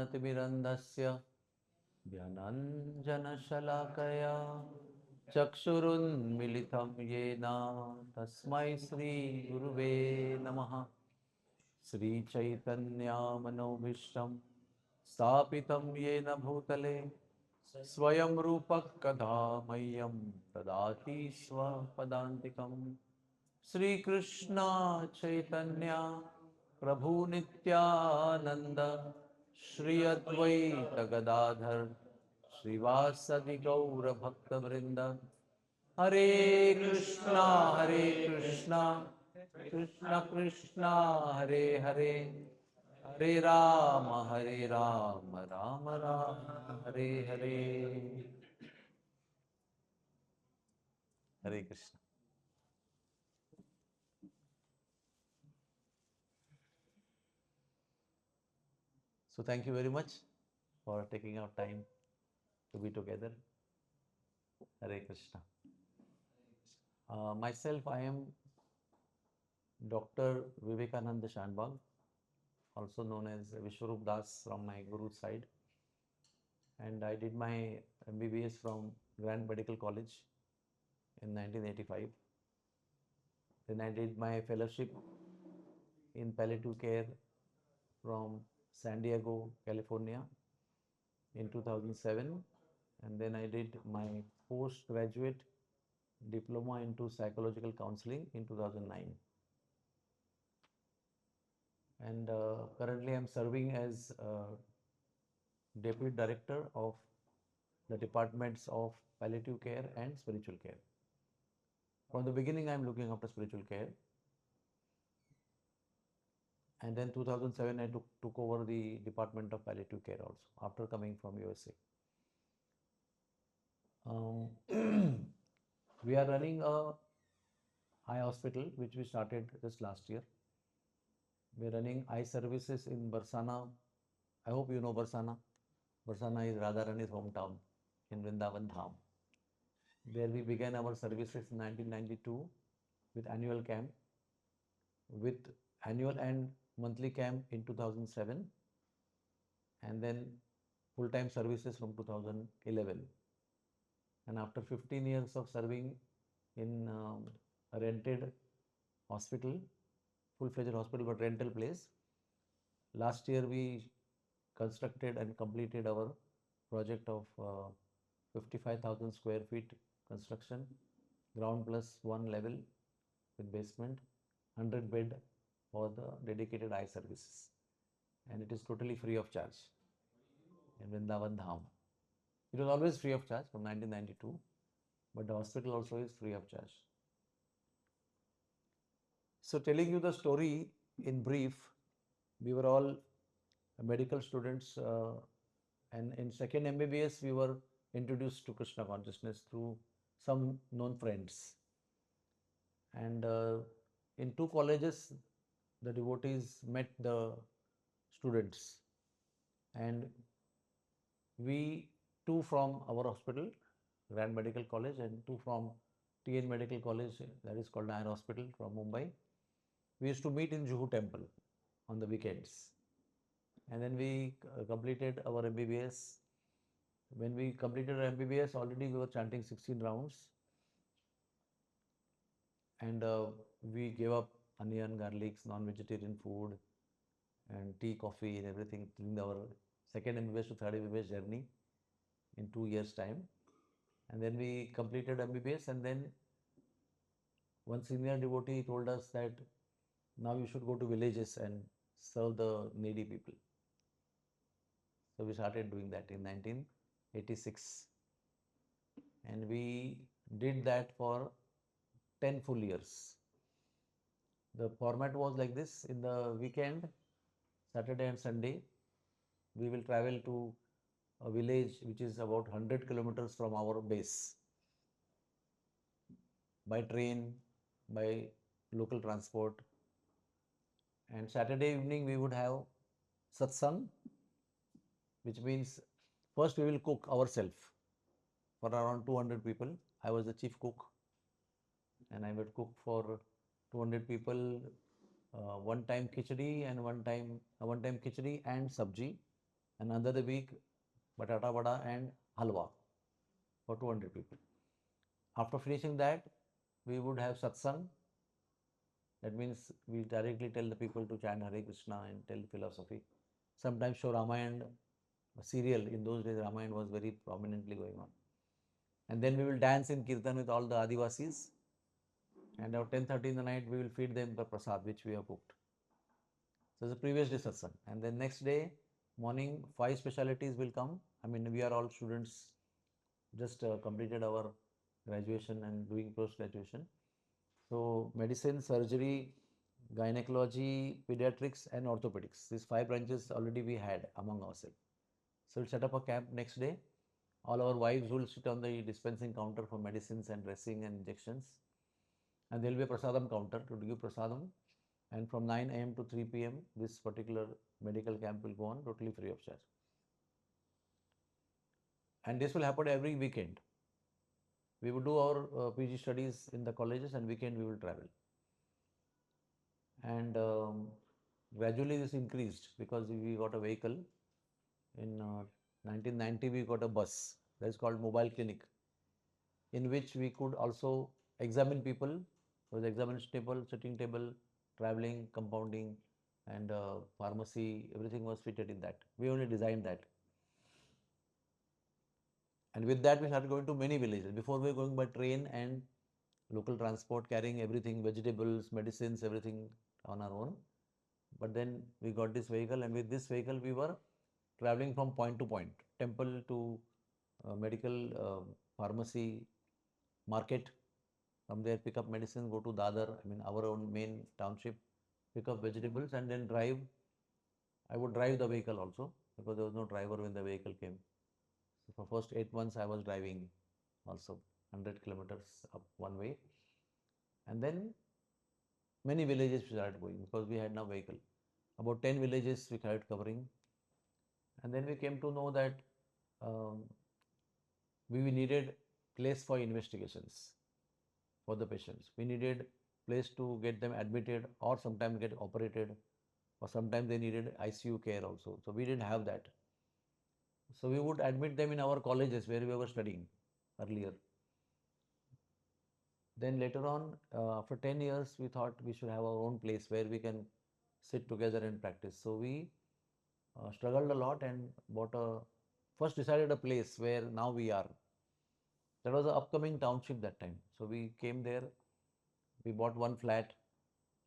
ज्ञानतिमिरन्धस्य ज्ञानाञ्जनशलाकया चक्षुरुन्मिलितं येन तस्मै श्रीगुरुवे नमः। श्रीचैतन्यमनोभीष्टं स्थापितं येन भूतले स्वयं रूपः कदा मह्यं ददाति स्वपदान्तिकम्। श्रीकृष्ण चैतन्य प्रभु नित्यानंद श्री अद्वैत गदाधर श्रीवासदि गौर भक्तवृंद। हरे कृष्णा कृष्णा कृष्णा हरे हरे, हरे राम राम राम हरे हरे। हरे Krishna. So thank you very much for taking out time to be together. Hare Krishna. Myself, I am Dr. Vivekananda Shanbag, also known as Vishwarupdas from my Guru's side. And I did my MBBS from Grand Medical College in 1985. Then I did my fellowship in palliative care from San Diego, California in 2007. And then I did my postgraduate diploma into psychological counseling in 2009. And currently I'm serving as Deputy Director of the departments of palliative care and spiritual care. From the beginning, I'm looking after spiritual care. And then 2007, I took over the department of palliative care also, after coming from USA. We are running a eye hospital, which we started just last year. We're running eye services in Barsana. I hope you know Barsana. Barsana is Radharani's hometown in Vrindavan Dham. There we began our services in 1992 with annual camp, with annual and monthly camp in 2007, and then full-time services from 2011. And after 15 years of serving in a rented hospital, full-fledged hospital but rental place, last year we constructed and completed our project of 55,000 square feet construction, ground plus one level with basement, 100 bed for the dedicated eye services. And it is totally free of charge in Vrindavan Dham. It was always free of charge from 1992, but the hospital also is free of charge. So telling you the story in brief, we were all medical students, and in second MBBS we were introduced to Krishna consciousness through some known friends. And in two colleges, the devotees met the students, and we, two from our hospital, Grand Medical College, and two from TN Medical College, that is called Nair Hospital from Mumbai. We used to meet in Juhu Temple on the weekends. And then we completed our MBBS. When we completed our MBBS, already we were chanting 16 rounds. And we gave up onion, garlics, non-vegetarian food, and tea, coffee, and everything during our second MBBS to third MBBS journey in 2 years' time. And then we completed MBBS, and then one senior devotee told us that now you should go to villages and serve the needy people. So we started doing that in 1986. And we did that for 10 full years. The format was like this: in the weekend, Saturday and Sunday, we will travel to a village which is about 100 kilometers from our base, by train, by local transport. And Saturday evening we would have satsang, which means first we will cook ourselves for around 200 people. I was the chief cook, and I would cook for 200 people, one time khichdi and one time khichdi and sabji, and another week batata vada and halwa for 200 people. After finishing that, we would have satsang. That means we directly tell the people to chant Hare Krishna and tell philosophy. Sometimes show Ramayana serial. In those days, Ramayana was very prominently going on. And then we will dance in Kirtan with all the Adivasis. And at 10:30 in the night, we will feed them the prasad which we have cooked. So the previous day satsang. And then next day, morning, 5 specialties will come. I mean, we are all students, just completed our graduation and doing post-graduation. So medicine, surgery, gynecology, pediatrics and orthopedics. These 5 branches already we had among ourselves. So we'll set up a camp next day. All our wives will sit on the dispensing counter for medicines and dressing and injections. And there will be a prasadam counter to give prasadam. And from 9 a.m. to 3 p.m. this particular medical camp will go on totally free of charge. And this will happen every weekend. We will do our PG studies in the colleges, and weekend we will travel. And gradually this increased because we got a vehicle. In 1990 we got a bus that is called mobile clinic, in which we could also examine people. There was examination table, sitting table, traveling, compounding, and pharmacy. Everything was fitted in that. We only designed that. And with that, we started going to many villages. Before, we were going by train and local transport, carrying everything, vegetables, medicines, everything on our own. But then we got this vehicle, and with this vehicle, we were traveling from point to point, temple to medical, pharmacy, market. From there, pick up medicine, go to Dadar, I mean, our own main township, pick up vegetables, and then drive. I would drive the vehicle also because there was no driver when the vehicle came. So for first 8 months, I was driving also 100 kilometers up one way. And then many villages we started going because we had no vehicle. About 10 villages we started covering. And then we came to know that um, we needed place for investigations for the patients. We needed place to get them admitted or sometimes get operated, or sometimes they needed ICU care also. So we didn't have that. So we would admit them in our colleges where we were studying earlier. Then later on, after 10 years, we thought we should have our own place where we can sit together and practice. So we struggled a lot and first decided a place where now we are. That was an upcoming township that time. So we came there, we bought one flat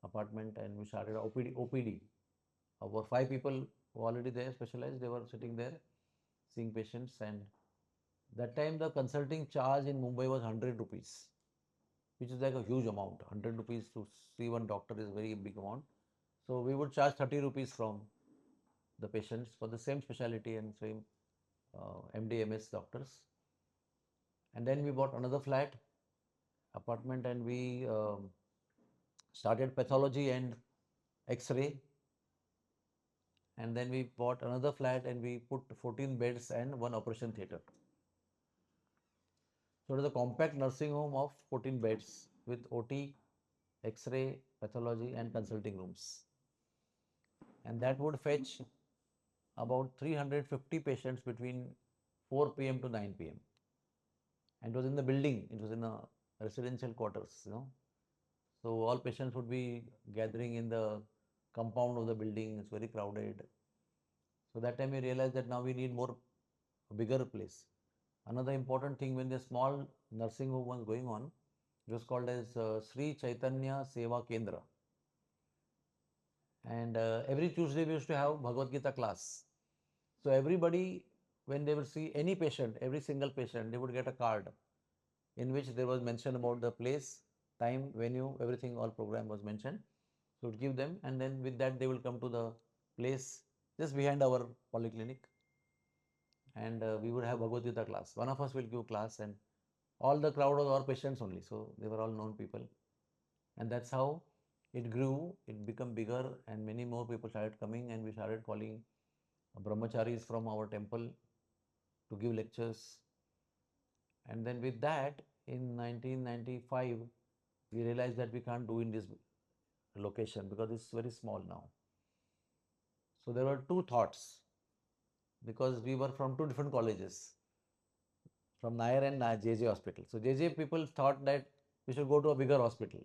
apartment and we started OPD. Over 5 people who already there specialized, they were sitting there seeing patients. And that time the consulting charge in Mumbai was 100 rupees, which is like a huge amount. 100 rupees to see one doctor is a very big amount. So we would charge 30 rupees from the patients for the same specialty and same MD, MS doctors. And then we bought another flat apartment and we started pathology and X-ray. And then we bought another flat and we put 14 beds and one operation theatre. So it is a compact nursing home of 14 beds with OT, X-ray, pathology and consulting rooms. And that would fetch about 350 patients between 4 p.m. to 9 p.m. And it was in the building, it was in a residential quarters, So all patients would be gathering in the compound of the building, it's very crowded. So that time we realized that now we need a bigger place. Another important thing, when the small nursing home was going on, it was called as Sri Chaitanya Seva Kendra. And every Tuesday we used to have Bhagavad Gita class. So everybody, when they would see any patient, every single patient, they would get a card in which there was mention about the place, time, venue, everything, all program was mentioned. So it would give them, and then with that they will come to the place just behind our polyclinic, and we would have Bhagavad Gita class. One of us will give class, and all the crowd was our patients only, so they were all known people. And that's how it grew, it became bigger, and many more people started coming, and we started calling brahmacharis from our temple to give lectures. And then with that, in 1995, we realized that we can't do in this location because it's very small now. So there were two thoughts. because we were from two different colleges, from Nair and JJ hospital. So JJ people thought that we should go to a bigger hospital.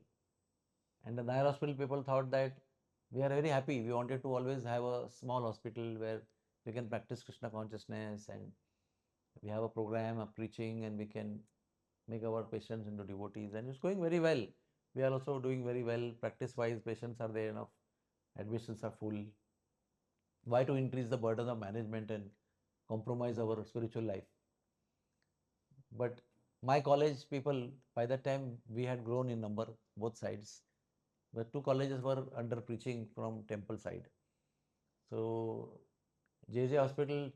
And the Nair hospital people thought that we are very happy. We wanted to always have a small hospital where we can practice Krishna consciousness, and we have a program of preaching, and we can make our patients into devotees, and it's going very well. We are also doing very well. Practice wise, patients are there enough, admissions are full. Why to increase the burden of management and compromise our spiritual life? But my college people, by that time, we had grown in number, both sides. But two colleges were under preaching from temple side. So JJ Hospital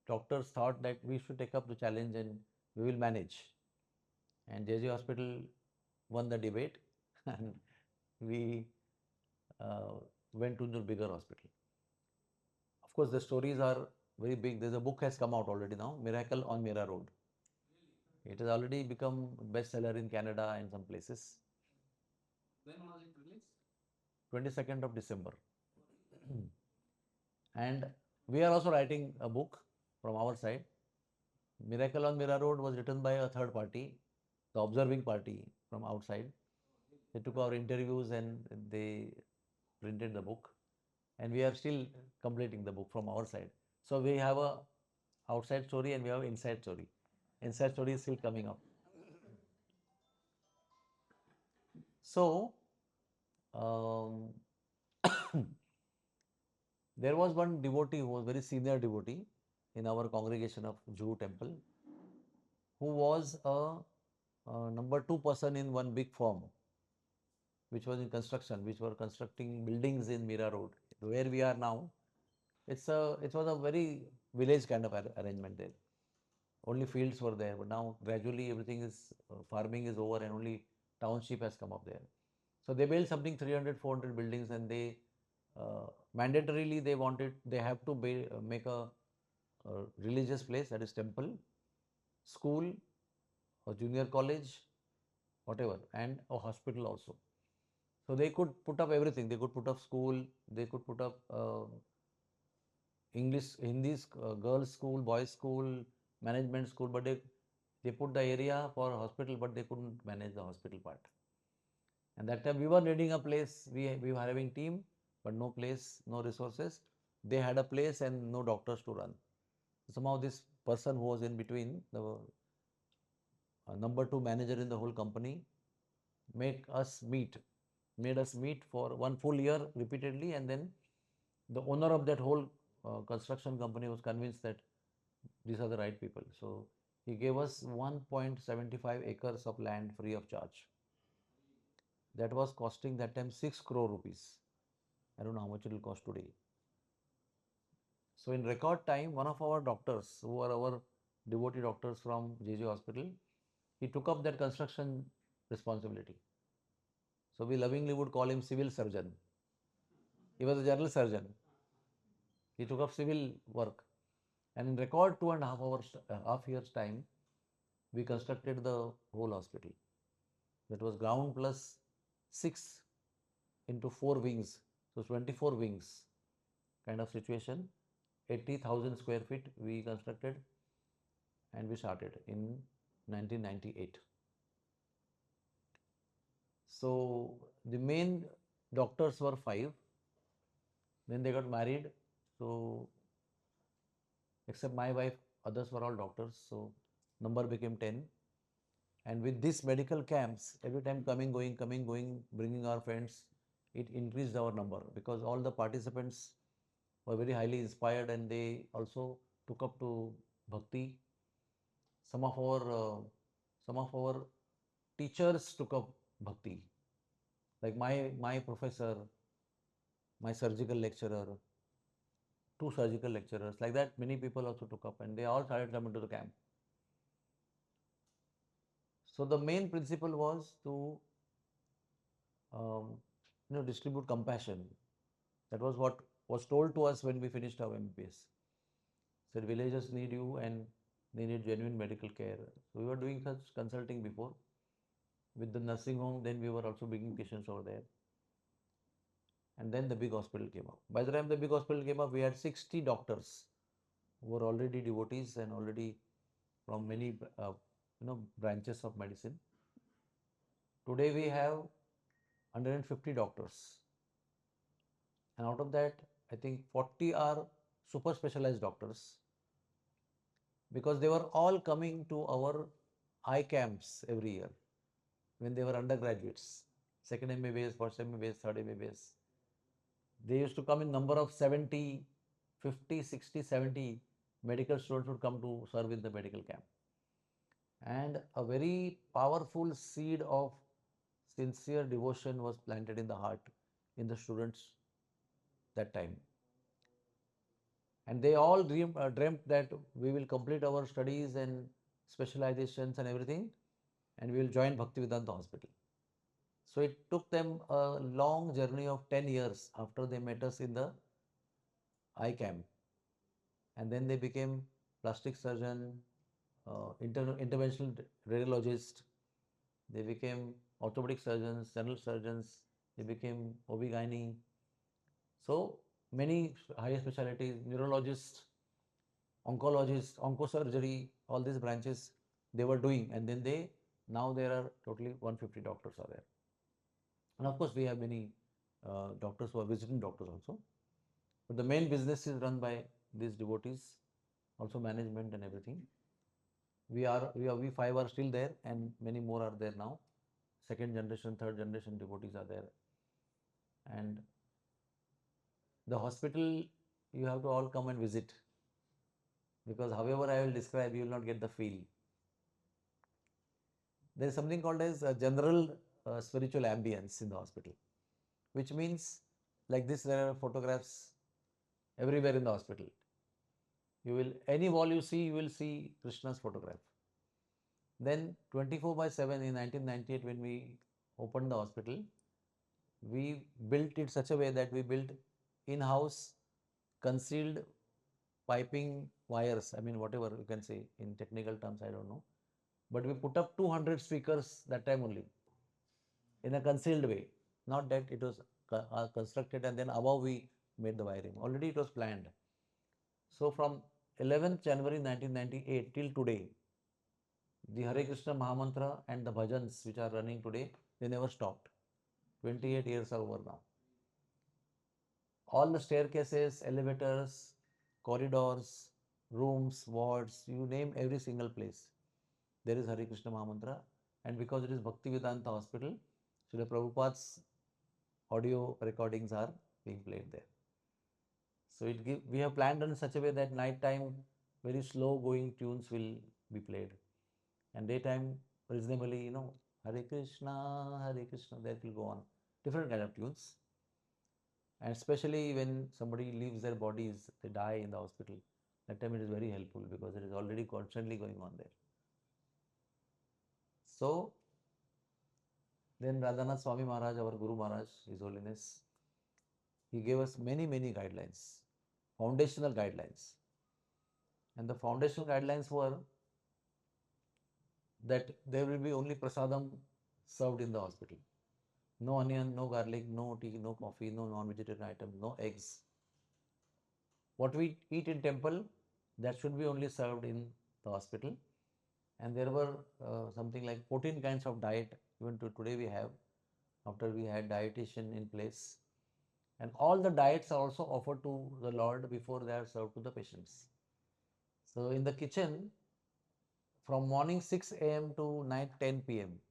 doctors thought that we should take up the challenge and we will manage. And JJ Hospital won the debate and we uh, went to the bigger hospital. Of course, the stories are very big. There's a book has come out already now, Miracle on Mira Road. It has already become bestseller in Canada and some places. When was it released? 22nd of December. And we are also writing a book from our side. Miracle on Mira Road was written by a third party, the observing party from outside. They took our interviews and they printed the book. And we are still completing the book from our side. So we have a outside story and we have inside story. Inside story is still coming up. So um, there was one devotee who was very senior devotee in our congregation of Jew temple, who was a number two person in one big firm, which was in construction, which were constructing buildings in Mira Road, where we are now. It was a very village kind of arrangement there. Only fields were there, but now gradually everything is farming is over and only township has come up there. So they built something 300, 400 buildings, and they mandatorily they have to make a religious place, that is temple, school, a junior college, whatever, and a hospital also. So they could put up everything. They could put up school. They could put up English, Hindi, girls' school, boys' school, management school, but they put the area for hospital, but they couldn't manage the hospital part. And that time we were needing a place. We were having team, but no place, no resources. They had a place and no doctors to run. Somehow this person who was in between, the number two manager in the whole company, make us meet, made us meet for one full year repeatedly, and then the owner of that whole construction company was convinced that these are the right people. So he gave us 1.75 acres of land free of charge. That was costing that time 6 crore rupees. I don't know how much it will cost today. So in record time, one of our doctors, who are our devotee doctors from JJ Hospital, he took up that construction responsibility. So we lovingly would call him civil surgeon. He was a general surgeon. He took up civil work. And in record 2.5 hours, half years time, we constructed the whole hospital. That was ground plus 6 into 4 wings. So 24 wings kind of situation. 80,000 square feet we constructed, and we started in 1998. So the main doctors were 5. Then they got married. So except my wife, others were all doctors. So number became 10. And with these medical camps, every time coming, going, bringing our friends, it increased our number because all the participants were very highly inspired and they also took up to Bhakti. Some of our uh, some of our teachers took up Bhakti. Like my professor, my surgical lecturer, two surgical lecturers, like that many people also took up and they all started coming to the camp. So the main principle was to um, distribute compassion. That was what was told to us when we finished our MBBS. Said villagers need you and they need genuine medical care. So we were doing such consulting before with the nursing home. Then we were also bringing patients over there. And then the big hospital came up. By the time the big hospital came up, we had 60 doctors who were already devotees and already from many branches of medicine. Today we have 150 doctors, and out of that, I think 40 are super specialized doctors because they were all coming to our eye camps every year when they were undergraduates, second MBBS, first MBBS, third MBBS. They used to come in number of 70, 50, 60, 70 medical students would come to serve in the medical camp. And a very powerful seed of sincere devotion was planted in the heart in the students that time. And they all dreamt that we will complete our studies and specializations and everything, and we will join Bhaktivedanta Hospital. So it took them a long journey of 10 years after they met us in the eye camp. And then they became plastic surgeon, interventional radiologist, they became orthopedic surgeons, general surgeons, they became OB-GYN. So many higher specialties, neurologists, oncologists, oncosurgery, all these branches they were doing, and then now there are totally 150 doctors are there. And of course, we have many doctors who are visiting doctors also. But the main business is run by these devotees, also management and everything. We five are still there, and many more are there now. Second generation, third generation devotees are there. And the hospital, you have to all come and visit, because however I will describe, you will not get the feel. There is something called as a general spiritual ambience in the hospital, which means like this, there are photographs everywhere in the hospital. You will, any wall you see, you will see Krishna's photograph. Then 24/7 in 1998, when we opened the hospital, we built it such a way that we built in-house concealed piping wires. I mean, whatever you can say in technical terms, I don't know. But we put up 200 speakers that time only in a concealed way. Not that it was constructed and then above we made the wiring. Already it was planned. So from 11th January 1998 till today, the Hare Krishna Mahamantra and the bhajans which are running today, they never stopped. 28 years are over now. All the staircases, elevators, corridors, rooms, wards, you name every single place, there is Hare Krishna Mahamantra. And because it is Bhaktivedanta Hospital, Srila Prabhupada's audio recordings are being played there. So we have planned in such a way that night time very slow going tunes will be played, and daytime reasonably, Hare Krishna, that will go on. Different kind of tunes. And especially when somebody leaves their bodies, they die in the hospital, that time it is very helpful because it is already constantly going on there. So then Radhanath Swami Maharaj, our Guru Maharaj, His Holiness, he gave us many, many guidelines, foundational guidelines. And the foundational guidelines were that there will be only prasadam served in the hospital. No onion, no garlic, no tea, no coffee, no non-vegetarian item, no eggs. What we eat in temple, that should be only served in the hospital. And there were something like 14 kinds of diet, even to today we have, after we had dietitian in place. And all the diets are also offered to the Lord before they are served to the patients. So in the kitchen, from morning 6 a.m. to night 10 p.m.,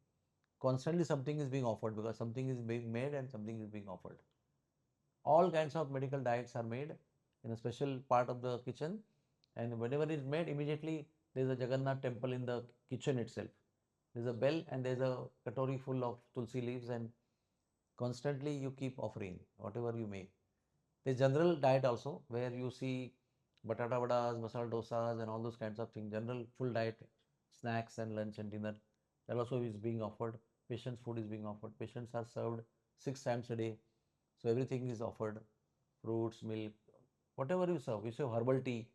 constantly something is being offered because something is being made and something is being offered. All kinds of medical diets are made in a special part of the kitchen, and whenever it is made, immediately there is a Jagannath temple in the kitchen itself. There is a bell and there is a katori full of tulsi leaves, and constantly you keep offering whatever you make. There is general diet also where you see batata vadas, masala dosas, and all those kinds of things. General full diet, snacks and lunch and dinner, that also is being offered. Patients' food is being offered. Patients are served 6 times a day. So everything is offered, fruits, milk, whatever you serve. You serve herbal tea.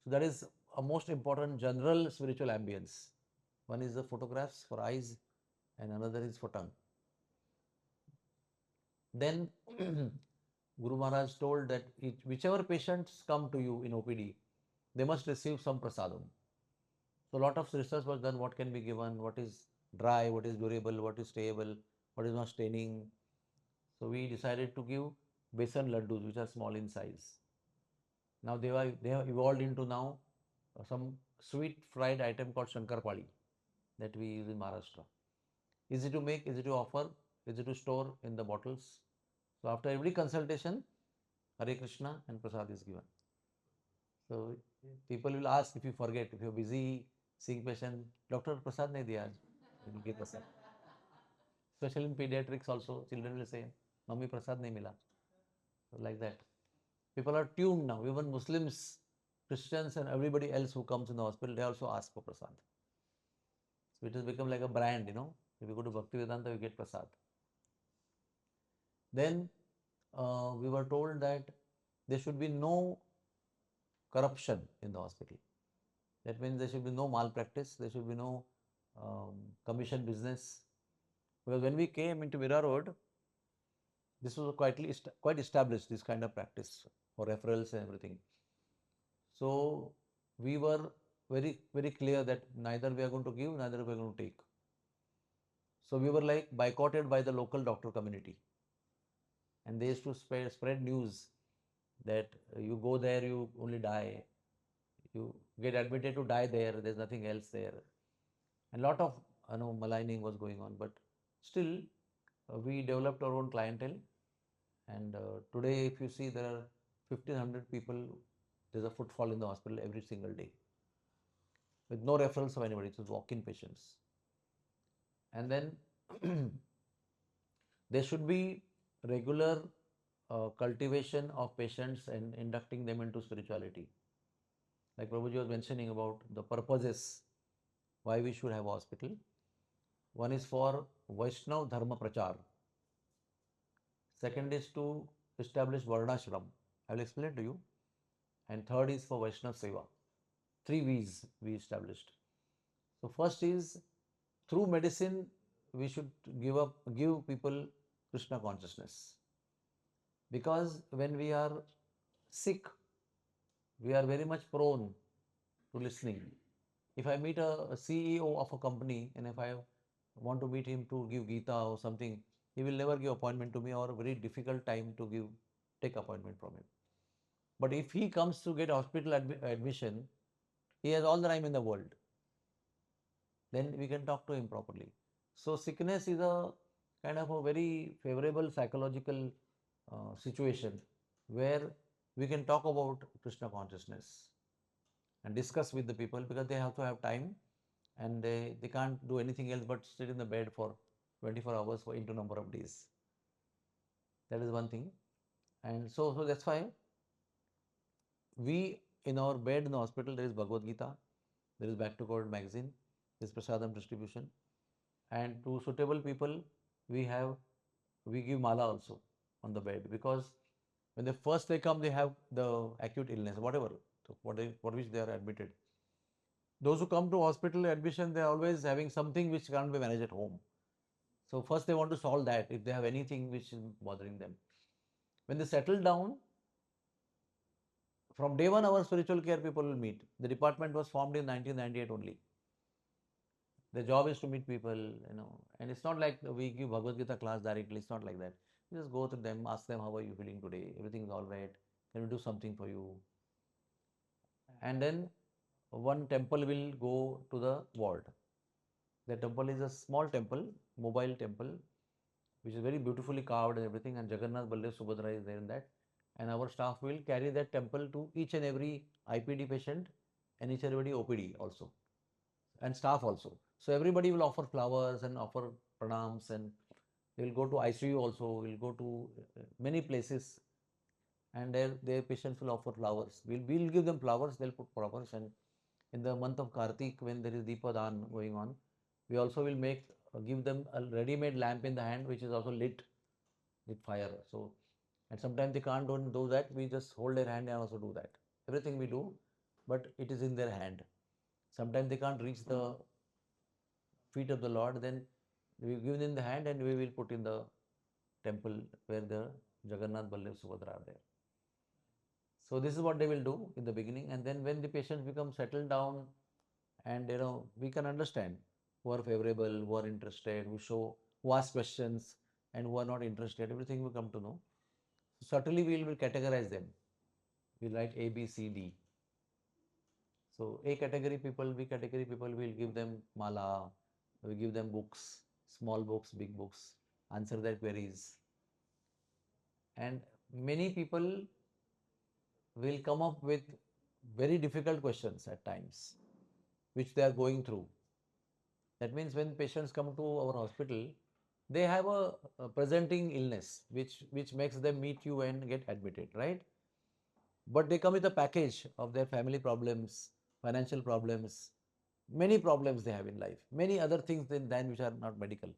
So that is a most important general spiritual ambience. One is the photographs for eyes and another is for tongue. Then Guru Maharaj told that whichever patients come to you in OPD, they must receive some prasadam. So a lot of research was done, what can be given, what is dry, what is durable, what is stable, what is not staining. So we decided to give besan laddus, which are small in size. Now they have evolved into now some sweet fried item called Shankarpali that we use in Maharashtra. Easy to make, easy to offer, easy to store in the bottles. So after every consultation, Hare Krishna and Prasad is given. So people will ask if you forget, if you're busy seeing patient, Doctor Prasad nahi diya aaj, you will give Prasad. Especially in pediatrics also, children will say, Mummy Prasad nahi mila. So like that. People are tuned now. Even Muslims, Christians, and everybody else who comes in the hospital, they also ask for Prasad. So it has become like a brand, you know. If you go to Bhakti Vedanta, you get Prasad. Then we were told that there should be no corruption in the hospital. That means there should be no malpractice, there should be no commission business. Because when we came into Mira Road, this was quite established, this kind of practice for referrals and everything. So we were very clear that neither we are going to give, neither we are going to take. So we were like boycotted by the local doctor community. And they used to spread news that you go there, you only die. You get admitted to die there, there's nothing else there. And lot of maligning was going on. But still, we developed our own clientele. And today, if you see, there are 1,500 people, there's a footfall in the hospital every single day. With no referrals of anybody, it's just walk-in patients. And then there should be regular cultivation of patients and inducting them into spirituality. Like Prabhuji was mentioning about the purposes why we should have a hospital. One is for Vaishnav Dharma Prachar. Second is to establish Varnashram. I will explain to you. And third is for Vaishnav Seva. 3 V's we established. So first is through medicine we should give people Krishna consciousness. Because when we are sick, we are very much prone to listening. If I meet a CEO of a company and if I want to meet him to give Gita or something, he will never give appointment to me or a very difficult time to take appointment from him. But if he comes to get hospital admission, he has all the time in the world. Then we can talk to him properly. So sickness is a kind of a very favorable psychological situation where we can talk about Krishna consciousness and discuss with the people, because they have to have time and they can't do anything else but sit in the bed for 24 hours for into number of days. That is one thing. And so that's why we, in our bed in the hospital, there is Bhagavad Gita, there is Back to God magazine, there is Prasadam distribution, and to suitable people we give mala also on the bed, because when they come, they have the acute illness, whatever, for which they are admitted. Those who come to hospital admission, they are always having something which can't be managed at home. So first they want to solve that if they have anything which is bothering them. When they settle down, from day one our spiritual care people will meet. The department was formed in 1998 only. The job is to meet people, and it's not like we give Bhagavad Gita class directly. It's not like that. You just go to them, ask them, how are you feeling today? Everything is all right. Can we do something for you? And then one temple will go to the ward. The temple is a small temple, mobile temple, which is very beautifully carved and everything. And Jagannath, Baldev, Subhadra is there in that. And our staff will carry that temple to each and every IPD patient and each and every OPD also, and staff also. So everybody will offer flowers and offer pranams, and they will go to ICU also, will go to many places, and their patients will offer flowers. We'll give them flowers, they'll put flowers. And in the month of Kartik, when there is Deepadan going on, we also will give them a ready-made lamp in the hand, which is also lit with fire. So, and sometimes they can't do that, we just hold their hand and also do that. Everything we do, but it is in their hand. Sometimes they can't reach the feet of the Lord, then we give them the hand and we will put in the temple where the Jagannath, Baldev, Subhadra are there. So this is what they will do in the beginning, and then when the patients become settled down, and we can understand who are favorable, who are interested, who ask questions, and who are not interested. Everything will come to know. So certainly we will categorize them. We'll write A, B, C, D. So A category people, B category people, will give them mala, we give them books, small books, big books, answer their queries. And many people will come up with very difficult questions at times, which they are going through. That means when patients come to our hospital, they have a presenting illness, which makes them meet you and get admitted, right? But they come with a package of their family problems, financial problems, many problems they have in life, many other things than which are not medical.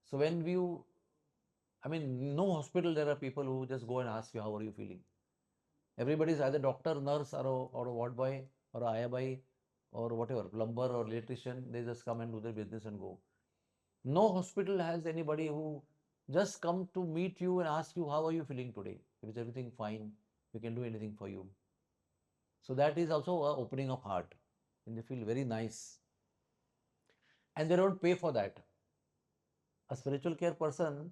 So when you, I mean, no hospital there are people who just go and ask you, how are you feeling? Everybody is either doctor, nurse, or a ward boy, or a ayabai, or whatever, plumber or electrician. They just come and do their business and go. No hospital has anybody who just come to meet you and ask you, how are you feeling today? Is everything fine? We can do anything for you. So that is also a opening of heart, and they feel very nice. And they don't pay for that. A spiritual care person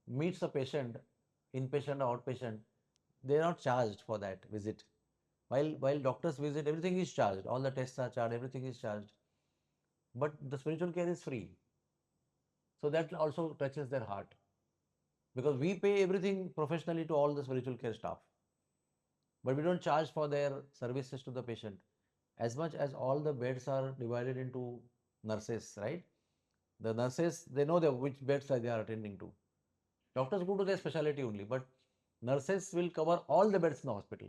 meets a patient, inpatient or outpatient, they are not charged for that visit. While doctors visit, everything is charged. All the tests are charged, everything is charged. But the spiritual care is free. So that also touches their heart. Because we pay everything professionally to all the spiritual care staff. But we don't charge for their services to the patient. As much as all the beds are divided into nurses, right? The nurses, they know which beds they are attending to. Doctors go to their specialty only, but nurses will cover all the beds in the hospital.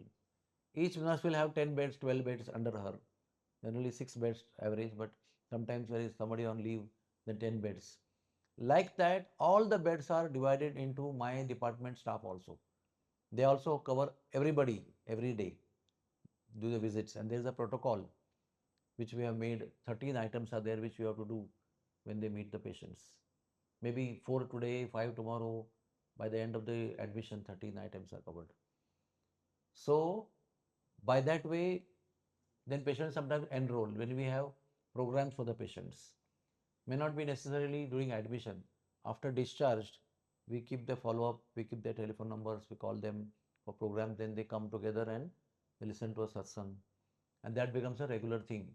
Each nurse will have 10 beds, 12 beds under her. Generally 6 beds average, but sometimes there is somebody on leave, then 10 beds. Like that, all the beds are divided into my department staff also. They also cover everybody every day, do the visits, and there is a protocol which we have made. 13 items are there which you have to do when they meet the patients. Maybe 4 today, 5 tomorrow. By the end of the admission, 13 items are covered. So by that way, then patients sometimes enroll when we have programs for the patients. May not be necessarily during admission. After discharged, we keep the follow up, we keep their telephone numbers, we call them for programs, then they come together and they listen to a satsang. And that becomes a regular thing.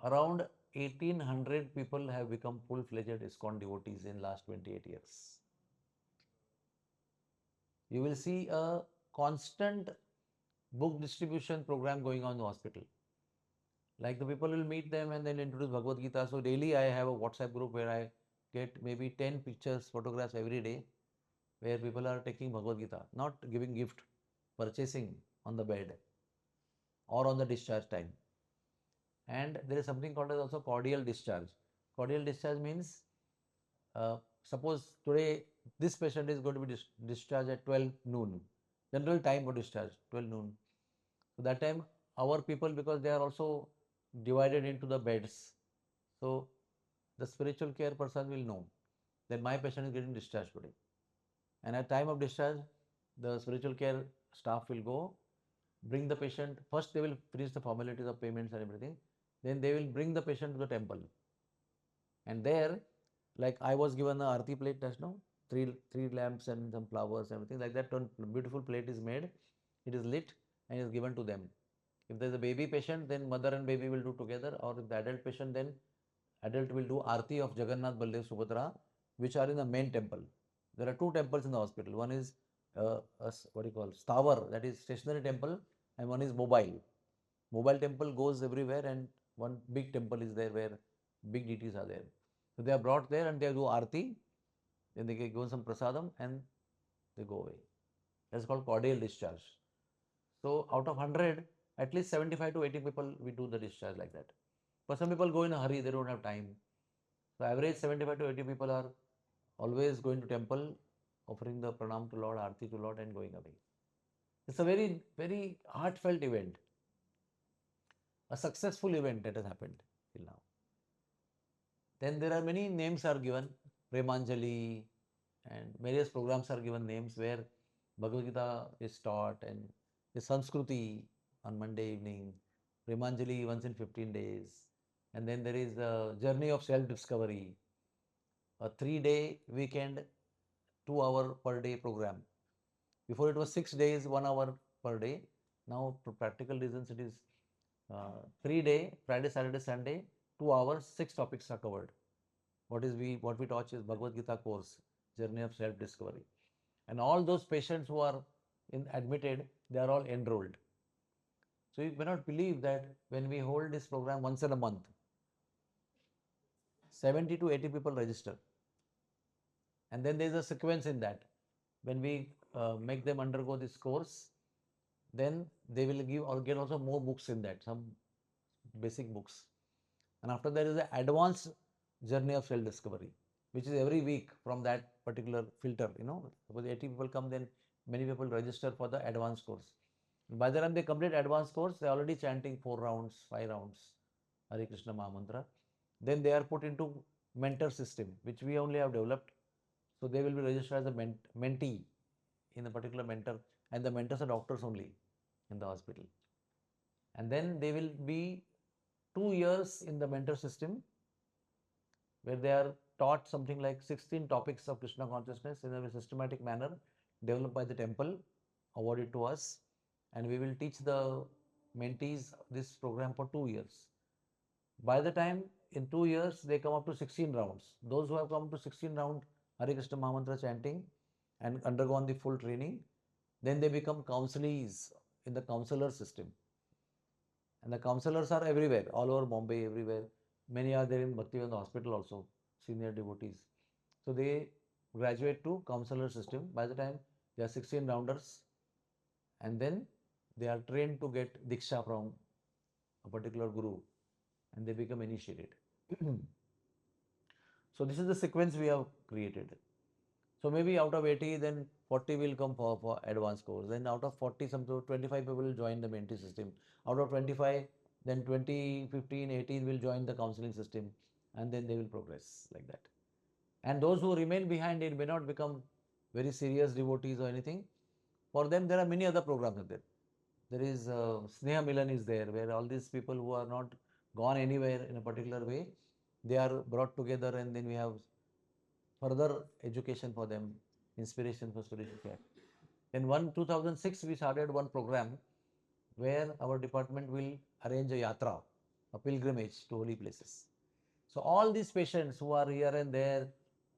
Around 1800 people have become full-fledged ISKCON devotees in last 28 years. You will see a constant book distribution program going on in the hospital. Like the people will meet them and then introduce Bhagavad Gita. So daily I have a WhatsApp group where I get maybe 10 pictures, photographs every day where people are taking Bhagavad Gita, not giving gift, purchasing on the bed or on the discharge time. And there is something called as also cordial discharge. Cordial discharge means suppose today this patient is going to be discharged at 12 noon. General time for discharge, 12 noon. So that time our people, because they are also divided into the beds, so the spiritual care person will know that my patient is getting discharged today. And at time of discharge, the spiritual care staff will go, bring the patient. First they will finish the formalities of payments and everything. Then they will bring the patient to the temple. And there, like I was given a arti plate just now, three lamps and some flowers, everything like that. One beautiful plate is made, it is lit and is given to them. If there is a baby patient, then mother and baby will do together, or if the adult patient, then adult will do arti of Jagannath, Baldev, Subhadra, which are in the main temple. There are two temples in the hospital. One is what do you call Stavar, that is stationary temple, and one is mobile. Mobile temple goes everywhere, and one big temple is there where big deities are there. So they are brought there and they do arti, then they give some prasadam and they go away. That's called cordial discharge. So out of 100, at least 75 to 80 people we do the discharge like that. But some people go in a hurry, they don't have time. So average 75 to 80 people are always going to temple, offering the pranam to Lord, arti to Lord, and going away. It's a very, very heartfelt event, a successful event that has happened till now. Then there are many names are given, Premanjali, and various programs are given names where Bhagavad Gita is taught, and the Sanskriti on Monday evening, Premanjali once in 15 days, and then there is the journey of self-discovery, a 3-day weekend, 2 hour per day program. Before it was 6 days, 1 hour per day. Now, for practical reasons, it is 3 day, Friday, Saturday, Sunday, 2 hours, 6 topics are covered. What we taught is Bhagavad Gita course, journey of self-discovery. And all those patients who are admitted, they are all enrolled. So you cannot believe that when we hold this program once in a month, 70 to 80 people register. And then there is a sequence in that. When we make them undergo this course, then they will give or get also more books in that, some basic books. And after that is the advanced journey of self-discovery, which is every week from that particular filter. Suppose 80 people come, then many people register for the advanced course. By the time they complete advanced course, they are already chanting 4 rounds, 5 rounds, Hare Krishna Mahamantra. Then they are put into mentor system, which we only have developed. So they will be registered as a mentee in a particular mentor, and the mentors are doctors only in the hospital. And then they will be 2 years in the mentor system, where they are taught something like 16 topics of Krishna consciousness in a systematic manner, developed by the temple, awarded to us, and we will teach the mentees this program for 2 years. By the time in 2 years they come up to 16 rounds, those who have come to 16 round Hare Krishna Mahamantra chanting and undergone the full training, then they become counselees in the counselor system. And the counselors are everywhere, all over Bombay, everywhere. Many are there in Bhaktivedanta hospital also, senior devotees. So they graduate to counselor system by the time they are 16 rounders, and then they are trained to get Diksha from a particular guru, and they become initiated. So this is the sequence we have created. So maybe out of 80, then 40 will come for advanced course. Then out of 40, some 25 people will join the mentee system. Out of 25, then 20, 15, 18 will join the counseling system, and then they will progress like that. And those who remain behind, it may not become very serious devotees or anything. For them, there are many other programs there. There is Sneha Milan is there, where all these people who are not gone anywhere in a particular way, they are brought together, and then we have further education for them, inspiration for spiritual care. In 2006, we started one program where our department will arrange a yatra, a pilgrimage to holy places. So all these patients who are here and there,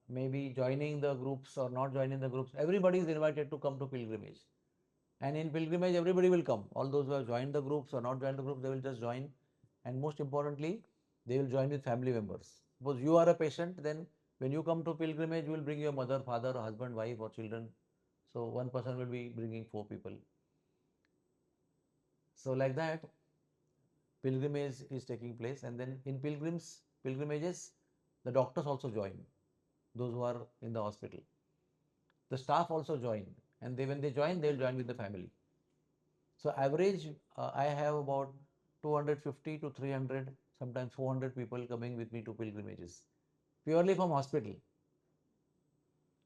maybe joining the groups or not joining the groups, everybody is invited to come to pilgrimage. And in pilgrimage, everybody will come. All those who have joined the groups or not joined the group, they will just join. And most importantly, they will join with family members. Suppose you are a patient, then when you come to pilgrimage, you will bring your mother, father, husband, wife, or children. So one person will be bringing 4 people. So like that, pilgrimage is taking place, and then in pilgrimages, the doctors also join. Those who are in the hospital, the staff also join, and when they join, they will join with the family. So average, I have about 250 to 300, sometimes 400 people coming with me to pilgrimages, purely from hospital.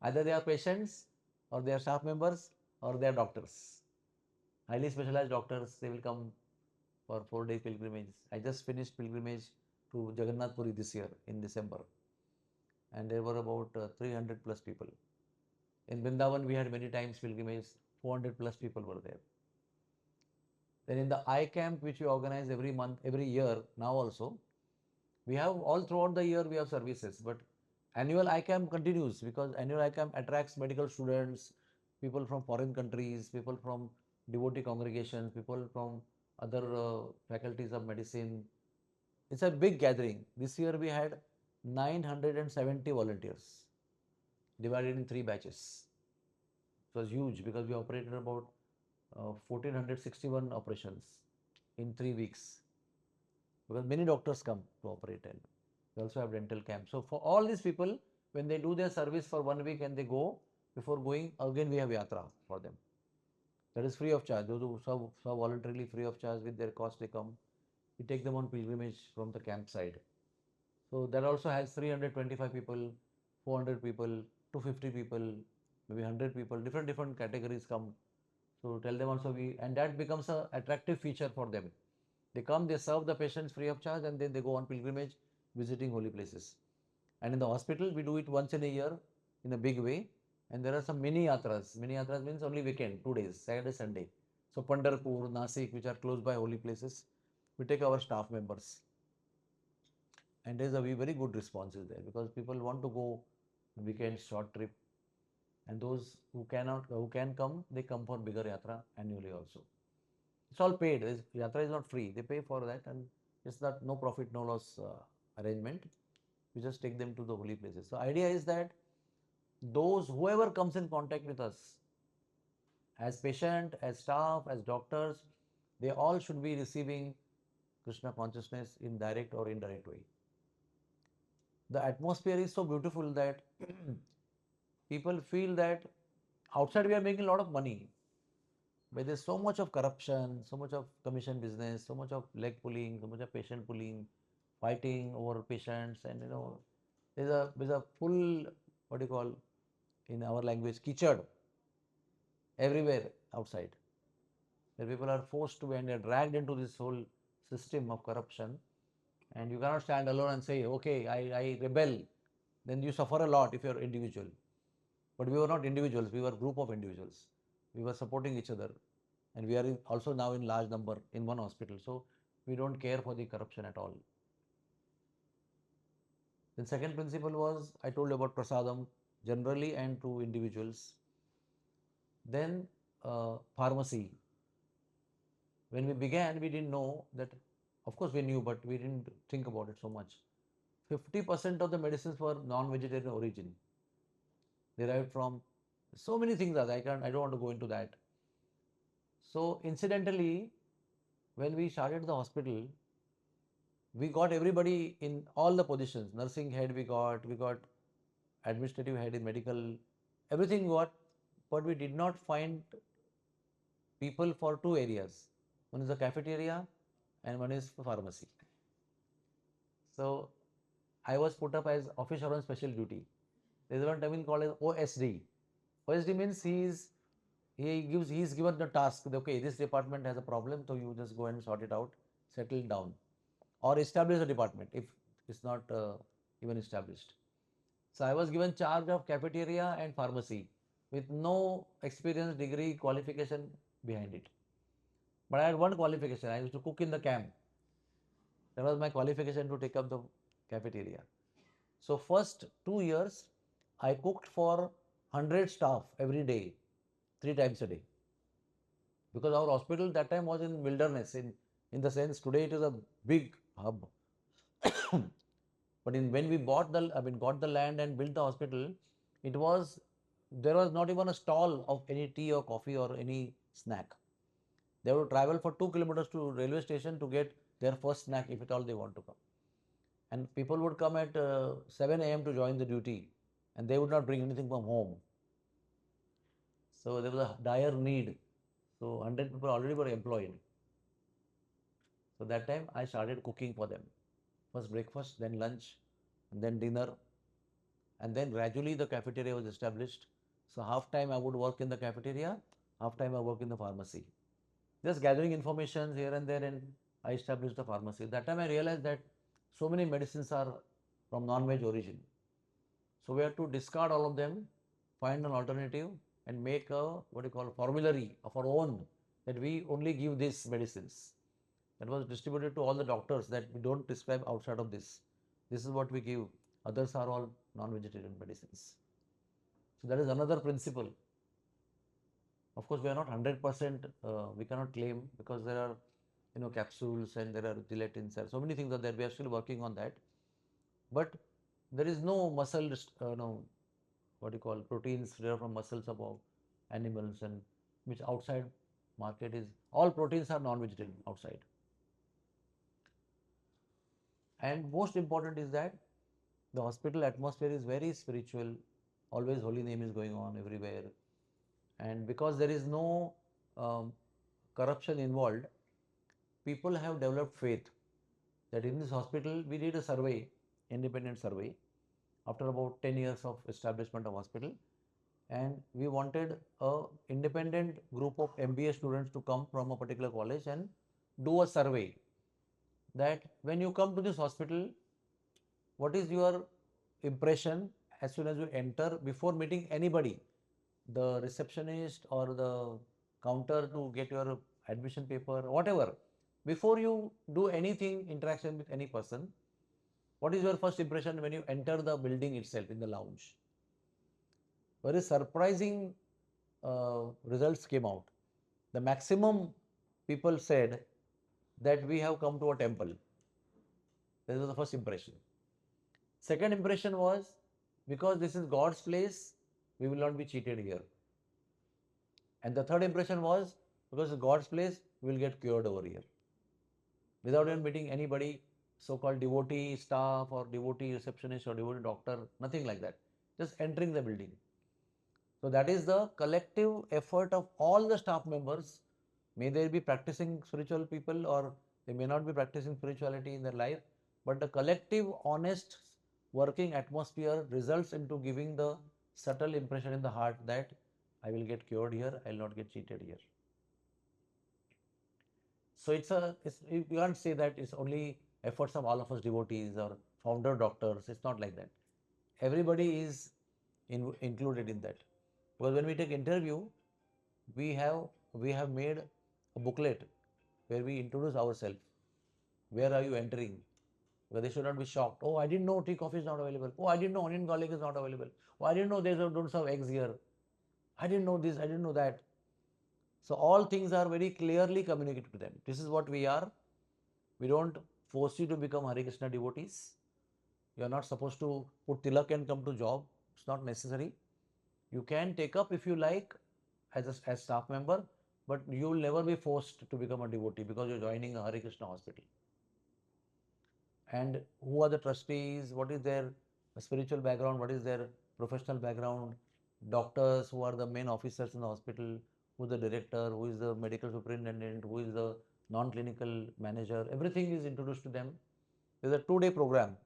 Either they are patients, or they are staff members, or they are doctors. Highly specialized doctors, they will come for 4-day pilgrimage. I just finished pilgrimage to Jagannath Puri this year in December, and there were about 300 plus people. In Vrindavan, we had many times pilgrimage, 400 plus people were there. Then in the I camp, which we organize every month, every year, now also, we have all throughout the year we have services, but annual I camp continues, because annual I camp attracts medical students, people from foreign countries, people from devotee congregations, people from other faculties of medicine. It's a big gathering. This year we had 970 volunteers divided in 3 batches. It was huge because we operated about 1461 operations in 3 weeks, because many doctors come to operate, and we also have dental camp. So for all these people, when they do their service for 1 week and they go, before going again we have yatra for them. That is free of charge. Those who serve voluntarily, free of charge, with their cost they come. We take them on pilgrimage from the campsite. So that also has 325 people, 400 people, 250 people, maybe 100 people, different categories come. So tell them also and that becomes a attractive feature for them. They come, they serve the patients free of charge, and then they go on pilgrimage visiting holy places. And in the hospital, we do it once in a year in a big way. And there are some mini yatras. Mini yatras means only weekend, 2 days, Saturday, Sunday. So Pandharpur, Nasik, which are close by holy places, we take our staff members. And there is a very good response is there because people want to go weekend short trip. And those who can come, they come for bigger yatra annually also. It's all paid. Yatra is not free. They pay for that, and it's not no profit, no loss arrangement. We just take them to the holy places. So idea is that whoever comes in contact with us, as patient, as staff, as doctors, they all should be receiving Krishna consciousness in direct or indirect way. The atmosphere is so beautiful that people feel that outside we are making a lot of money, but there's so much of corruption, so much of commission business, so much of leg pulling, so much of patient pulling, fighting over patients, and there's a full, what do you call in our language, kichad everywhere outside, where people are forced to and they're dragged into this whole system of corruption, and you cannot stand alone and say, okay, I rebel. Then you suffer a lot if you're individual. But we were not individuals, we were a group of individuals. We were supporting each other, and we are also now in large number in one hospital. So we don't care for the corruption at all. Then second principle was I told you about prasadam generally and to individuals. Then pharmacy. When we began, we didn't know that. Of course, we knew, but we didn't think about it so much. 50% of the medicines were non-vegetarian origin, derived from so many things. I don't want to go into that. So incidentally, when we started the hospital, we got everybody in all the positions. Nursing head we got administrative head in medical, everything we got, but we did not find people for two areas. One is the cafeteria and one is pharmacy. So I was put up as officer on special duty. There is one term called as OSD. OSD means he's given the task. Okay, this department has a problem, so you just go and sort it out, settle down, or establish a department if it's not even established. So I was given charge of cafeteria and pharmacy with no experience, degree, qualification behind it. But I had one qualification. I used to cook in the camp. That was my qualification to take up the cafeteria. So first 2 years, I cooked for 100 staff every day, 3 times a day. Because our hospital that time was in wilderness, in the sense today it is a big hub. But when we got the land and built the hospital, there was not even a stall of any tea or coffee or any snack. They would travel for 2 kilometers to railway station to get their first snack if at all they want to come. And people would come at 7 a.m. to join the duty, and they would not bring anything from home. So there was a dire need. So 100 people already were employed. So that time I started cooking for them. First breakfast, then lunch, and then dinner. And then gradually the cafeteria was established. So half time I would work in the cafeteria, half time I work in the pharmacy. Just gathering information here and there, and I established the pharmacy. That time I realized that so many medicines are from non-veg origin. So we have to discard all of them, find an alternative, and make a formulary of our own that we only give these medicines. That was distributed to all the doctors that we don't prescribe outside of this. This is what we give. Others are all non-vegetarian medicines. So that is another principle. Of course, we are not 100%, we cannot claim because there are capsules and there are gelatins and so many things are there. We are still working on that. But there is no muscle, proteins derived from muscles of animals, and which outside market is, all proteins are non-vegetarian outside. And most important is that the hospital atmosphere is very spiritual, always holy name is going on everywhere. And because there is no corruption involved, people have developed faith that in this hospital, we did a survey, independent survey, after about 10 years of establishment of hospital, and we wanted a independent group of MBA students to come from a particular college and do a survey that when you come to this hospital, what is your impression as soon as you enter before meeting anybody, the receptionist or the counter to get your admission paper, whatever, before you do anything interaction with any person, what is your first impression when you enter the building itself in the lounge? Very surprising results came out. The maximum people said that we have come to a temple. That was the first impression. Second impression was, because this is God's place, we will not be cheated here. And the third impression was, because it's God's place, we will get cured over here. Without even meeting anybody, so-called devotee staff or devotee receptionist or devotee doctor, nothing like that. Just entering the building. So that is the collective effort of all the staff members. May they be practicing spiritual people or they may not be practicing spirituality in their life, but the collective honest working atmosphere results into giving the subtle impression in the heart that I will get cured here, I will not get cheated here. So you can't say that it's only efforts of all of us devotees or founder doctors. It's not like that. Everybody is included in that. Because when we take interview, we have made a booklet where we introduce ourselves. Where are you entering? Because they should not be shocked. Oh, I didn't know tea coffee is not available. Oh, I didn't know onion garlic is not available. Oh, I didn't know they don't serve eggs here. I didn't know this. I didn't know that. So all things are very clearly communicated to them. This is what we are. We don't force you to become Hare Krishna devotees. You are not supposed to put tilak and come to job. It's not necessary. You can take up if you like as staff member, but you will never be forced to become a devotee because you're joining a Hare Krishna hospital. And who are the trustees? What is their spiritual background? What is their professional background? Doctors, who are the main officers in the hospital? Who is the director? Who is the medical superintendent? Who is the non-clinical manager? Everything is introduced to them. There's a 2-day program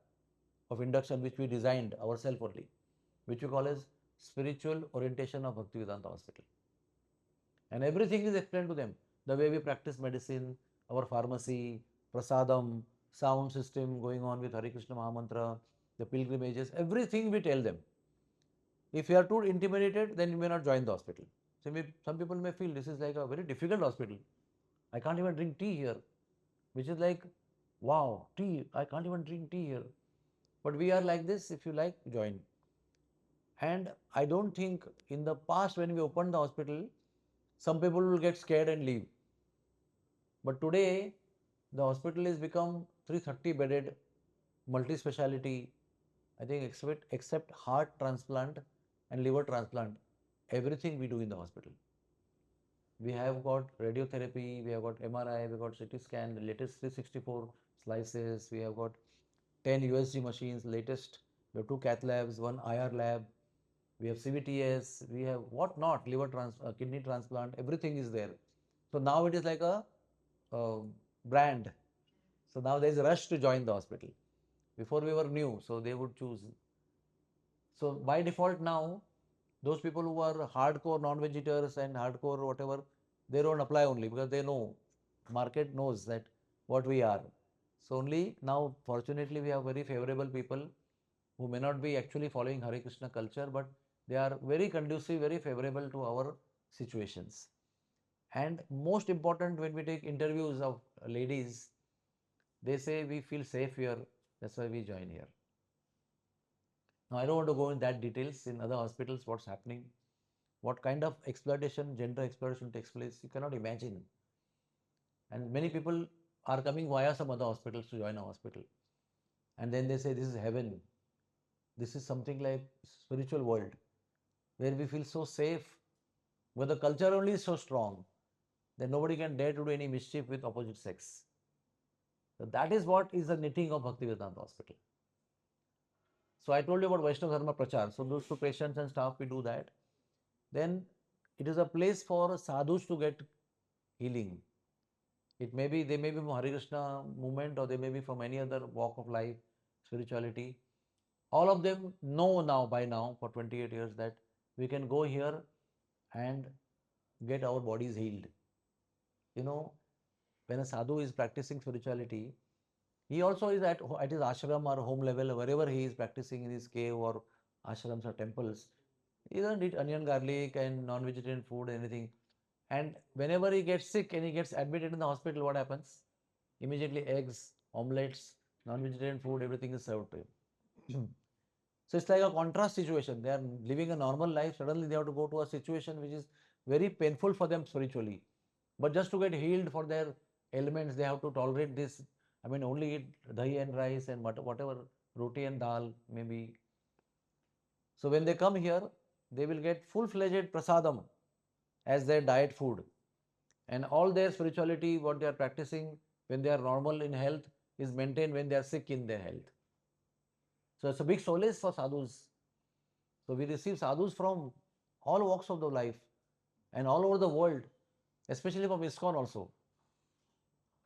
of induction which we designed ourselves only, which we call as spiritual orientation of Bhaktivedanta Hospital. And everything is explained to them. The way we practice medicine, our pharmacy, prasadam, sound system going on with Hare Krishna Mahamantra, the pilgrimages, everything we tell them. If you are too intimidated, then you may not join the hospital. Some people may feel this is like a very difficult hospital. I can't even drink tea here, which is like, wow, tea, I can't even drink tea here. But we are like this, if you like, join. And I don't think in the past when we opened the hospital, some people will get scared and leave. But today, the hospital has become 330 bedded, multi-speciality. I think except heart transplant and liver transplant, everything we do in the hospital. We have got radiotherapy, we have got MRI, we have got CT scan, the latest 364 slices, we have got 10 USG machines, latest, we have 2 cath labs, 1 IR lab, we have CVTS, we have what not, kidney transplant, everything is there. So now it is like a brand. So now there is a rush to join the hospital. Before we were new, so they would choose. So by default now, those people who are hardcore non-vegetarians and hardcore whatever, they don't apply only because they know, market knows that what we are. So only now, fortunately, we have very favorable people who may not be actually following Hare Krishna culture, but they are very conducive, very favorable to our situations. And most important, when we take interviews of ladies, they say we feel safe here, that's why we join here. Now, I don't want to go in that details in other hospitals, what's happening, what kind of exploitation, gender exploitation takes place, you cannot imagine. And many people are coming via some other hospitals to join a hospital. And then they say this is heaven. This is something like spiritual world where we feel so safe, where the culture only is so strong that nobody can dare to do any mischief with opposite sex. So that is what is the knitting of Bhaktivedanta Hospital. So I told you about Vaishnava Dharma Prachar. So those two patients and staff, we do that. Then it is a place for sadhus to get healing. It may be, they may be from Hare Krishna movement or they may be from any other walk of life, spirituality. All of them know now, by now, for 28 years that we can go here and get our bodies healed. You know, when a sadhu is practicing spirituality, he also is at his ashram or home level, wherever he is practicing in his cave or ashrams or temples. He doesn't eat onion, garlic, and non-vegetarian food, anything. And whenever he gets sick and he gets admitted in the hospital, what happens? Immediately eggs, omelets, non-vegetarian food, everything is served to him. So it's like a contrast situation. They are living a normal life. Suddenly they have to go to a situation which is very painful for them spiritually. But just to get healed for their ailments, they have to tolerate this. I mean, only eat dahi and rice and whatever, roti and dal, maybe. So when they come here, they will get full-fledged prasadam as their diet food. And all their spirituality, what they are practicing when they are normal in health, is maintained when they are sick in their health. So it's a big solace for sadhus. So we receive sadhus from all walks of the life and all over the world, especially from ISKCON also.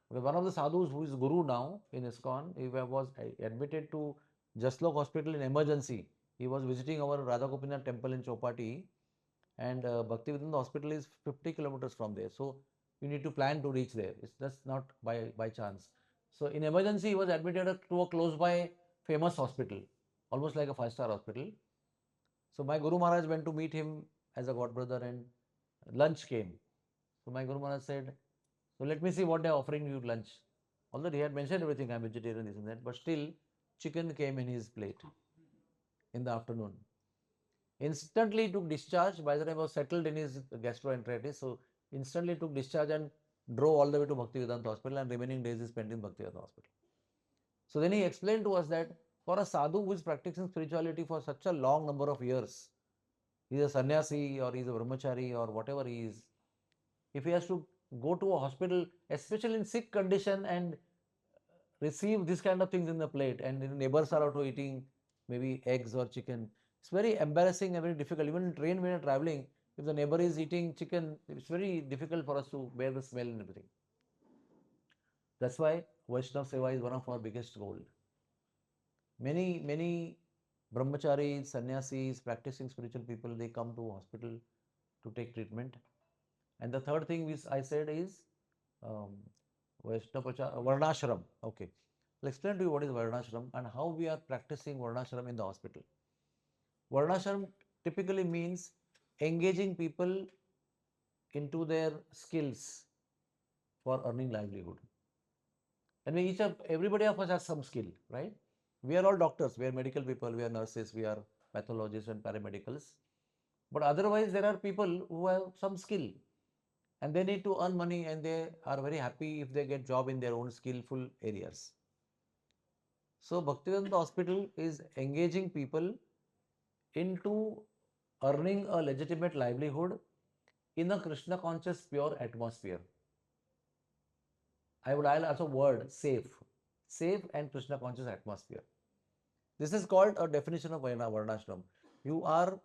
Because one of the sadhus who is guru now in ISKCON, he was admitted to Jaslok Hospital in emergency. He was visiting our Radha Gopinath temple in Chopati, and Bhakti within the hospital is 50 kilometers from there. So you need to plan to reach there. It's just not by chance. So in emergency, he was admitted to a close by famous hospital, almost like a 5-star hospital. So my Guru Maharaj went to meet him as a god brother, and lunch came. So my Guru Maharaj said, so let me see what they are offering you lunch. Although he had mentioned everything, I'm vegetarian, this and that, but still chicken came in his plate in the afternoon. Instantly took discharge. By the time he was settled in his gastroenteritis, so instantly took discharge and drove all the way to Bhaktivedanta Hospital, and remaining days he spent in Bhaktivedanta Hospital. So then he explained to us that for a sadhu who is practicing spirituality for such a long number of years, he is a sannyasi or he is a brahmachari or whatever he is, if he has to go to a hospital, especially in sick condition, and receive this kind of things in the plate, and the neighbors are also eating maybe eggs or chicken, it's very embarrassing and very difficult. Even in train when you're traveling, if the neighbor is eating chicken, it's very difficult for us to bear the smell and everything. That's why Vaishnav Seva is one of our biggest goal. Many brahmacharis, sannyasis, practicing spiritual people, they come to hospital to take treatment. And the third thing which I said is um, Varnashram. Okay. I'll explain to you what is Varnashram and how we are practicing Varnashram in the hospital. Varnashram typically means engaging people into their skills for earning livelihood. And everybody of us has some skill, right? We are all doctors, we are medical people, we are nurses, we are pathologists and paramedicals. But otherwise, there are people who have some skill and they need to earn money, and they are very happy if they get job in their own skillful areas. So Bhaktivedanta Hospital is engaging people into earning a legitimate livelihood in a Krishna conscious pure atmosphere. I'll also word safe and Krishna conscious atmosphere. This is called a definition of Varnashram. You are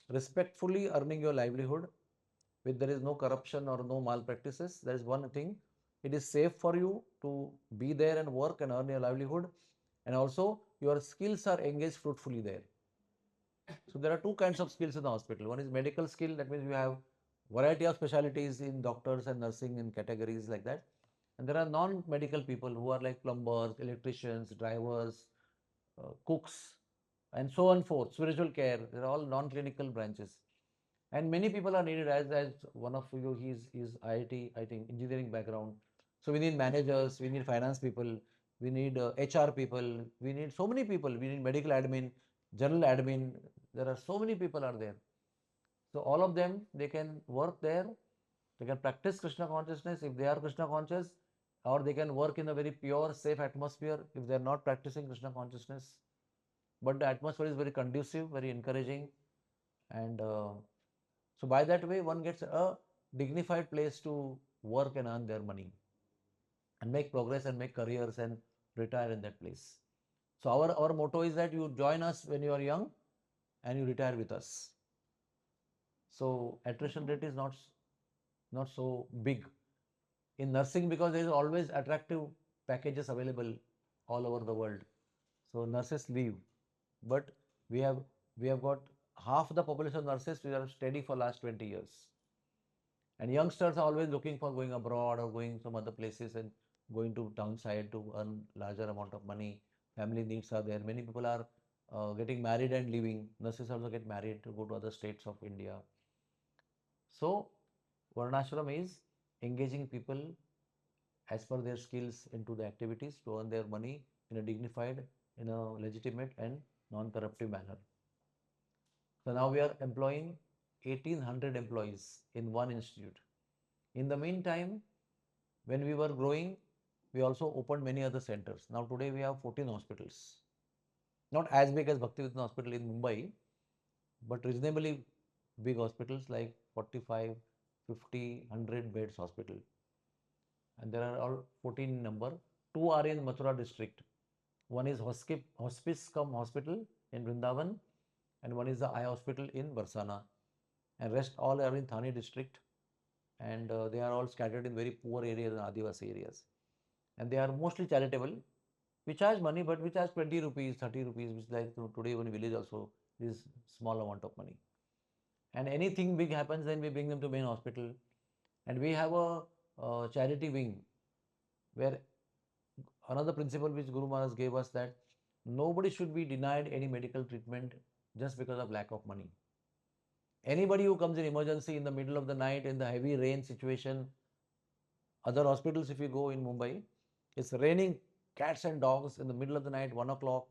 respectfully earning your livelihood with there is no corruption or no malpractices. That is one thing. It is safe for you to be there and work and earn your livelihood, and also your skills are engaged fruitfully there. So there are two kinds of skills in the hospital. One is medical skill, that means you have variety of specialties in doctors and nursing in categories like that. And there are non-medical people who are like plumbers, electricians, drivers, cooks, and so on forth. Spiritual care, they're all non-clinical branches. And many people are needed, as one of you, he's IIT, I think, engineering background. So we need managers, we need finance people, we need HR people, we need so many people, we need medical admin, general admin. There are so many people are there. So all of them, they can work there, they can practice Krishna consciousness if they are Krishna conscious, or they can work in a very pure, safe atmosphere if they are not practicing Krishna consciousness. But the atmosphere is very conducive, very encouraging, and so by that way, one gets a dignified place to work and earn their money and make progress and make careers and retire in that place. So our motto is that you join us when you are young and you retire with us. So attrition rate is not so big in nursing, because there is always attractive packages available all over the world. So nurses leave, but we have got half the population of nurses we are steady for last 20 years. And youngsters are always looking for going abroad or going some other places and going to downside to earn larger amount of money. Family needs are there. Many people are getting married and leaving. Nurses also get married to go to other states of India. So Varnashram is engaging people as per their skills into the activities to earn their money in a dignified, in a legitimate and non-corruptive manner. So now we are employing 1800 employees in one institute. In the meantime, when we were growing, we also opened many other centers. Now today we have 14 hospitals. Not as big as Bhakti Hospital in Mumbai, but reasonably big hospitals like 45, 50, 100 beds hospital. And there are all 14 in number. Two are in Mathura district. One is hospice cum hospital in Vrindavan, and one is the eye hospital in Barsana. And rest all are in Thane district, and they are all scattered in very poor areas and Adivasi areas. And they are mostly charitable. We charge money, but we charge 20 rupees, 30 rupees, which like today in village also is small amount of money. And anything big happens, then we bring them to main hospital. And we have a charity wing where another principle which Guru Maharaj gave us, that nobody should be denied any medical treatment just because of lack of money. Anybody who comes in emergency in the middle of the night in the heavy rain situation, other hospitals if you go in Mumbai, it's raining cats and dogs in the middle of the night, 1 o'clock,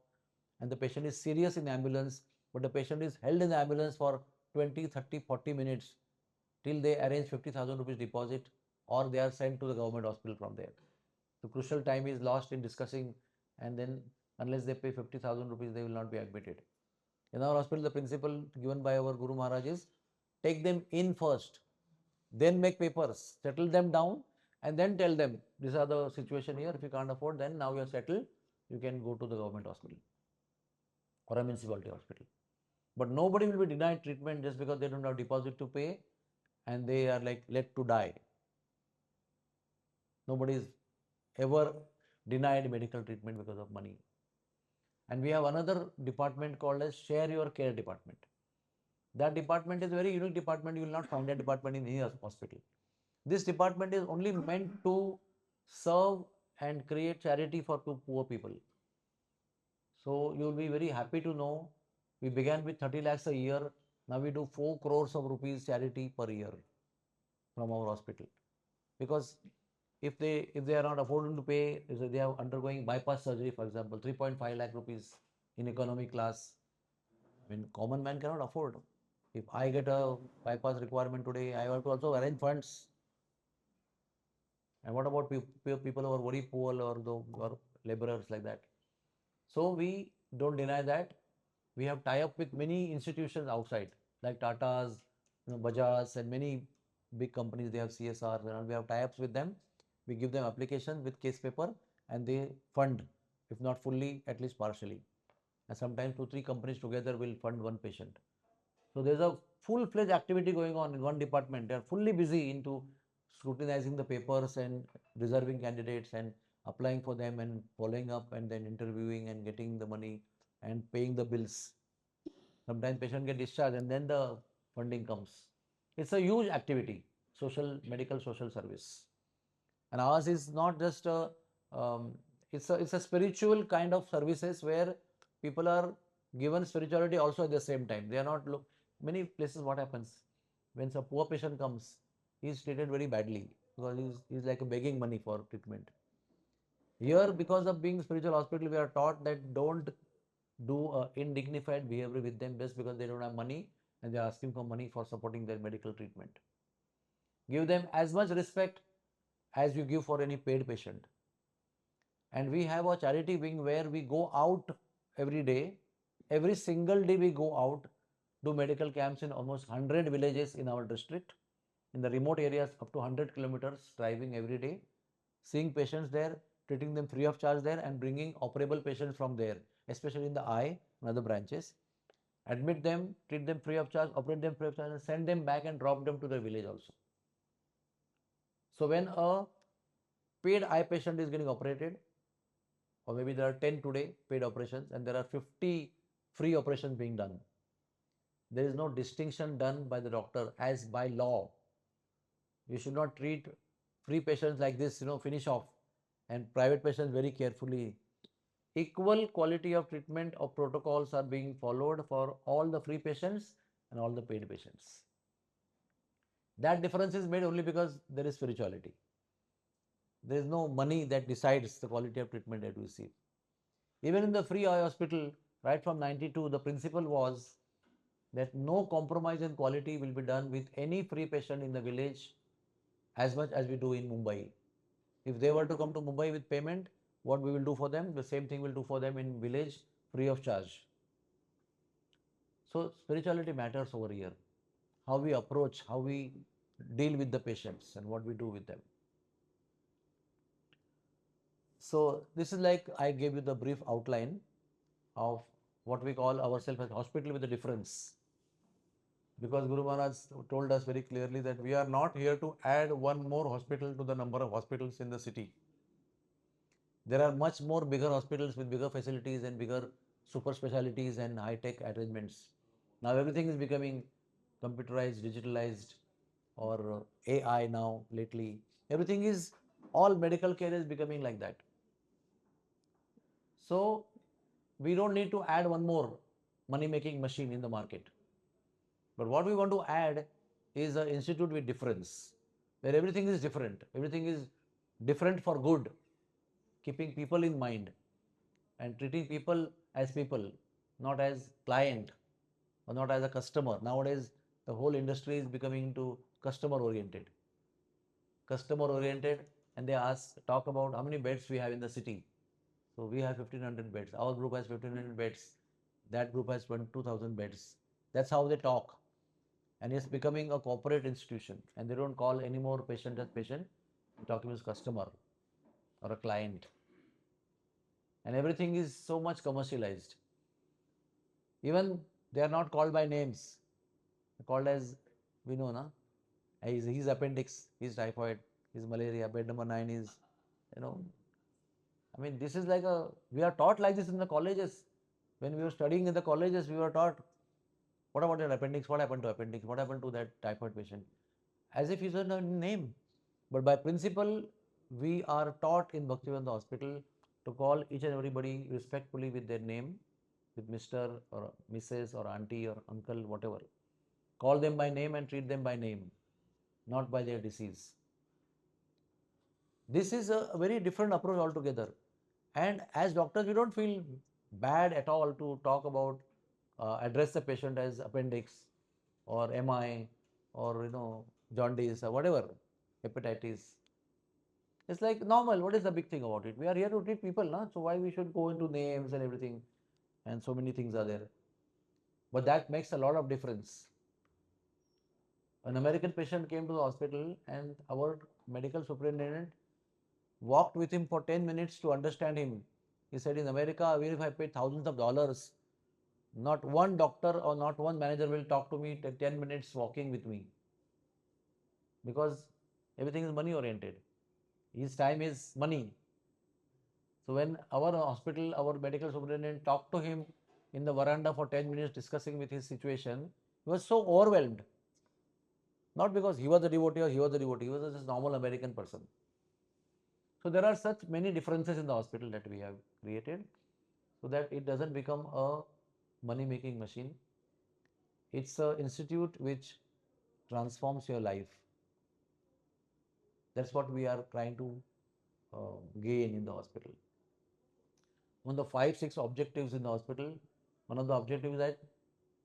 and the patient is serious in ambulance, but the patient is held in the ambulance for 20, 30, 40 minutes till they arrange 50,000 rupees deposit or they are sent to the government hospital from there. So crucial time is lost in discussing, and then unless they pay 50,000 rupees, they will not be admitted. In our hospital, the principle given by our Guru Maharaj is take them in first, then make papers, settle them down, and then tell them these are the situation here. If you can't afford, then now you are settled, you can go to the government hospital or a municipality hospital. But nobody will be denied treatment just because they don't have deposit to pay and they are like let to die. Nobody is ever denied medical treatment because of money. And we have another department called as Share Your Care Department. That department is a very unique department. You will not find that department in any hospital. This department is only meant to serve and create charity for poor people. So you will be very happy to know we began with 30 lakhs a year. Now we do 4 crores of rupees charity per year from our hospital. Because if they are not affording to pay, if they are undergoing bypass surgery, for example, 3.5 lakh rupees in economy class. I mean, common man cannot afford. If I get a bypass requirement today, I have to also arrange funds. And what about people who are very poor or laborers like that? So we don't deny that. We have tie-up with many institutions outside, like Tata's, Bajaj, and many big companies. They have CSR, and we have tie-ups with them. We give them application with case paper, and they fund, if not fully, at least partially. And sometimes 2, 3 companies together will fund one patient. So there's a full-fledged activity going on in one department. They are fully busy into scrutinizing the papers and reserving candidates and applying for them and following up and then interviewing and getting the money and paying the bills. Sometimes patient get discharged and then the funding comes. It's a huge activity, medical social service. And ours is not just it's a spiritual kind of services where people are given spirituality also at the same time. They are not many places what happens when a poor patient comes, he is treated very badly because he's like begging money for treatment. Here, because of being spiritual hospital, we are taught that don't do indignified behavior with them just because they don't have money and they're asking for money for supporting their medical treatment. Give them as much respect as you give for any paid patient. And we have a charity wing where we go out every day. Every single day we go out, do medical camps in almost 100 villages in our district, in the remote areas up to 100 kilometers driving every day, seeing patients there, treating them free of charge there and bringing operable patients from there, especially in the eye and other branches. Admit them, treat them free of charge, operate them free of charge and send them back and drop them to their village also. So when a paid eye patient is getting operated, or maybe there are 10 today paid operations and there are 50 free operations being done. there is no distinction done by the doctor as by law. You should not treat free patients like this, finish off, and private patients very carefully. Equal quality of treatment of protocols are being followed for all the free patients and all the paid patients. That difference is made only because there is spirituality. There is no money that decides the quality of treatment that we receive. Even in the free eye hospital, right from 92, the principle was that no compromise in quality will be done with any free patient in the village as much as we do in Mumbai. If they were to come to Mumbai with payment, what we will do for them, the same thing we'll do for them in village free of charge. So spirituality matters over here. How we approach, how we deal with the patients and what we do with them. So this is like I gave you the brief outline of what we call ourselves as hospital with a difference. Because Guru Maharaj told us very clearly that we are not here to add one more hospital to the number of hospitals in the city. There are much more bigger hospitals with bigger facilities and bigger super specialties and high-tech arrangements. Now everything is becoming computerized, digitalized, or AI now lately. Everything is, all medical care is becoming like that. So we don't need to add one more money-making machine in the market. But what we want to add is an institute with difference, where everything is different for good, keeping people in mind and treating people as people, not as client or not as a customer. Nowadays, the whole industry is becoming to customer oriented, and they talk about how many beds we have in the city. So we have 1500 beds. Our group has 1500 beds. That group has 2000 beds. That's how they talk. And it's becoming a corporate institution. And they don't call any more patient as patient. They're talking as customer or a client. And everything is so much commercialized. Even they are not called by names. They're called as, we know, na? His appendix, his typhoid, his malaria, bed number 9 is, you know, I mean, this is like we are taught like this in the colleges. When we were studying in the colleges, we were taught, what about your appendix? What happened to appendix? What happened to that typhoid patient? As if it's a name. But by principle, we are taught in Bhaktivedanta Hospital to call each and everybody respectfully with their name, with Mr. or Mrs. or Auntie or Uncle, whatever. Call them by name and treat them by name, not by their disease. This is a very different approach altogether. And as doctors, we don't feel bad at all to talk about, address the patient as appendix or MI or, jaundice or whatever, hepatitis. It's like normal. What is the big thing about it? We are here to treat people, na? So why we should go into names and everything? And so many things are there. But that makes a lot of difference. An American patient came to the hospital and our medical superintendent walked with him for 10 minutes to understand him. He said, in America, even if I paid thousands of dollars, not one doctor or not one manager will talk to me 10 minutes walking with me. Because everything is money oriented. His time is money. So when our hospital, our medical superintendent talked to him in the veranda for 10 minutes discussing with his situation, he was so overwhelmed. Not because he was a devotee or he was a devotee, he was just a normal American person. So there are such many differences in the hospital that we have created so that it doesn't become a money-making machine. It's an institute which transforms your life. That's what we are trying to gain in the hospital. One of the 5-6 objectives in the hospital, one of the objectives is that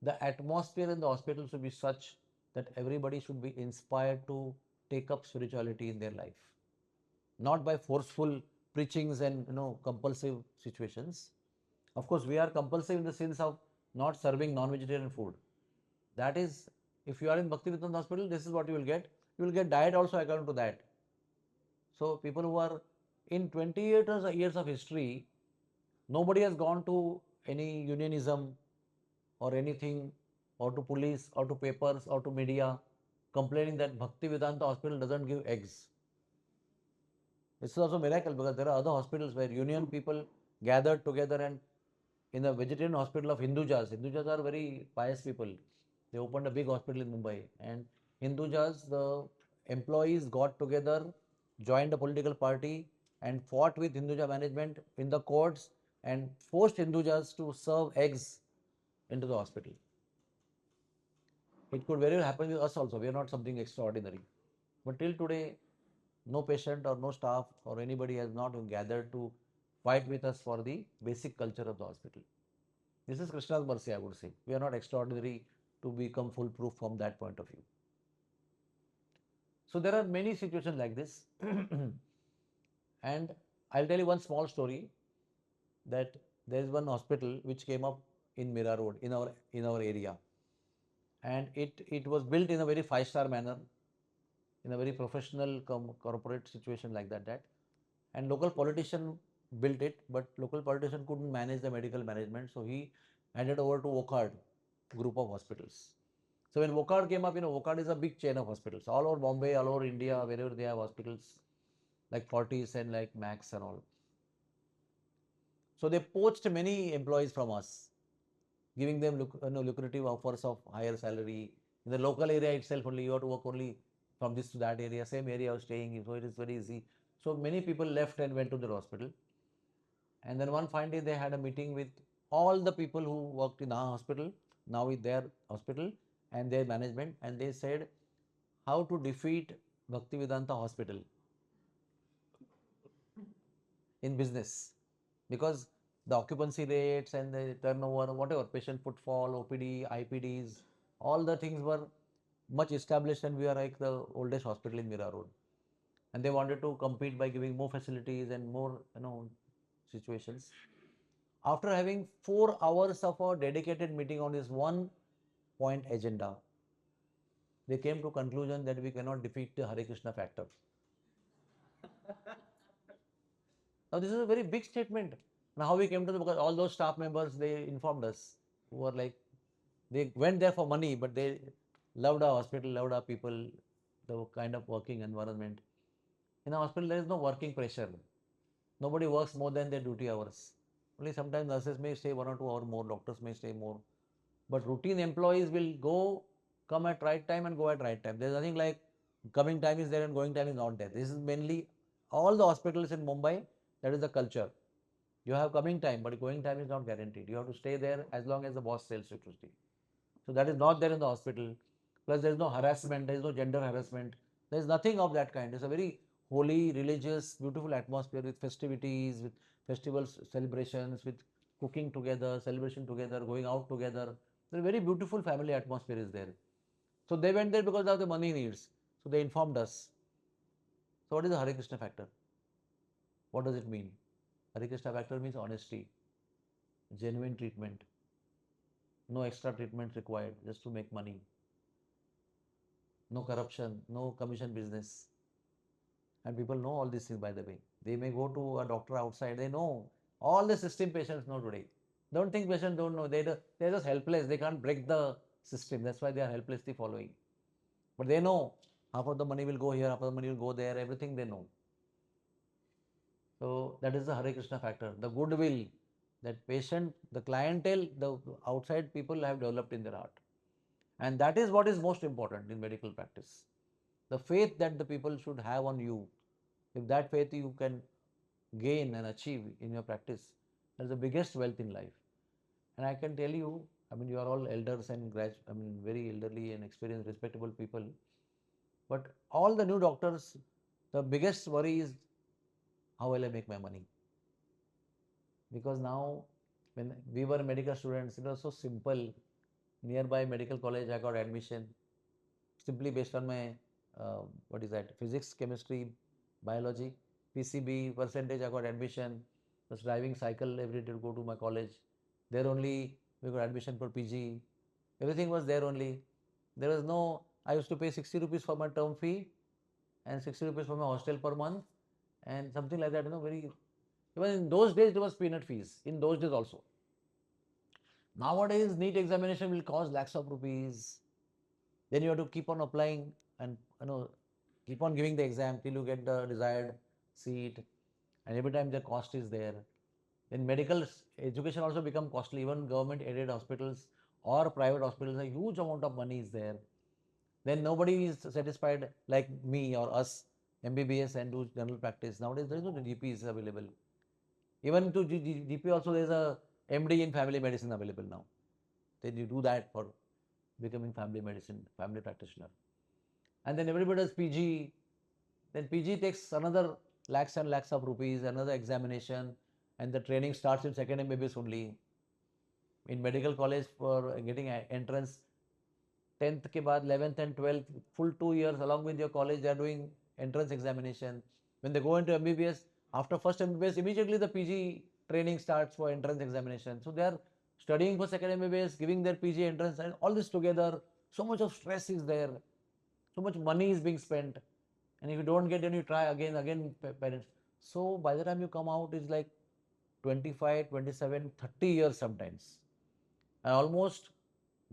the atmosphere in the hospital should be such that everybody should be inspired to take up spirituality in their life. Not by forceful preachings and compulsive situations. Of course, we are compulsive in the sense of not serving non-vegetarian food. That is, if you are in Bhaktivedanta Hospital, this is what you will get. You will get diet also according to that. So people who are in 28 years of history, nobody has gone to any unionism or anything, or to police or to papers or to media complaining that Bhaktivedanta Hospital doesn't give eggs. This is also a miracle because there are other hospitals where union people gathered together, and in the vegetarian hospital of Hindujas are very pious people. They opened a big hospital in Mumbai, and Hindujas, the employees got together, joined a political party, and fought with Hinduja management in the courts and forced Hindujas to serve eggs into the hospital. It could very well happen with us also. We are not something extraordinary. But till today, no patient or no staff or anybody has not gathered to fight with us for the basic culture of the hospital. This is Krishna's mercy, I would say. We are not extraordinary to become foolproof from that point of view. So there are many situations like this. And I'll tell you one small story, that there is one hospital which came up in Mira Road in our area, and it was built in a very five-star manner, in a very professional corporate situation like that. And local politician built it, but local politician couldn't manage the medical management, so he handed over to Wockhardt group of hospitals. So when Wockhardt came up, Wockhardt is a big chain of hospitals all over Bombay, all over India, wherever they have hospitals like Fortis and like Max and all. So they poached many employees from us, giving them lucrative offers of higher salary. In the local area itself only, you have to work only from this to that area, same area of staying, so it is very easy. So many people left and went to the hospital. And then one fine day they had a meeting with all the people who worked in our hospital, now with their hospital and their management, and they said how to defeat Bhaktivedanta Hospital in business, because the occupancy rates and the turnover, whatever, patient footfall, OPD, IPDs, all the things were much established, and we are like the oldest hospital in Mira Road. And they wanted to compete by giving more facilities and more, situations. After having 4 hours of a dedicated meeting on this one point agenda, they came to conclusion that we cannot defeat the Hare Krishna factor. Now this is a very big statement. Now how we came to the, because all those staff members, they informed us, who were like, they went there for money, but they loved our hospital, loved our people, the kind of working environment. In a hospital, there is no working pressure. Nobody works more than their duty hours. Only sometimes nurses may stay 1 or 2 hours more, doctors may stay more. But routine employees will come at right time and go at right time. There's nothing like coming time is there and going time is not there. This is mainly all the hospitals in Mumbai, that is the culture. You have coming time, but going time is not guaranteed. You have to stay there as long as the boss tells you to stay. So that is not there in the hospital. Plus there is no harassment, there is no gender harassment. There is nothing of that kind. It's a very holy, religious, beautiful atmosphere with festivities, with festivals, celebrations, with cooking together, celebration together, going out together. A very beautiful family atmosphere is there. So they went there because of the money needs. So they informed us. So what is the Hare Krishna factor? What does it mean? Hare Krishna factor means honesty, genuine treatment, no extra treatment required just to make money, no corruption, no commission business. And people know all these things, by the way. They may go to a doctor outside, they know. All the system patients know today. Don't think patients don't know. They're just helpless. They can't break the system. That's why they are helplessly following. But they know half of the money will go here, half of the money will go there, everything they know. So that is the Hare Krishna factor, the goodwill that patient, the clientele, the outside people have developed in their heart. And that is what is most important in medical practice. The faith that the people should have on you. If that faith you can gain and achieve in your practice, that's the biggest wealth in life. And I can tell you, you are all elders and very elderly and experienced, respectable people. But all the new doctors, the biggest worry is how will I make my money? Because now, when we were medical students, it was so simple. Nearby medical college, I got admission simply based on my physics, chemistry, biology, PCB percentage. I got admission. Was driving cycle every day to go to my college. There only we got admission for PG. Everything was there only. There was no. I used to pay 60 rupees for my term fee and 60 rupees for my hostel per month and something like that. Very. Even in those days, it was peanut fees. In those days also. Nowadays, NEET examination will cost lakhs of rupees. Then you have to keep on applying and keep on giving the exam till you get the desired seat. And every time the cost is there. Then medical education also become costly. Even government aided hospitals or private hospitals, a huge amount of money is there. Then nobody is satisfied like me or us, MBBS and do general practice. Nowadays there is no GP is available. Even to GP also there is a MD in family medicine available now. Then you do that for becoming family medicine, family practitioner. And then everybody does PG. Then PG takes another lakhs and lakhs of rupees, another examination, and the training starts in second MBBS only. In medical college for getting entrance, 10th के बाद 11th and 12th, full 2 years along with your college, they are doing entrance examination. When they go into MBBS, after first MBBS, immediately the PG training starts for entrance examination. So they are studying for second MBBS, giving their PG entrance, and all this together. So much of stress is there. So much money is being spent. And if you don't get, then you try again, parents. So by the time you come out, it's like 25, 27, 30 years sometimes. And almost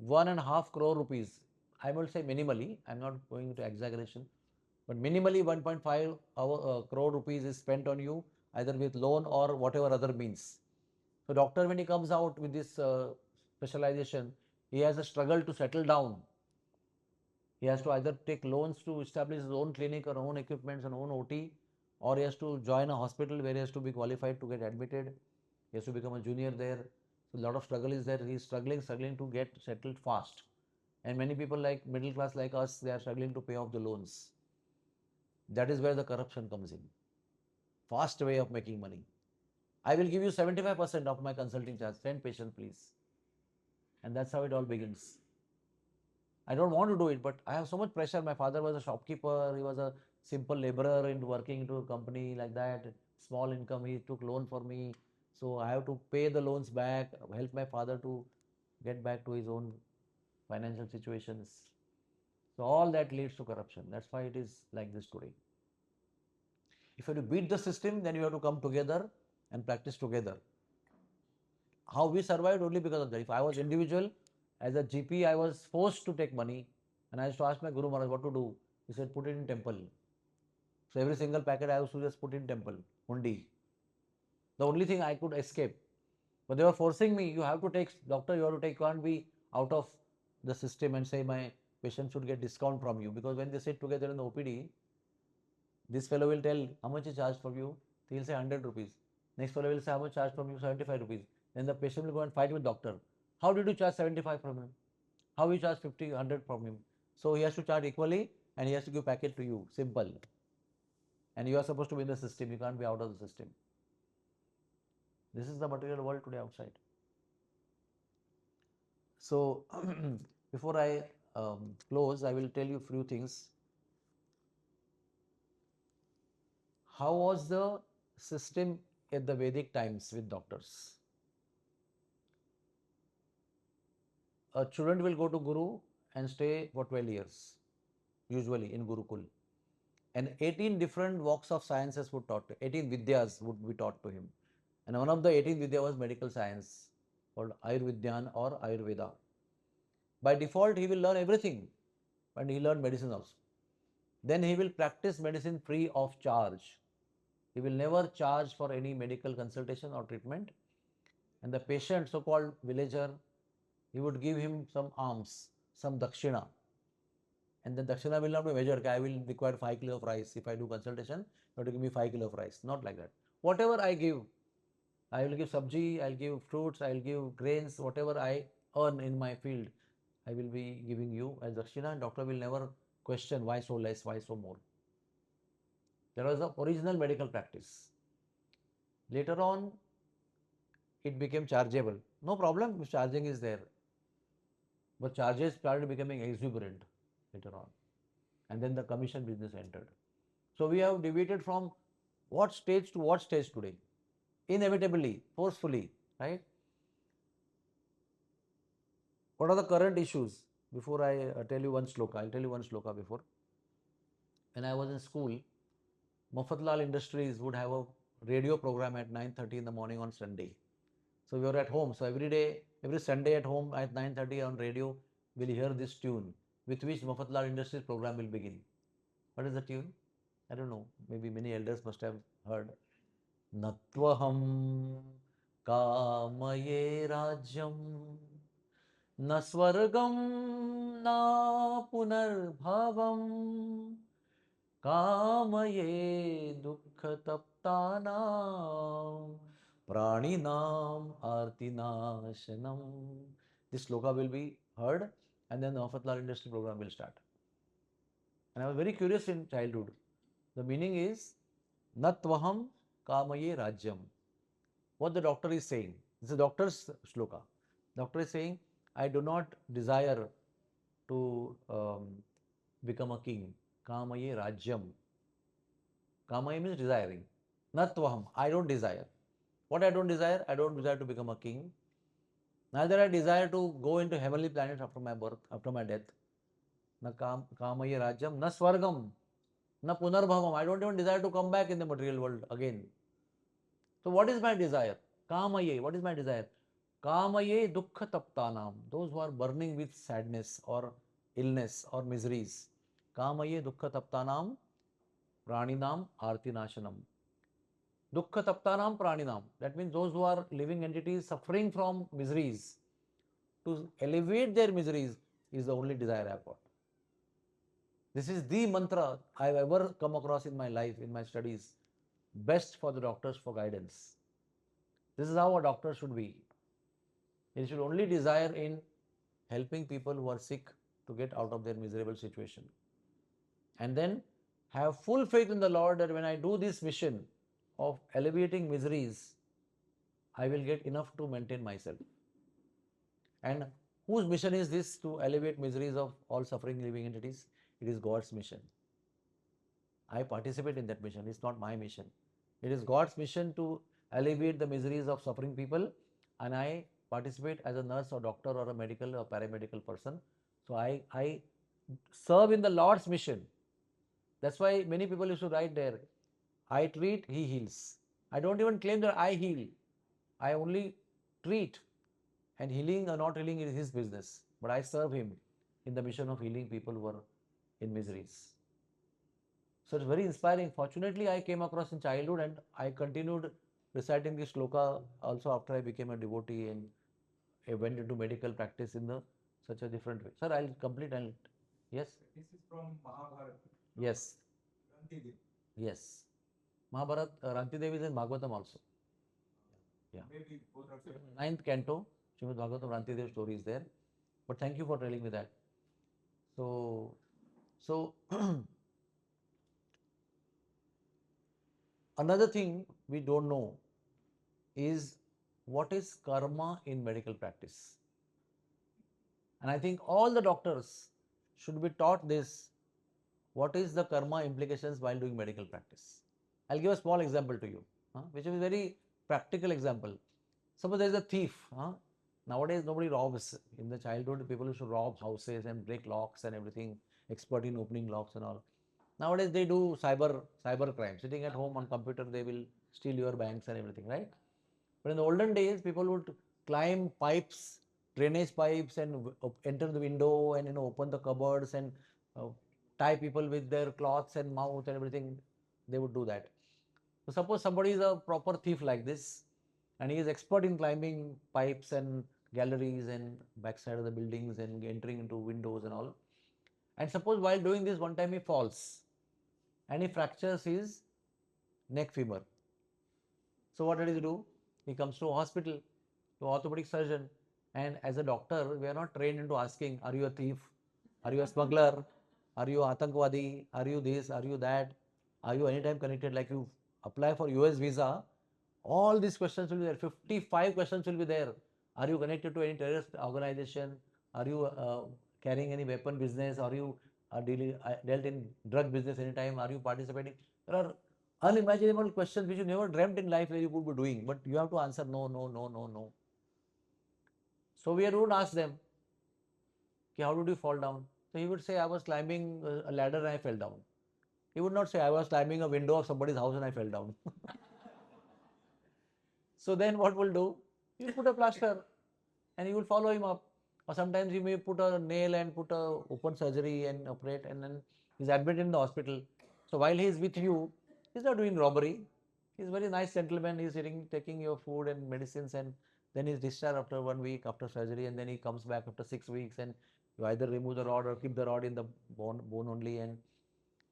1.5 crore rupees. I will say minimally, I'm not going into exaggeration, but minimally 1.5 crore rupees is spent on you either with loan or whatever other means. So doctor, when he comes out with this specialization, he has a struggle to settle down. He has to either take loans to establish his own clinic or own equipments and own OT, or he has to join a hospital where he has to be qualified to get admitted. He has to become a junior there. So a lot of struggle is there. He is struggling to get settled fast. And many people like middle class like us, they are struggling to pay off the loans. That is where the corruption comes in. Fast way of making money. I will give you 75% of my consulting charge. Send patient, please. And that's how it all begins. I don't want to do it, but I have so much pressure. My father was a shopkeeper. He was a simple laborer into working into a company like that. Small income. He took loan for me. So I have to pay the loans back, help my father to get back to his own financial situations. So all that leads to corruption. That's why it is like this today. If you have to beat the system, then you have to come together and practice together. How we survived only because of that. If I was individual, as a GP, I was forced to take money, and I used to ask my Guru Maharaj what to do. He said, put it in temple. So every single packet I used to just put in temple, hundi. The only thing I could escape. But they were forcing me, you have to take, doctor, you have to take, you can't be out of the system and say my patient should get discount from you. Because when they sit together in the OPD, this fellow will tell, how much is charged from you? He'll say 100 rupees. Next fellow will say, how much charged from you? 75 rupees. Then the patient will go and fight with doctor. How did you charge 75 from him? How you charge 50, 100 from him? So he has to charge equally and he has to give packet to you. Simple. And you are supposed to be in the system. You can't be out of the system. This is the material world today outside. So before I close, I will tell you a few things. How was the system at the Vedic times with doctors? A student will go to Guru and stay for 12 years, usually in Gurukul. And 18 different walks of sciences would taught, 18 Vidyas would be taught to him. And one of the 18 Vidya was medical science called Ayurvidyan or Ayurveda. By default, he will learn everything, and he learned medicine also. Then he will practice medicine free of charge. He will never charge for any medical consultation or treatment. And the patient, so-called villager, he would give him some alms, some dakshina. And the dakshina will not be measured. I will require 5 kilo of rice. If I do consultation, you have to give me 5 kilo of rice. Not like that. Whatever I give, I will give sabji, I'll give fruits, I'll give grains, whatever I earn in my field, I will be giving you as dakshina, and doctor will never question why so less, why so more. There was the original medical practice. Later on, it became chargeable. No problem if charging is there. But charges started becoming exuberant later on. And then the commission business entered. So we have deviated from what stage to what stage today? Inevitably, forcefully, right? What are the current issues? Before I tell you one sloka, I'll tell you one sloka before. When I was in school, Mafatlal Industries would have a radio program at 9:30 in the morning on Sunday. So we were at home. So every day, every Sunday at home at 9:30 on radio, we'll hear this tune with which Mafatlal Industries program will begin. What is the tune? I don't know. Maybe many elders must have heard. Natvaham kamaye rajyam न स्वर्गं न पुनर्भवं कामये दुःखतप्तानां प्राणिनां artinaashanam. This sloka will be heard and then the Afatlar Industrial Program will start. And I was very curious in childhood. The meaning is Natvaham Kamaye Rajyam. What the doctor is saying. This is the doctor's sloka. Doctor is saying, I do not desire to become a king. Kamaye Rajyam. Kamaye means desiring. Natvaham. I don't desire. What I don't desire? I don't desire to become a king. Neither I desire to go into heavenly planets after my birth, after my death. Na kamaye rajyam, na swargam, na punarbhavam. I don't even desire to come back in the material world again. So what is my desire? Kamaye. What is my desire? Kamaye dukkha taptanam. Those who are burning with sadness or illness or miseries. Kamaye dukkha taptanam praninam artinashanam. Dukkha taptanam praninam. That means those who are living entities suffering from miseries. To alleviate their miseries is the only desire I have got. This is the mantra I have ever come across in my life, in my studies. Best for the doctors for guidance. This is how a doctor should be. He should only desire in helping people who are sick to get out of their miserable situation. And then have full faith in the Lord that when I do this mission of alleviating miseries, I will get enough to maintain myself. And whose mission is this to alleviate miseries of all suffering living entities? It is God's mission. I participate in that mission. It's not my mission. It is God's mission to alleviate the miseries of suffering people, and I participate as a nurse or doctor or a medical or paramedical person. So I serve in the Lord's mission. That's why many people used to write there, I treat, he heals. I don't even claim that I heal. I only treat. And healing or not healing is his business. But I serve him in the mission of healing people who are in miseries. So it's very inspiring. Fortunately, I came across in childhood and I continued reciting this shloka also after I became a devotee and I went into medical practice in the such a different way. Sir, I'll complete and yes? This is from Mahabharata. Yes. Ranti Devi. Yes. Mahabharat, Ranti Devi is in Bhagavatam also. Yeah. Maybe both are same. Ninth canto, Srimad Bhagavatam Ranti Devi story is there. But thank you for telling me that. So another thing we don't know is what is karma in medical practice. And I think all the doctors should be taught this, what is the karma implications while doing medical practice. I'll give a small example to you, which is a very practical example. Suppose there is a thief. Nowadays nobody robs. In the childhood people used to rob houses and break locks and everything, expert in opening locks and all. Nowadays they do cyber crime. Sitting at home on computer they will steal your banks and everything, right? But in the olden days, people would climb pipes, drainage pipes, and enter the window and open the cupboards and uh, tie people with their cloths and mouth and everything. They would do that. So suppose somebody is a proper thief like this, and he is expert in climbing pipes and galleries and backside of the buildings and entering into windows and all. And suppose while doing this, one time he falls and he fractures his neck femur. So what did he do? He comes to a hospital, to orthopedic surgeon, and as a doctor, we are not trained into asking, are you a thief? Are you a smuggler? Are you Atankvadi? Are you this? Are you that? Are you anytime connected? Like you apply for US visa, all these questions will be there. 55 questions will be there. Are you connected to any terrorist organization? Are you carrying any weapon business? Are you dealt in drug business anytime? Are you participating? There are unimaginable questions which you never dreamt in life that you could be doing, but you have to answer no, no, no, no, no. So we don't ask them, how did you fall down? So he would say, I was climbing a ladder and I fell down. He would not say, I was climbing a window of somebody's house and I fell down. So then what we'll do? You'll put a plaster and you will follow him up. Or sometimes you may put a nail and put a open surgery and operate, and then he's admitted in the hospital. So while he is with you, he's not doing robbery. He's a very nice gentleman. He's sitting, taking your food and medicines and then he's discharged after 1 week after surgery, and then he comes back after 6 weeks, and you either remove the rod or keep the rod in the bone only, and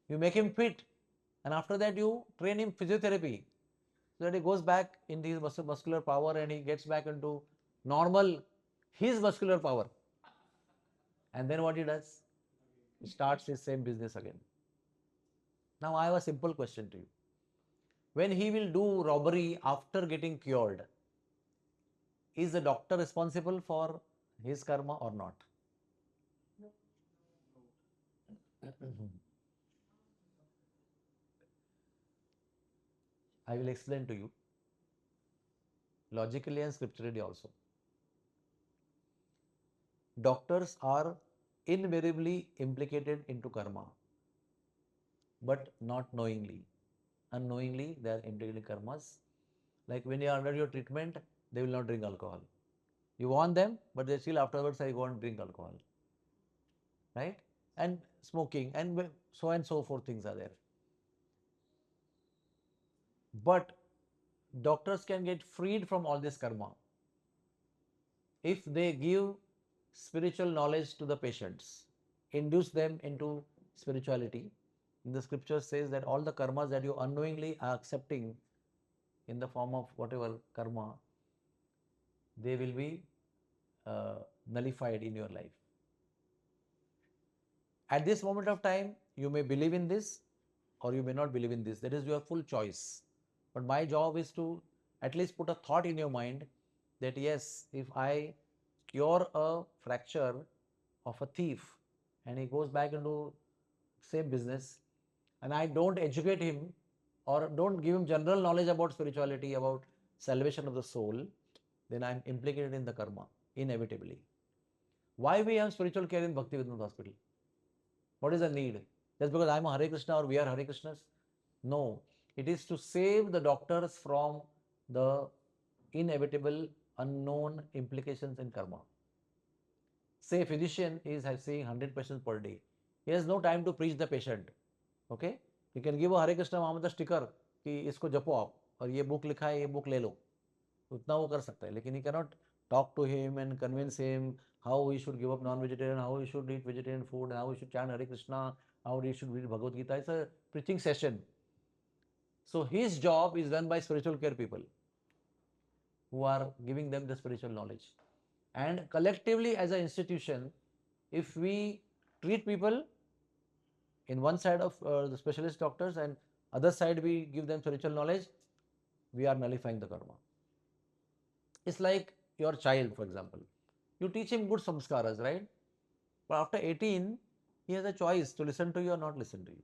you make him fit, and after that you train him physiotherapy so that he goes back into his muscular power and he gets back into normal his muscular power. And then what he does? He starts his same business again. Now I have a simple question to you. When he will do robbery after getting cured, is the doctor responsible for his karma or not? I will explain to you logically and scripturally also. Doctors are invariably implicated into karma, but not knowingly. Unknowingly, they are implicated in karmas. Like when you are under your treatment, they will not drink alcohol. You warn them, but they still afterwards say go and drink alcohol. Right? And smoking and so forth things are there. But doctors can get freed from all this karma if they give spiritual knowledge to the patients, induce them into spirituality. The scripture says that all the karmas that you unknowingly are accepting in the form of whatever karma, they will be nullified in your life. At this moment of time, you may believe in this or you may not believe in this. That is your full choice. But my job is to at least put a thought in your mind that yes, if I cure a fracture of a thief and he goes back into same business, and I don't educate him or don't give him general knowledge about spirituality, about salvation of the soul, then I'm implicated in the karma, inevitably. Why we have spiritual care in Bhakti Vedanta Hospital? What is the need? Just because I'm a Hare Krishna or we are Hare Krishnas? No. It is to save the doctors from the inevitable, unknown implications in karma. Say a physician is seeing 100 patients per day. He has no time to preach the patient. Okay? You can give a Hare Krishna Mahamudra sticker कि इसको जपो आप और ये book लिखा है ये book ले लो, उतना वो कर सकता है, लेकिन he cannot talk to him and convince him how he should give up non-vegetarian, how he should eat vegetarian food, how he should chant Hare Krishna, how he should read Bhagavad Gita. It's a preaching session. So his job is done by spiritual care people who are giving them the spiritual knowledge. And collectively as an institution, if we treat people in one side of the specialist doctors and other side we give them spiritual knowledge, we are nullifying the karma. It's like your child, for example. You teach him good samskaras, right? But after 18, he has a choice to listen to you or not listen to you,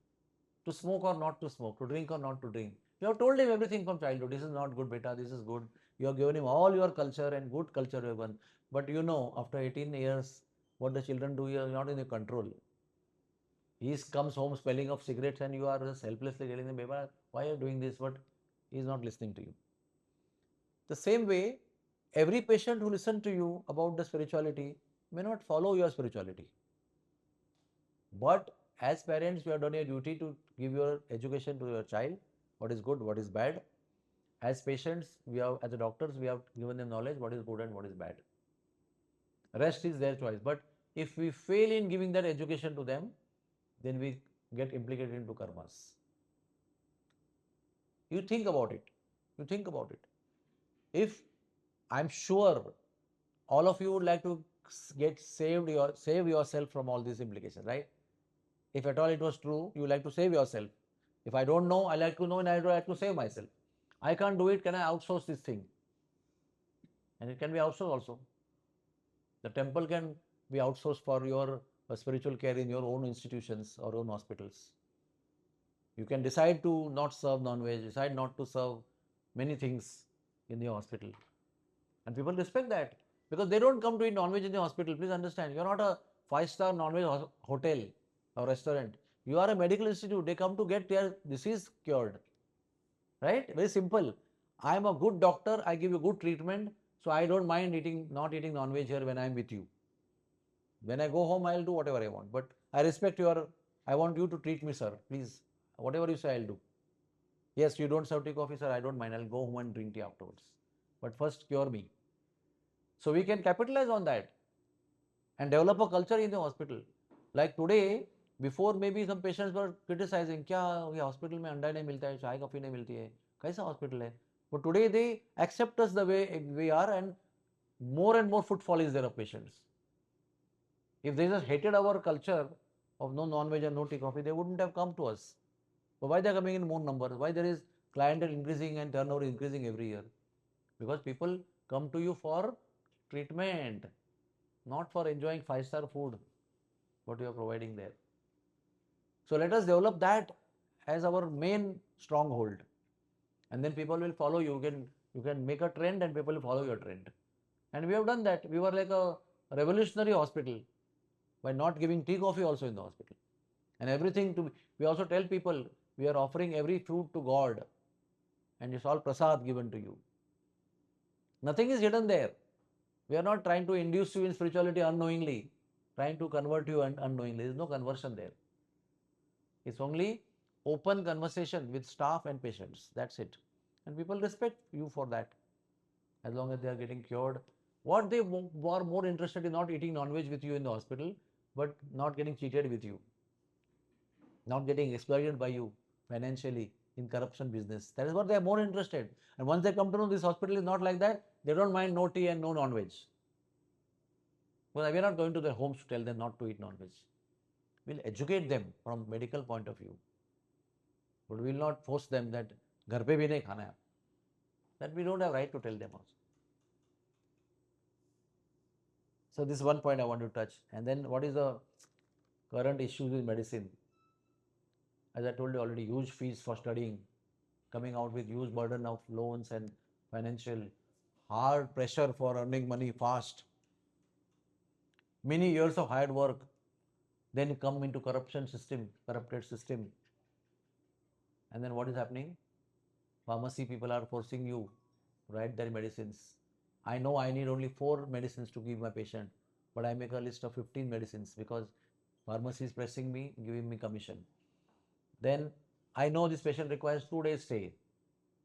to smoke or not to smoke, to drink or not to drink. You have told him everything from childhood. This is not good, beta, this is good. You have given him all your culture and good culture even. But you know, after 18 years, what the children do, you are not in your control. He comes home smelling of cigarettes and you are just helplessly telling him, Beba, why are you doing this? But he is not listening to you. The same way, every patient who listens to you about the spirituality may not follow your spirituality. But as parents, you have done your duty to give your education to your child, what is good, what is bad. As patients, as the doctors, we have given them knowledge, what is good and what is bad. Rest is their choice. But if we fail in giving that education to them, then we get implicated into karmas. You think about it. You think about it. If I'm sure all of you would like to save yourself from all these implications, right? If at all it was true, you like to save yourself. If I don't know, I like to know and I like to save myself. I can't do it, can I outsource this thing? And it can be outsourced also. The temple can be outsourced for your spiritual care in your own institutions or own hospitals. You can decide to not serve non-veg, decide not to serve many things in your hospital. And people respect that because they don't come to eat non-veg in the hospital. Please understand, you're not a 5-star non-veg hotel or restaurant. You are a medical institute. They come to get their disease cured. Right? Very simple. I am a good doctor. I give you good treatment. So I don't mind not eating non-veg here when I am with you. When I go home, I'll do whatever I want. But I respect I want you to treat me, sir. Please, whatever you say, I'll do. Yes, you don't serve tea, coffee, sir. I don't mind. I'll go home and drink tea afterwards. But first, cure me. So we can capitalize on that and develop a culture in the hospital. Like today, before maybe some patients were criticizing, क्या ये hospital में अंडा नहीं मिलता है, चाय coffee नहीं मिलती है, कैसा hospital है? But today they accept us the way we are, and more footfall is there of patients. If they just hated our culture of no non-veg and no tea coffee, they wouldn't have come to us. But why they are coming in more numbers? Why there is clientele increasing and turnover increasing every year? Because people come to you for treatment, not for enjoying five-star food, what you are providing there. So let us develop that as our main stronghold, and then people will follow you. You can make a trend, and people will follow your trend. And we have done that. We were like a revolutionary hospital by not giving tea coffee also in the hospital, and everything to. We also tell people we are offering every food to God, and it's all prasad given to you. Nothing is hidden there. We are not trying to induce you in spirituality unknowingly, trying to convert you unknowingly. There is no conversion there. It's only open conversation with staff and patients. That's it. And people respect you for that, as long as they are getting cured. What they are more interested in not eating non-veg with you in the hospital, but not getting cheated with you, not getting exploited by you financially in corruption business. That is what they are more interested. And once they come to know this hospital is not like that, they don't mind no tea and no non-veg. Well, we are not going to their homes to tell them not to eat non-veg. We'll educate them from medical point of view, but we will not force them that घर पे भी नहीं खाना है. That we don't have right to tell them also. So this is one point I want to touch. And then what is the current issues with medicine? As I told you already, huge fees for studying, coming out with huge burden of loans and financial hard pressure for earning money fast. Many years of hard work, then come into corrupted system. And then what is happening? Pharmacy people are forcing you to write their medicines. I know I need only 4 medicines to give my patient, but I make a list of 15 medicines because pharmacy is pressing me, giving me commission. Then I know this patient requires 2 days stay,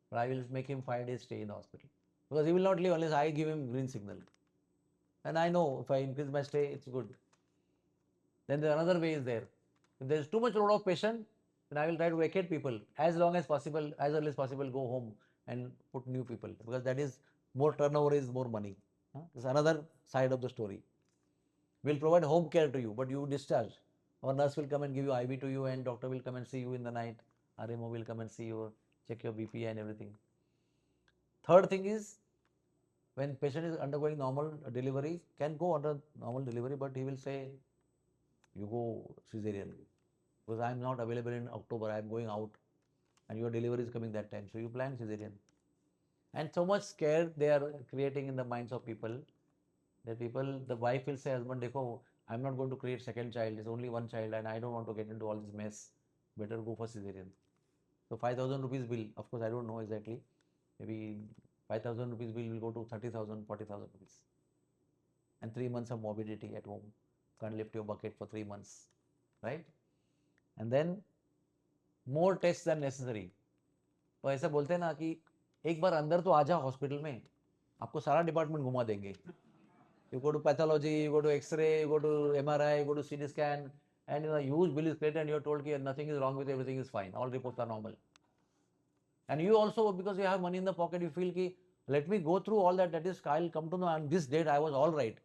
but I will make him 5 days stay in the hospital because he will not leave unless I give him green signal. And I know if I increase my stay, it's good. Then there another way is there. If there is too much load of patient, then I will try to vacate people as long as possible, as early as possible, go home and put new people, because that is more turnover is more money. This is another side of the story. We'll provide home care to you, but you discharge. Our nurse will come and give you IV to you, and doctor will come and see you in the night. RMO will come and see you, check your BP and everything. Third thing is, when patient is undergoing normal delivery, can go under normal delivery, but he will say, you go cesarean because I am not available in October, I am going out and your delivery is coming that time, so you plan cesarean. And so much scare they are creating in the minds of people that the wife will say, husband, dekho, I am not going to create second child, it's only one child and I don't want to get into all this mess, better go for cesarean. So 5,000 rupees bill, of course I don't know exactly, maybe 5,000 rupees bill will go to 30,000, 40,000 rupees. And 3 months of morbidity at home, can't lift your bucket for 3 months, right? And then more tests than necessary. तो ऐसा बोलते हैं ना कि एक बार अंदर तो आ जाओ हॉस्पिटल में, आपको सारा डिपार्टमेंट घुमा देंगे. You go to pathology, you go to X-ray, you go to MRI, you go to CT scan, and a huge bill is created, and you are told that nothing is wrong with you, everything is fine, all reports are normal. And you also, because you have money in the pocket, you feel ki, let me go through all that. That is, I'll come to know on this date I was all right.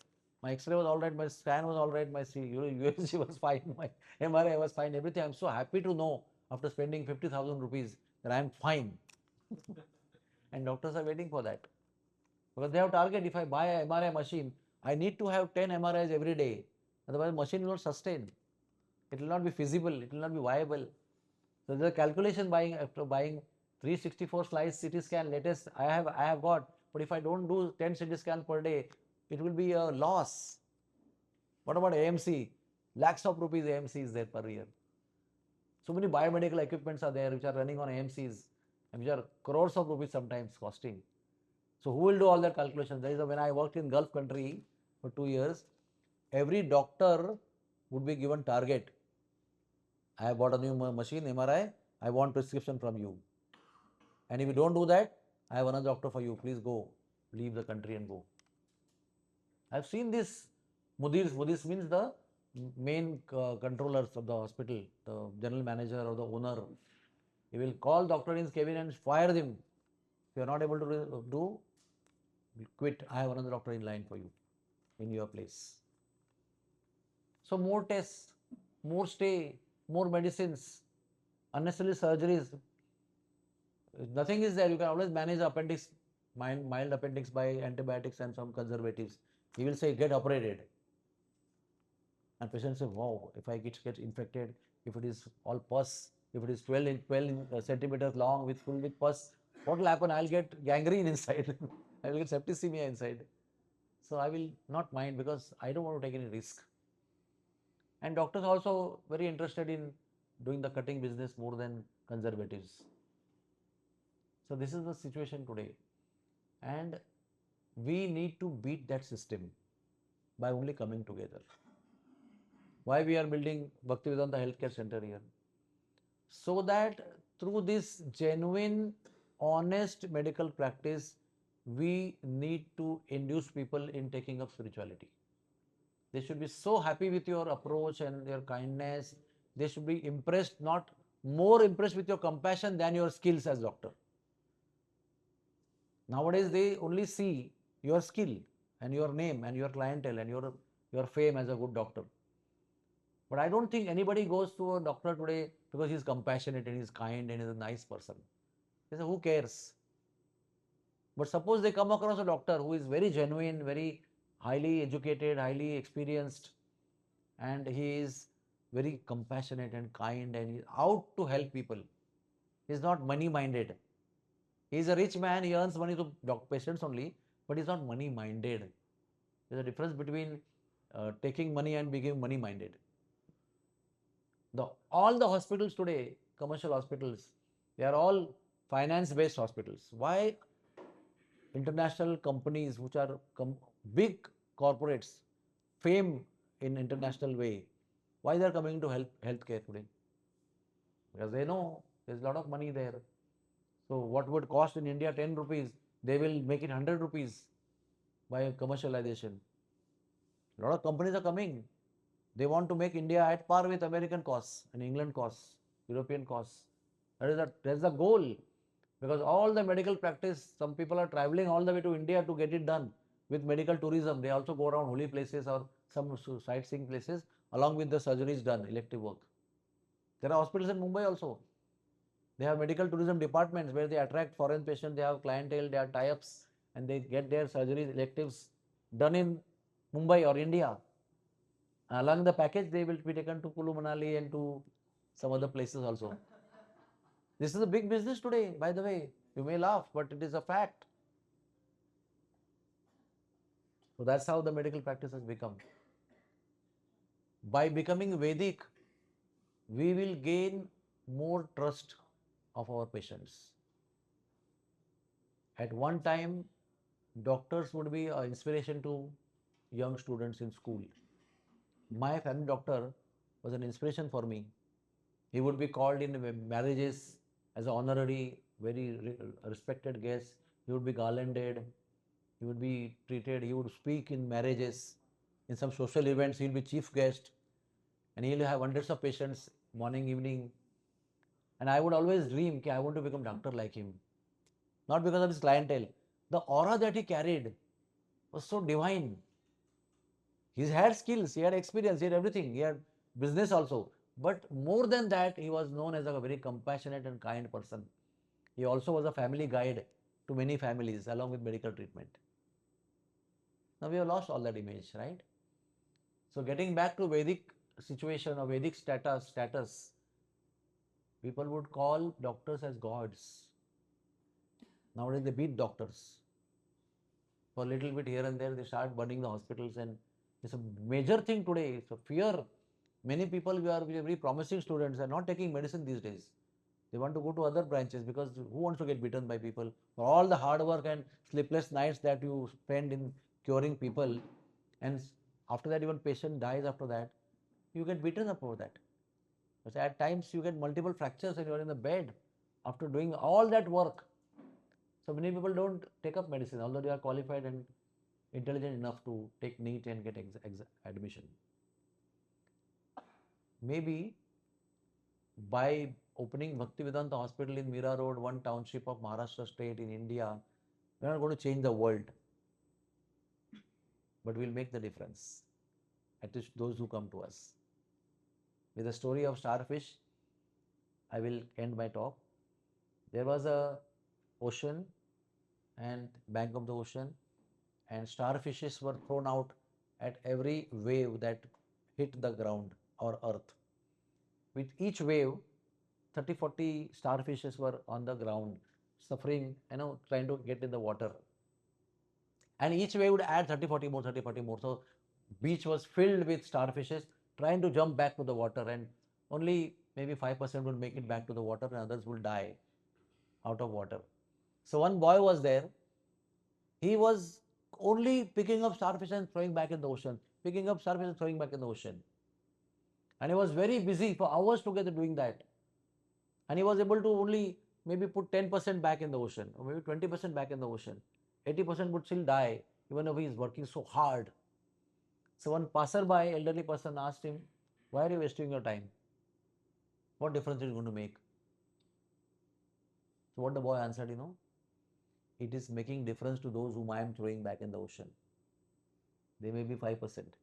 My X-ray was all right, my scan was all right, my USG was fine, my MRI was fine, everything. I'm so happy to know after spending 50,000 rupees that I'm fine. And doctors are waiting for that. Because they have target, if I buy a MRI machine, I need to have 10 MRIs every day. Otherwise, machine will not sustain. It will not be feasible, it will not be viable. So there's a calculation after buying 364 slice CT scan latest I have got, but if I don't do 10 CT scans per day, it will be a loss. What about AMC? Lakhs of rupees AMC is there per year. So many biomedical equipments are there which are running on AMCs and which are crores of rupees sometimes costing. So who will do all that calculation? There is when I worked in Gulf country for 2 years, every doctor would be given target. I have bought a new machine, MRI, I want prescription from you. And if you don't do that, I have another doctor for you. Please go, leave the country and go. I've seen this mudirs. Mudirs means the main controllers of the hospital, the general manager or the owner. He will call doctor in his cabin and fire them. If you are not able to do, quit. I have another doctor in line for you in your place. So more tests, more stay, more medicines, unnecessary surgeries. Nothing is there. You can always manage appendix, mild appendix by antibiotics and some conservatives. He will say get operated. And patients say, wow, if I get infected, if it is all pus, if it is 12 centimeters long with full with pus, what will happen? I'll get gangrene inside. I will get septicemia inside. So I will not mind because I don't want to take any risk. And doctors are also very interested in doing the cutting business more than conservatives. So this is the situation today. And we need to beat that system by only coming together. Why we are building Bhakti Vedanta Healthcare Center here? So that through this genuine, honest medical practice, we need to induce people in taking up spirituality. They should be so happy with your approach and your kindness. They should be impressed, not more impressed with your compassion than your skills as doctor. Nowadays, they only see your skill and your name and your clientele and your fame as a good doctor. But I don't think anybody goes to a doctor today because he's compassionate and he's kind and he's a nice person. They say, who cares? But suppose they come across a doctor who is very genuine, very highly educated, highly experienced, and he is very compassionate and kind and he's out to help people. He's not money minded. He's a rich man, he earns money to patients only, but he's not money minded. There's a difference between taking money and being money minded. All the hospitals today, commercial hospitals, they are all finance based hospitals. Why international companies which are big corporates, fame in international way, why they are coming to healthcare today? Because they know there's a lot of money there. So what would cost in India 10 rupees, they will make it 100 rupees by commercialization. A lot of companies are coming. They want to make India at par with American costs and England costs, European costs. That's the goal. Because all the medical practice, some people are traveling all the way to India to get it done with medical tourism. They also go around holy places or some sightseeing places along with the surgeries done, elective work. There are hospitals in Mumbai also. They have medical tourism departments where they attract foreign patients, they have clientele, they have tie-ups, and they get their surgeries, electives done in Mumbai or India. Along the package, they will be taken to Kulu Manali and to some other places also. This is a big business today, by the way. You may laugh, but it is a fact. So that's how the medical practice has become. By becoming Vedic, we will gain more trust of our patients. At one time, doctors would be an inspiration to young students in school. My family doctor was an inspiration for me. He would be called in marriages as an honorary, very respected guest. He would be garlanded. He would be treated. He would speak in marriages. In some social events, he will be chief guest. And he will have hundreds of patients morning, evening. And I would always dream that I want to become doctor like him. Not because of his clientele. The aura that he carried was so divine. He had skills, he had experience, he had everything. He had business also. But more than that, he was known as a very compassionate and kind person. He also was a family guide to many families along with medical treatment. Now we have lost all that image, right? So getting back to Vedic situation or Vedic status, people would call doctors as gods. Nowadays they beat doctors. For a little bit here and there, they start burning the hospitals, and it's a major thing today. It's a fear. Many people we are very promising students are not taking medicine these days. They want to go to other branches because who wants to get beaten by people? For all the hard work and sleepless nights that you spend in curing people, and after that even patient dies after that, you get beaten up over that. Because at times you get multiple fractures and you are in the bed after doing all that work. So many people don't take up medicine, although they are qualified and intelligent enough to take NEET and get admission. Maybe by opening Bhaktivedanta Hospital in Mira Road, one township of Maharashtra state in India, we're not going to change the world, but we'll make the difference, at least those who come to us. With the story of starfish, I will end my talk. There was a ocean and bank of the ocean, and starfishes were thrown out at every wave that hit the ground or earth. With each wave, 30-40 starfishes were on the ground, suffering, trying to get in the water. And each wave would add 30-40 more, 30-40 more. So beach was filled with starfishes trying to jump back to the water, and only maybe 5% will make it back to the water, and others will die out of water. So one boy was there. He was only picking up starfish and throwing back in the ocean, picking up starfish and throwing back in the ocean. And he was very busy for hours together doing that. And he was able to only maybe put 10% back in the ocean, or maybe 20% back in the ocean. 80% would still die, even if he is working so hard. So one passerby, elderly person, asked him, "Why are you wasting your time? What difference is it going to make?" So what the boy answered, it is making difference to those whom I am throwing back in the ocean. They may be 5%,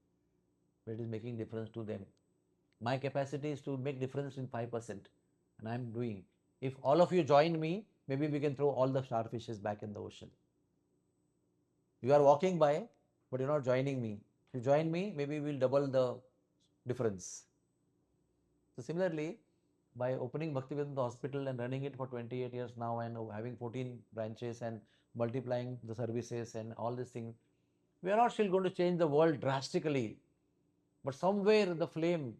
but it is making difference to them. My capacity is to make difference in 5%, and I am doing. If all of you join me, maybe we can throw all the starfishes back in the ocean. You are walking by, but you're not joining me. If you join me, maybe we'll double the difference. So similarly, by opening Bhaktivedanta Hospital and running it for 28 years now, and having 14 branches and multiplying the services and all these things, we are not still going to change the world drastically, but somewhere the flame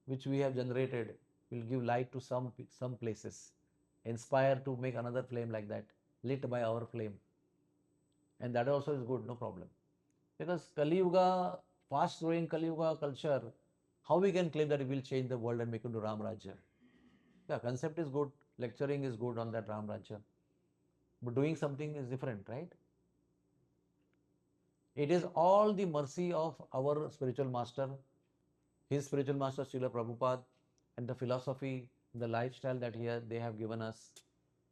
which we have generated will give light to some places, inspire to make another flame like that, lit by our flame. And that also is good, no problem. Because Kali Yuga, fast growing Kali Yuga culture, how we can claim that it will change the world and make it into Ram Rajya? Yeah, concept is good, lecturing is good on that Ram Rajya, but doing something is different, right? It is all the mercy of our spiritual master, his spiritual master Srila Prabhupada, and the philosophy, the lifestyle that they have given us.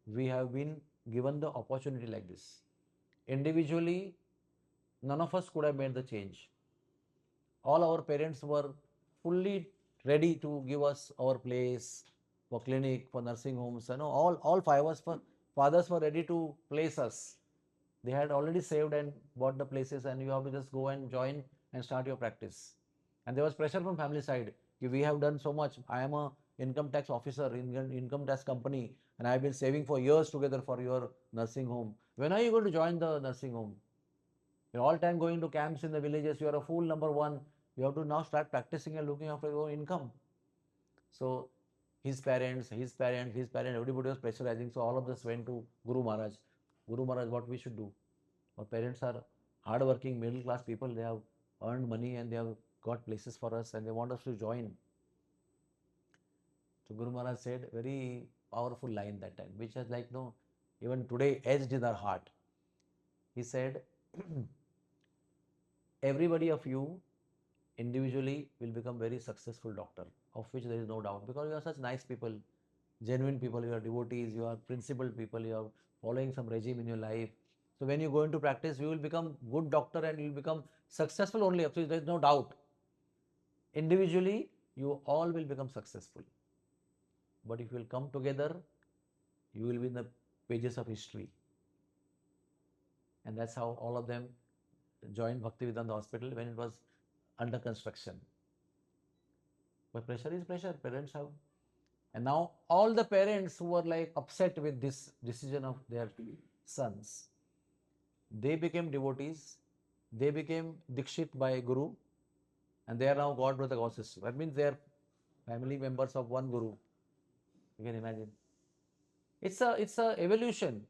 We have been given the opportunity like this. Individually, none of us could have made the change. All our parents were fully ready to give us our place for clinic, for nursing homes. All fathers were ready to place us. They had already saved and bought the places, and you have to just go and join and start your practice. And there was pressure from family side. We have done so much. I am a income tax officer in an income tax company, and I have been saving for years together for your nursing home. When are you going to join the nursing home? You're all time going to camps in the villages. You are a fool, number one. You have to now start practicing and looking after your own income. So his parents, everybody was pressurizing. So all of us went to Guru Maharaj. Guru Maharaj, what we should do? Our parents are hard-working, middle-class people. They have earned money and they have got places for us, and they want us to join. So Guru Maharaj said very powerful line that time, which has even today edged in our heart. He said, everybody of you individually will become very successful doctor, of which there is no doubt, because you are such nice people, genuine people, you are devotees, you are principled people, you are following some regime in your life. So when you go into practice, you will become good doctor and you will become successful only, so there is no doubt. Individually, you all will become successful. But if you will come together, you will be in the pages of history. And that's how all of them joined Bhaktivedanta Hospital when it was under construction. But pressure is pressure, parents have. And now all the parents who were upset with this decision of their sons, they became devotees, they became Dikshit by Guru, and they are now God brother, God sister. That means they are family members of one Guru. You can imagine. It's a evolution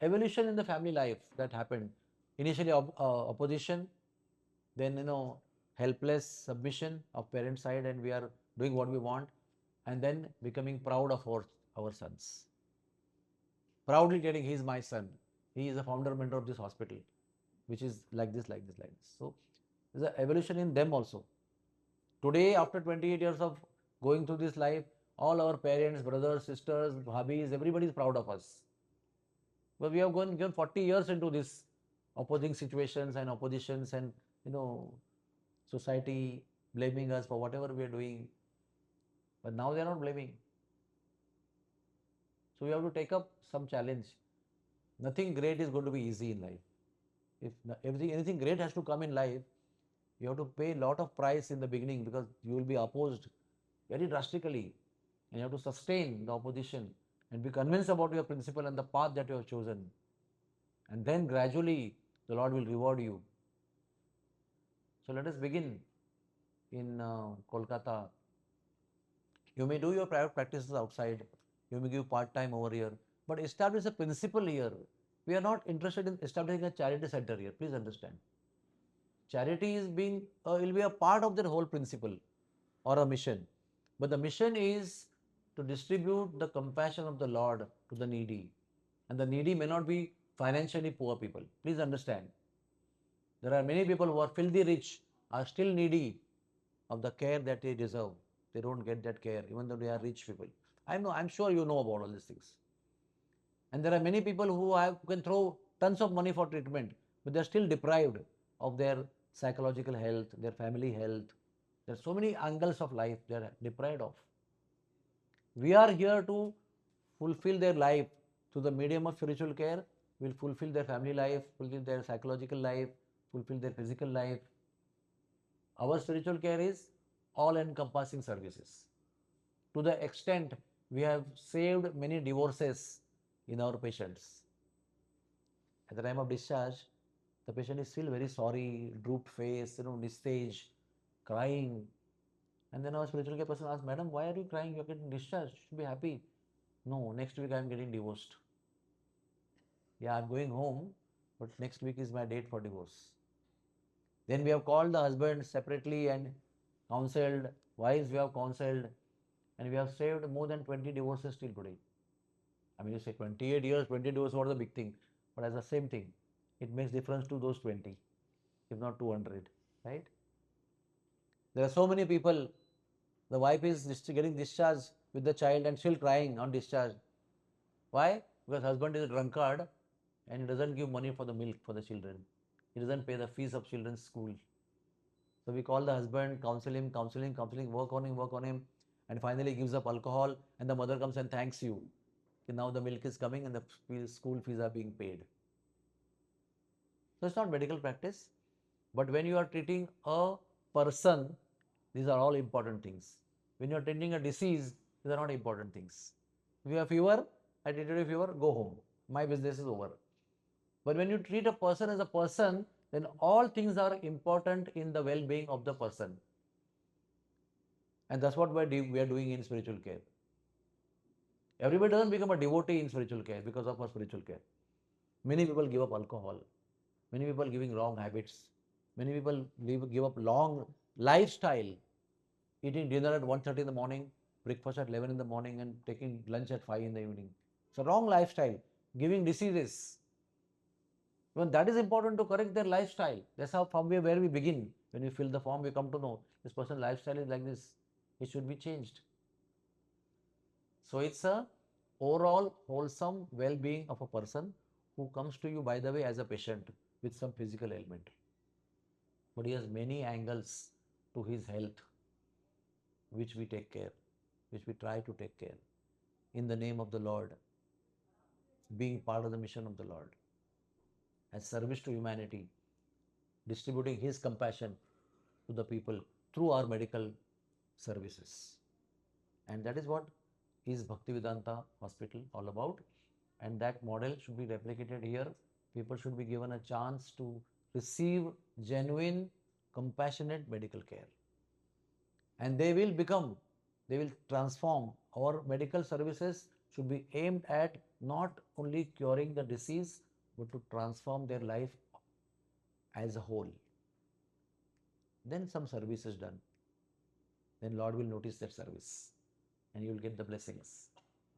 in the family life that happened. Initially opposition, then helpless submission of parent side, and we are doing what we want, and then becoming proud of our sons. Proudly telling, he is my son. He is the founder mentor of this hospital. which is like this, like this, like this. So there's an evolution in them also. Today, after 28 years of going through this life, all our parents, brothers, sisters, bhabis, everybody is proud of us. But we have gone 40 years into this opposing situations and oppositions and, you know, society blaming us for whatever we are doing. But now they are not blaming. So we have to take up some challenge. Nothing great is going to be easy in life. If anything great has to come in life, you have to pay a lot of price in the beginning because you will be opposed very drastically, and you have to sustain the opposition and be convinced about your principle and the path that you have chosen, and then gradually the Lord will reward you. So let us begin in Kolkata. You may do your private practices outside, you may give part time over here, but establish a principle here. We are not interested in establishing a charity center here, please understand. Charity is being will be a part of their whole principle or a mission. But the mission is to distribute the compassion of the Lord to the needy. And the needy may not be financially poor people. Please understand. There are many people who are filthy rich, are still needy of the care that they deserve. They don't get that care, even though they are rich people. I'm sure you know about all these things. And there are many people who can throw tons of money for treatment, but they're still deprived of their psychological health, their family health. There are so many angles of life they are deprived of. We are here to fulfill their life through the medium of spiritual care. Will fulfill their family life, fulfill their psychological life, fulfill their physical life. Our spiritual care is all encompassing services. To the extent we have saved many divorces in our patients. At the time of discharge, the patient is still very sorry, drooped face, stage, crying. And then our spiritual care person asks, Madam, why are you crying? You're getting discharged. You should be happy. No, next week I'm getting divorced. Yeah, I'm going home, but next week is my date for divorce. Then we have called the husband separately and counseled, wives we have counseled, and we have saved more than 20 divorces till today. I mean, you say 28 years, 20 divorces, what is the big thing? But as the same thing, it makes difference to those 20, if not 200, right? There are so many people, the wife is getting discharged with the child and still crying on discharge. Why? Because husband is a drunkard and he doesn't give money for the milk for the children. He doesn't pay the fees of children's school. So we call the husband, counsel him, work on him, and finally gives up alcohol, and the mother comes and thanks you. Now the milk is coming and the school fees are being paid. So it's not medical practice, but when you are treating a person, these are all important things. When you are treating a disease, these are not important things. If you have fever, I treated a fever, go home. My business is over. But when you treat a person as a person, then all things are important in the well-being of the person. And that's what we are doing in spiritual care. Everybody doesn't become a devotee in spiritual care because of our spiritual care. Many people give up alcohol. Many people giving wrong habits. Many people give up long lifestyle, eating dinner at 1:30 in the morning, breakfast at 11 in the morning, and taking lunch at 5 in the evening. It's a wrong lifestyle, giving diseases. Even that is important to correct their lifestyle. That's how from where we begin. When we fill the form, we come to know this person's lifestyle is like this. It should be changed. So it's a overall wholesome well-being of a person who comes to you, by the way, as a patient with some physical ailment. But he has many angles to his health, which we take care, which we try to take care in the name of the Lord, being part of the mission of the Lord, as service to humanity, distributing his compassion to the people through our medical services. And that is what is Bhaktivedanta Hospital all about. And that model should be replicated here. People should be given a chance to receive genuine, compassionate medical care. And they will transform. Our medical services should be aimed at not only curing the disease, but to transform their life as a whole. Then some service is done. Then Lord will notice that service and you will get the blessings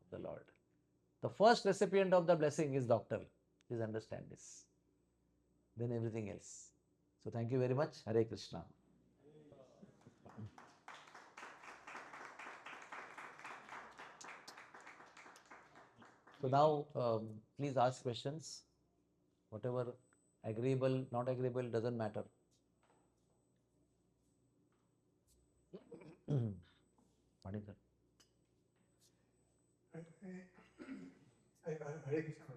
of the Lord. The first recipient of the blessing is doctor. Please understand this. then everything else. So thank you very much. Hare Krishna. So now, please ask questions. Whatever agreeable, not agreeable, doesn't matter. What is that? Hare Krishna.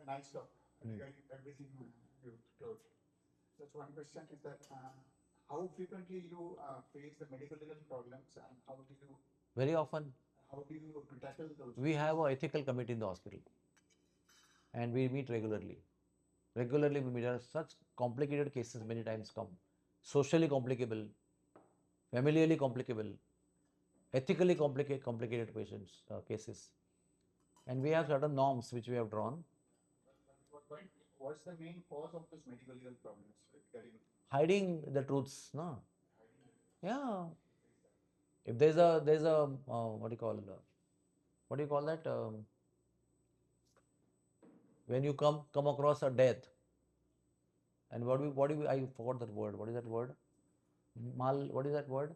Nice talk. Regarding everything you told. Just one question is that how frequently you face the medical legal problems and how do you Very often, tackle those? we have an ethical committee in the hospital and we meet regularly. Regularly, we meet. There are such complicated cases many times come. Socially complicable, familially complicable, ethically complicated patients, cases. And we have certain norms which we have drawn. What's the main cause of this medical legal problems? Regarding Hiding the truths, no? Yeah. If there's a what do you call that? When you come across a death, and I forgot that word. What is that word? What is that word?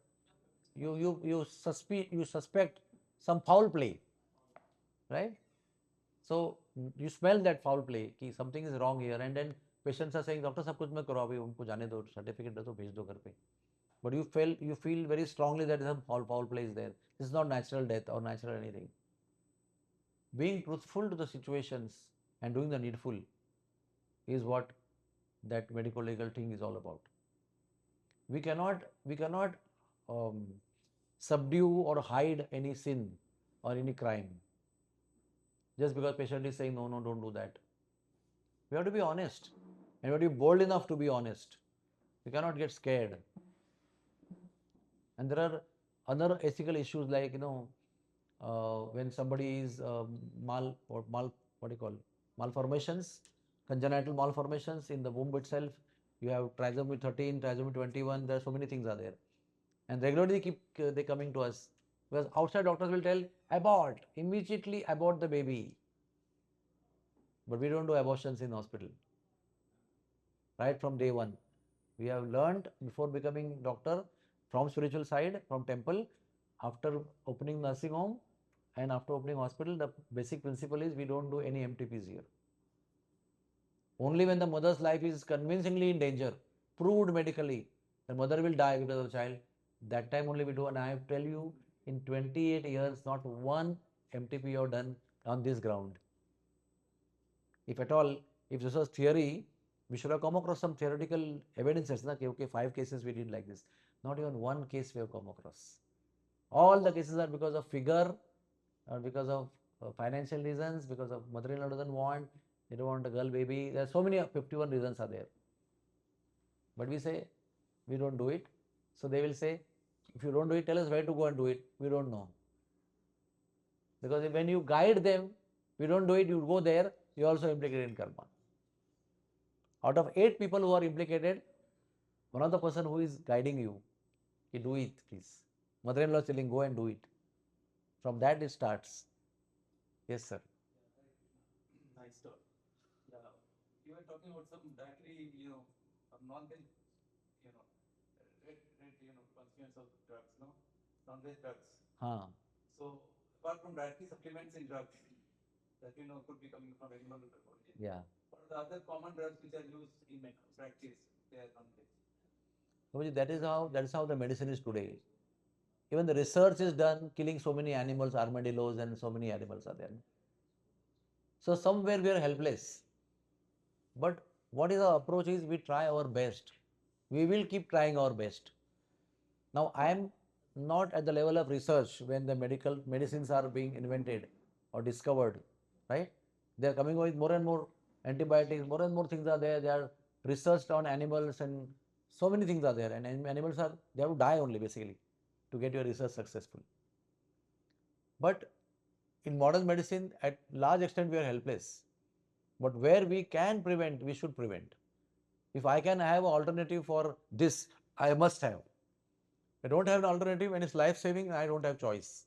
You suspect some foul play, right? So you smell that foul play कि something is wrong here, and then patients are saying, doctor साहब कुछ मत करो अभी उनको जाने दो, certificate दे दो, भेज दो घर पे. But you feel very strongly that some foul play is there. This is not natural death or natural anything. Being truthful to the situations and doing the needful is what that medical legal thing is all about. We cannot subdue or hide any sin or any crime just because patient is saying no, don't do that. We have to be honest, and we have to be bold enough to be honest. We cannot get scared. And there are other ethical issues like when somebody is malformations, congenital malformations in the womb itself. You have trisomy 13, trisomy 21. There are so many things are there, and regularly they coming to us because outside doctors will tell abort, immediately abort the baby, but we don't do abortions in hospital. Right from day one, we have learned before becoming doctor from spiritual side, from temple, after opening nursing home and after opening hospital, the basic principle is we don't do any MTPs here. Only when the mother's life is convincingly in danger, proved medically, the mother will die because of the child, that time only we do. And I tell you, in 28 years, not one MTP you have done on this ground. If at all, if this was theory, we should have come across some theoretical evidences. Na? Okay, 5 cases we did like this. Not even one case we have come across. All the cases are because of figure, or because of financial reasons, because of mother-in-law doesn't want, they don't want a girl baby. There are so many, 51 reasons are there. But we say, we don't do it. So they will say, if you don't do it, tell us where to go and do it. We don't know. Because when you guide them, we don't do it, you go there, you also implicated in karma. Out of 8 people who are implicated, one of the person who is guiding you, he do it, please. Mother-in-law is telling, go and do it. From that it starts. Yes, sir. Nice talk. Yeah, you were talking about some dietary, non-veg, consumption of drugs, no? Non-veg drugs. So, apart from dietary supplements in drugs, that could be coming from animal origin. Yeah. What are the other common drugs which are used in practice? They are non-veg. That is how the medicine is today. Even the research is done, killing so many animals, armadillos, and so many animals are there. So somewhere we are helpless. But what is our approach is we try our best. We will keep trying our best. Now I am not at the level of research when the medicines are being invented or discovered, right? They are coming with more and more antibiotics, more and more things are there. They are researched on animals and so many things are there. And animals they have to die only basically to get your research successful. But in modern medicine, at large extent, we are helpless. But where we can prevent, we should prevent. If I can have an alternative for this, I must have. If I don't have an alternative and it's life saving, I don't have choice.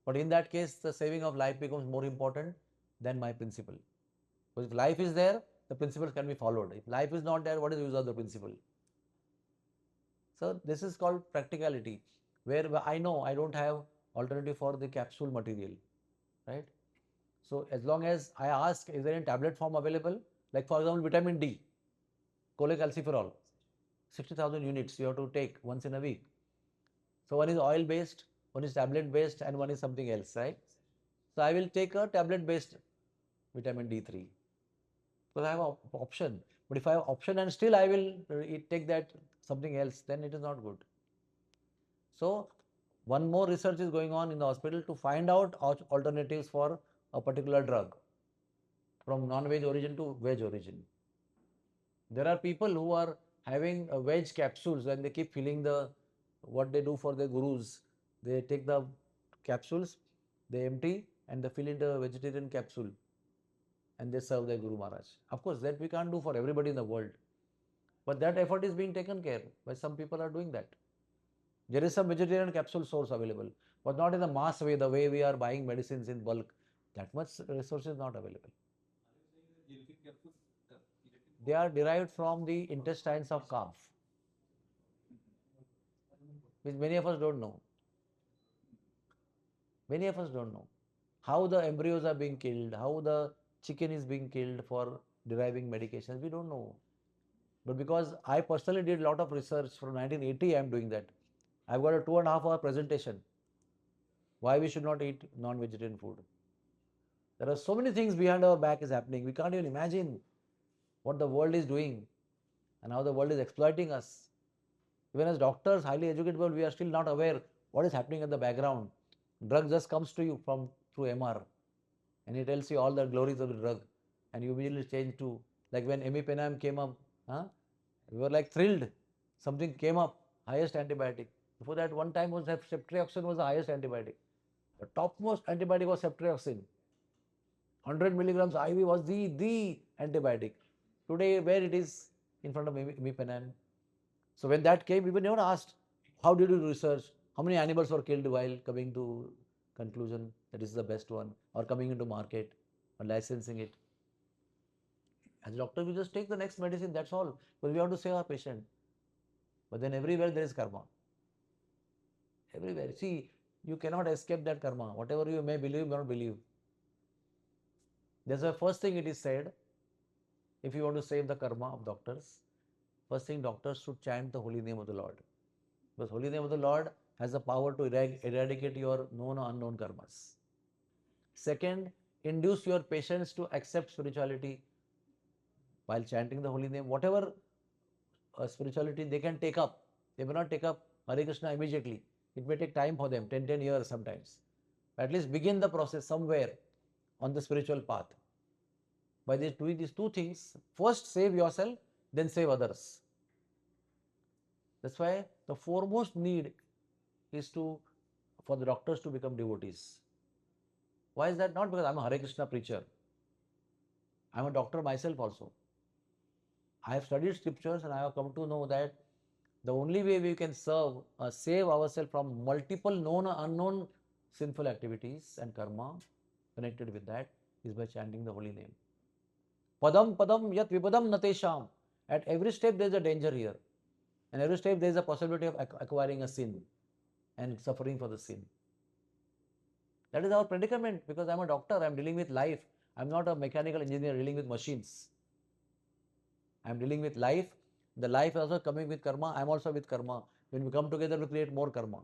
But in that case, the saving of life becomes more important than my principle. Because if life is there, the principles can be followed. If life is not there, what is the use of the principle? So this is called practicality, where I know I don't have alternative for the capsule material, right? So as long as I ask, is there any tablet form available? Like for example, vitamin D, cholecalciferol, 60,000 units you have to take once in a week. So one is oil based, one is tablet based, and one is something else, right? So I will take a tablet based vitamin D3 because I have an option. But if I have option and still I will take that something else, then it is not good. So one more research is going on in the hospital to find out alternatives for a particular drug from non-veg origin to veg origin. There are people who are having veg capsules and they keep filling the, what they do for their gurus. They take the capsules, they empty and they fill into a vegetarian capsule and they serve their Guru Maharaj. Of course, that we can't do for everybody in the world. But that effort is being taken care by some people are doing that. There is some vegetarian capsule source available, but not in the mass way, the way we are buying medicines in bulk. That much resource is not available. They are derived from the intestines of calf, which many of us don't know. Many of us don't know how the embryos are being killed, how the chicken is being killed for deriving medications. We don't know. But because I personally did a lot of research from 1980, I am doing that. I've got a 2.5 hour presentation why we should not eat non-vegetarian food. There are so many things behind our back is happening. We can't even imagine what the world is doing and how the world is exploiting us. Even as doctors, highly educated people, we are still not aware what is happening in the background. Drug just comes to you from through MR and he tells you all the glories of the drug and you immediately change to, like when imipenem came up, huh? We were like thrilled. Something came up, highest antibiotic. Before that, one time was ceftriaxone was the highest antibiotic. The topmost antibiotic was ceftriaxone. 100 milligrams IV was the antibiotic. Today, where it is in front of imipenem. So when that came, we were never asked, how did you do research? How many animals were killed while coming to conclusion that is the best one or coming into market or licensing it? As a doctor, we just take the next medicine, that's all. Because we want to save our patient. But then everywhere there is karma. Everywhere. See, you cannot escape that karma. Whatever you may believe, may not believe. That's the first thing it is said. If you want to save the karma of doctors, first thing doctors should chant the holy name of the Lord. Because holy name of the Lord has the power to eradicate your known or unknown karmas. Second, induce your patients to accept spirituality while chanting the holy name. Whatever spirituality they can take up, they may not take up Hare Krishna immediately. It may take time for them, 10 years sometimes. But at least begin the process somewhere on the spiritual path. By doing these two things, first save yourself, then save others. That's why the foremost need is for the doctors to become devotees. Why is that? Not because I'm a Hare Krishna preacher. I'm a doctor myself also. I have studied scriptures and I have come to know that the only way we can save ourselves from multiple known or unknown sinful activities and karma connected with that is by chanting the holy name. Padam padam yat vipadam natesham. At every step there is a danger here. And every step there is a possibility of acquiring a sin and suffering for the sin. That is our predicament because I'm a doctor, I'm dealing with life. I'm not a mechanical engineer dealing with machines. I'm dealing with life. The life is also coming with karma. I'm also with karma. When we come together, we create more karma.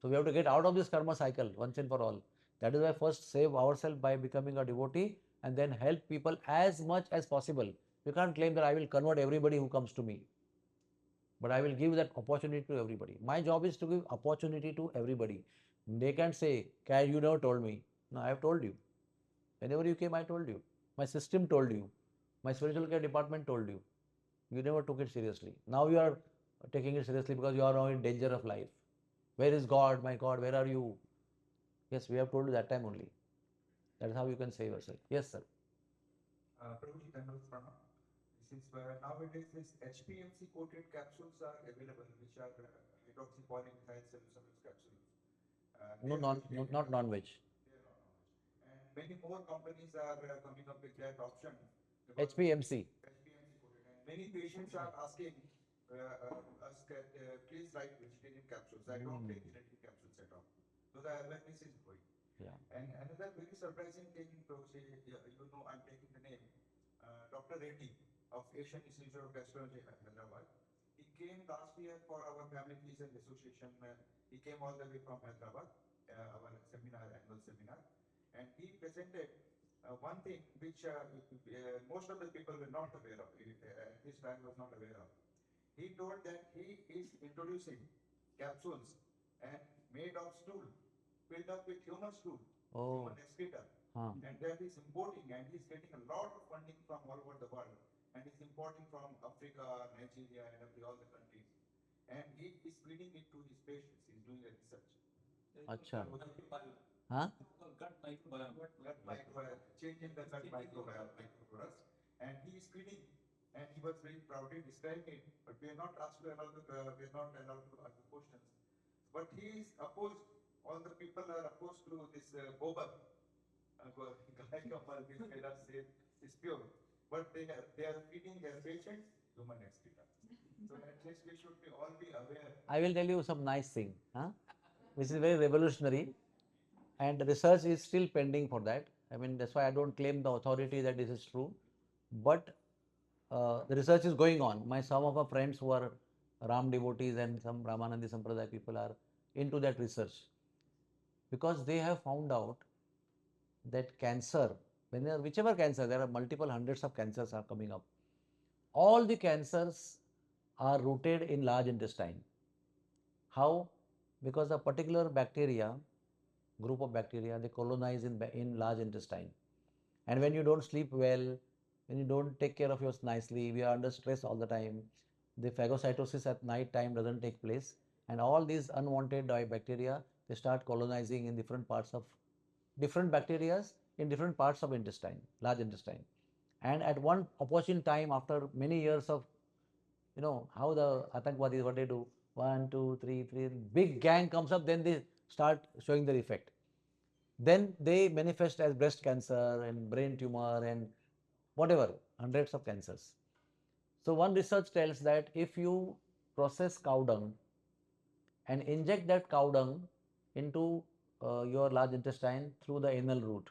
So we have to get out of this karma cycle once and for all. That is why first save ourselves by becoming a devotee and then help people as much as possible. You can't claim that I will convert everybody who comes to me. But I will give that opportunity to everybody. My job is to give opportunity to everybody. They can't say, you never told me. No, I have told you. Whenever you came, I told you. My system told you. My spiritual care department told you. You never took it seriously. Now you are taking it seriously because you are now in danger of life. Where is God? My God, where are you? Yes, we have told you that time only. That is how you can save yourself. Yes, sir. Prabhuji, this is where nowadays these HPMC coated capsules are available, which are hydroxypolymethyl salicylate capsules. No, not non-veg. They are not knowledge. And many more companies are coming up with that option HPMC. HPMC quoted, and many patients are asking us that please write vegetarian capsules. I don't take vegetarian capsules at all. So the awareness is growing. Yeah. And another very surprising thing to say, I'm taking the name, Dr. Reddy of Asian Institute of Gastroenterology, Hyderabad. He came last year for our Family Physician Association. He came all the way from Hyderabad, our seminar, annual seminar, and he presented one thing which most of the people were not aware of, at least I was not aware of. He told that he is introducing capsules and made of stool, filled up with human stool, Oh. human excreta, Huh. and that is importing, and he's getting a lot of funding from all over the world, and he's importing from Africa, Nigeria, and all the countries, and he is feeding it to his patients. He's doing a research. Acha. Huh? Gut microbiome. Gut microbiome, changing the gut microbiome, microflora, and he is feeding, and he was very proudly describing it. But we are not asked to allow we are not allowed to ask the questions. But he is opposed. All the people are opposed to this gobar. Glycoma, which let us say is pure. But they are feeding their patients human excreta. So at least we should all be aware. I will tell you some nice thing, huh? Which is very revolutionary, and research is still pending for that. I mean, that's why I don't claim the authority that this is true, but the research is going on. Some of our friends who are Ram devotees and some Ramanandi Sampradaya people are into that research, because they have found out that cancer, whichever cancer, there are multiple hundreds of cancers are coming up. All the cancers are rooted in large intestine. How? Because a particular bacteria, group of bacteria, they colonize in large intestine. And when you don't sleep well, when you don't take care of yours nicely, we are under stress all the time, the phagocytosis at night time doesn't take place, and all these unwanted bacteria, they start colonizing in different bacteria in different parts of intestine, large intestine. And at one opportune time, after many years of, how the Atangwadis, what they do, one, two, three, big gang comes up, then they start showing their effect. Then they manifest as breast cancer and brain tumor and whatever, hundreds of cancers. So one research tells that if you process cow dung and inject that cow dung into your large intestine through the anal route,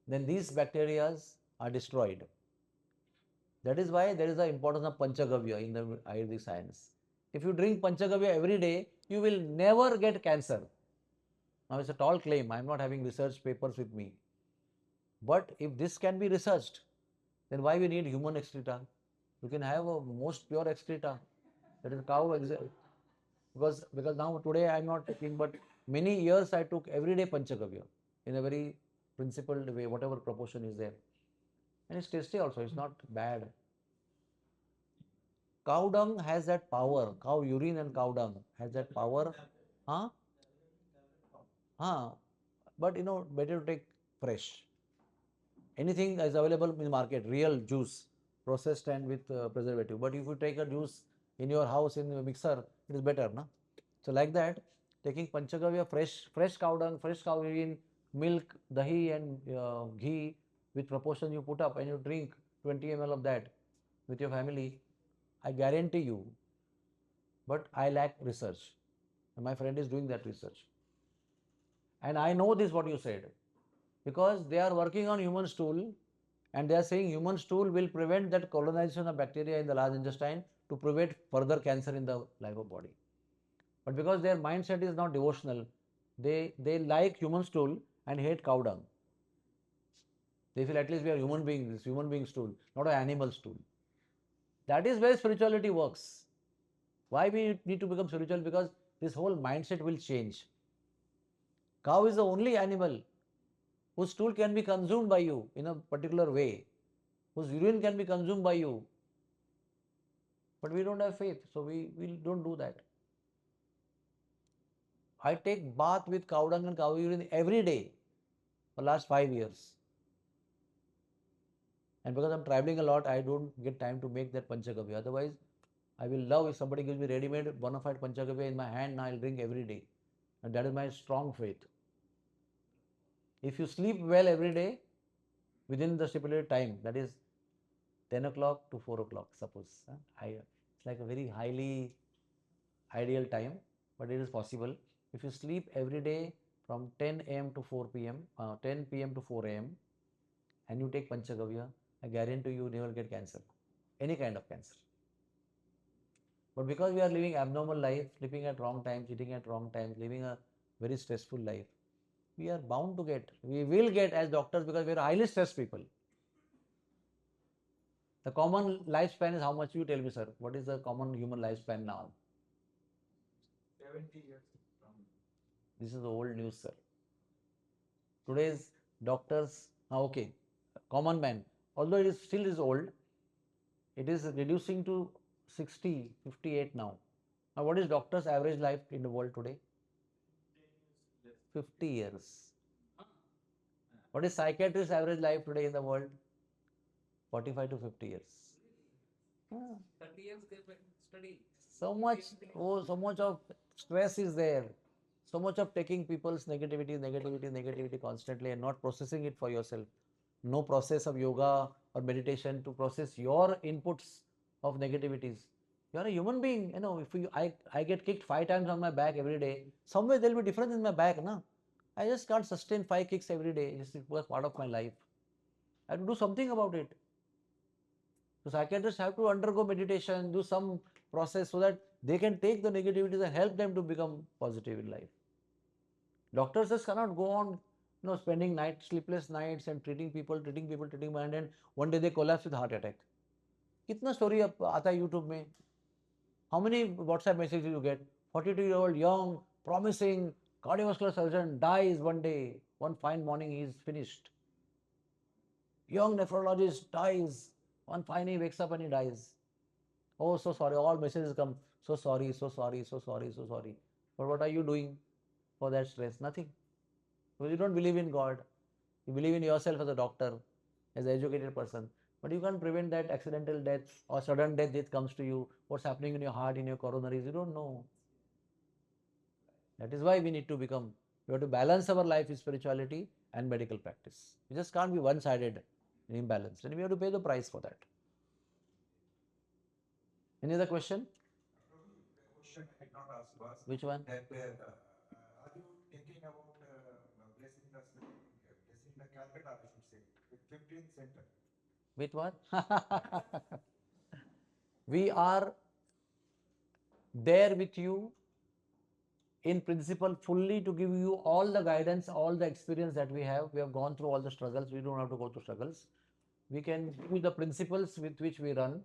then these bacteria are destroyed. That is why there is the importance of Panchagavya in the Ayurvedic science. If you drink Panchagavya every day, you will never get cancer. Now it's a tall claim. I am not having research papers with me. But if this can be researched, then why we need human excreta? You can have a most pure excreta. That is cow because now today I am not taking, but many years I took everyday Panchagavya in a very principled way, whatever proportion is there. And it's tasty also, it's not bad. Cow dung has that power. Cow urine and cow dung has that power. Huh? Huh? But better to take fresh. Anything is available in the market, real juice, processed and with preservative. But if you take a juice in your house in a mixer, it is better, no? So like that, taking Panchagavya, fresh cow dung, fresh cow urine, milk, dahi and ghee with proportion you put up and you drink 20 ml of that with your family, I guarantee you, but I lack research. And my friend is doing that research. And I know this what you said, because they are working on human stool and they are saying human stool will prevent that colonization of bacteria in the large intestine to prevent further cancer in the life of body. But because their mindset is not devotional, they like human stool and hate cow dung. They feel at least we are human beings, human being stool, not an animal stool. That is where spirituality works. Why we need to become spiritual? Because this whole mindset will change. Cow is the only animal whose stool can be consumed by you in a particular way, whose urine can be consumed by you. But we don't have faith, so we don't do that. I take bath with cow dung and cow urine every day for last 5 years. And because I'm traveling a lot, I don't get time to make that Panchagavya. Otherwise, I will love if somebody gives me ready-made bona fide Panchagavya in my hand, I'll drink every day. And that is my strong faith. If you sleep well every day, within the stipulated time, that is 10 o'clock to 4 o'clock, suppose. It's like a very highly ideal time, but it is possible. If you sleep every day from 10 a.m. to 4 p.m., 10 p.m. to 4 a.m., and you take Panchagavya, I guarantee you never get cancer, any kind of cancer. But because we are living abnormal life, sleeping at wrong times, eating at wrong times, living a very stressful life, we are bound to get, we will get as doctors because we are highly stressed people. The common lifespan is how much? You tell me, sir. What is the common human lifespan now? 70 years. This is old news, sir. Today's doctors, okay, common man, although it is still is old, it is reducing to 60, 58 now. Now, what is doctor's average life in the world today? 50 years. What is psychiatrist's average life today in the world? 45 to 50 years. 30 years they study. So much of stress is there. So much of taking people's negativity constantly and not processing it for yourself. No process of yoga or meditation to process your inputs of negativities. You are a human being. If I get kicked 5 times on my back every day, somewhere there will be difference in my back, no? I just can't sustain 5 kicks every day. It was part of my life. I have to do something about it. So psychiatrists have to undergo meditation, do some process so that they can take the negativities and help them to become positive in life. Doctors just cannot go on, spending sleepless nights and treating people, and one day they collapse with heart attack. कितना story आता है YouTube में? How many WhatsApp messages you get? 42-year-old young, promising cardiovascular surgeon dies one day. One fine morning he is finished. Young nephrologist dies. One fine he wakes up and he dies. Oh, so sorry. All messages come. So sorry, so sorry, so sorry, so sorry. But what are you doing for that stress? Nothing. Because you don't believe in God. You believe in yourself as a doctor, as an educated person. But you can't prevent that accidental death or sudden death that comes to you. What's happening in your heart, in your coronaries, you don't know. That is why we have to balance our life with spirituality and medical practice. We just can't be one-sided and imbalanced. And we have to pay the price for that. Any other question? The question I did not ask was Which one? that are you thinking about blessing the Calcutta, I should say, with 15th center? With what? We are there with you in principle fully to give you all the guidance, all the experience that we have. We have gone through all the struggles. We don't have to go through struggles. We can give you the principles with which we run.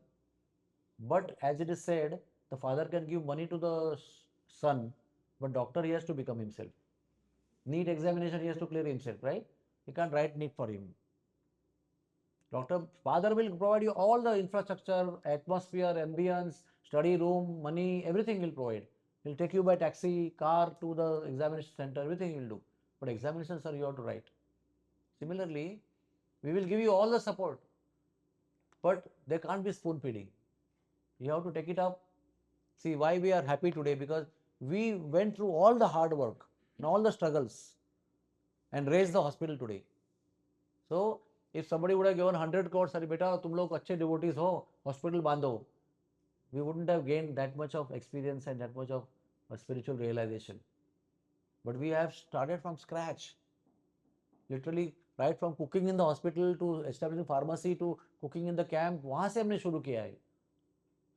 But as it is said, the father can give money to the son, but doctor he has to become himself. NEET examination he has to clear himself, right? He can't write NEET for him. Father will provide you all the infrastructure, atmosphere, ambience, study room, money, everything will provide. He'll take you by taxi, car to the examination center, everything he will do. But examinations, sir, you have to write. Similarly, we will give you all the support, but there can't be spoon feeding. You have to take it up. See why we are happy today, because we went through all the hard work and all the struggles and raised the hospital today. So if somebody would have given 100 crores, sorry beta, tum log अच्छे devotees हो, hospital बांधो, we wouldn't have gained that much of experience and that much of spiritual realization. But we have started from scratch. Literally, right from cooking in the hospital to establishing pharmacy to cooking in the camp, वहाँ से हमने शुरू किया है.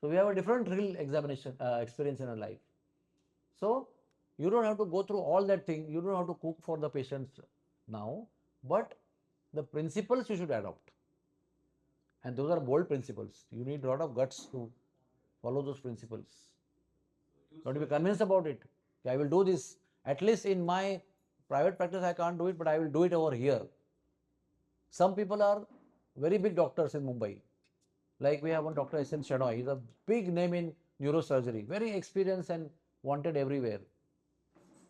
So we have a different real experience in our life. So you don't have to go through all that thing. You don't have to cook for the patients now, but the principles you should adopt. And those are bold principles. You need a lot of guts to follow those principles. You have to be convinced about it. I will do this. At least in my private practice, I can't do it, but I will do it over here. Some people are very big doctors in Mumbai. Like we have one Dr. S.N. Shenoy. He's a big name in neurosurgery. Very experienced and wanted everywhere.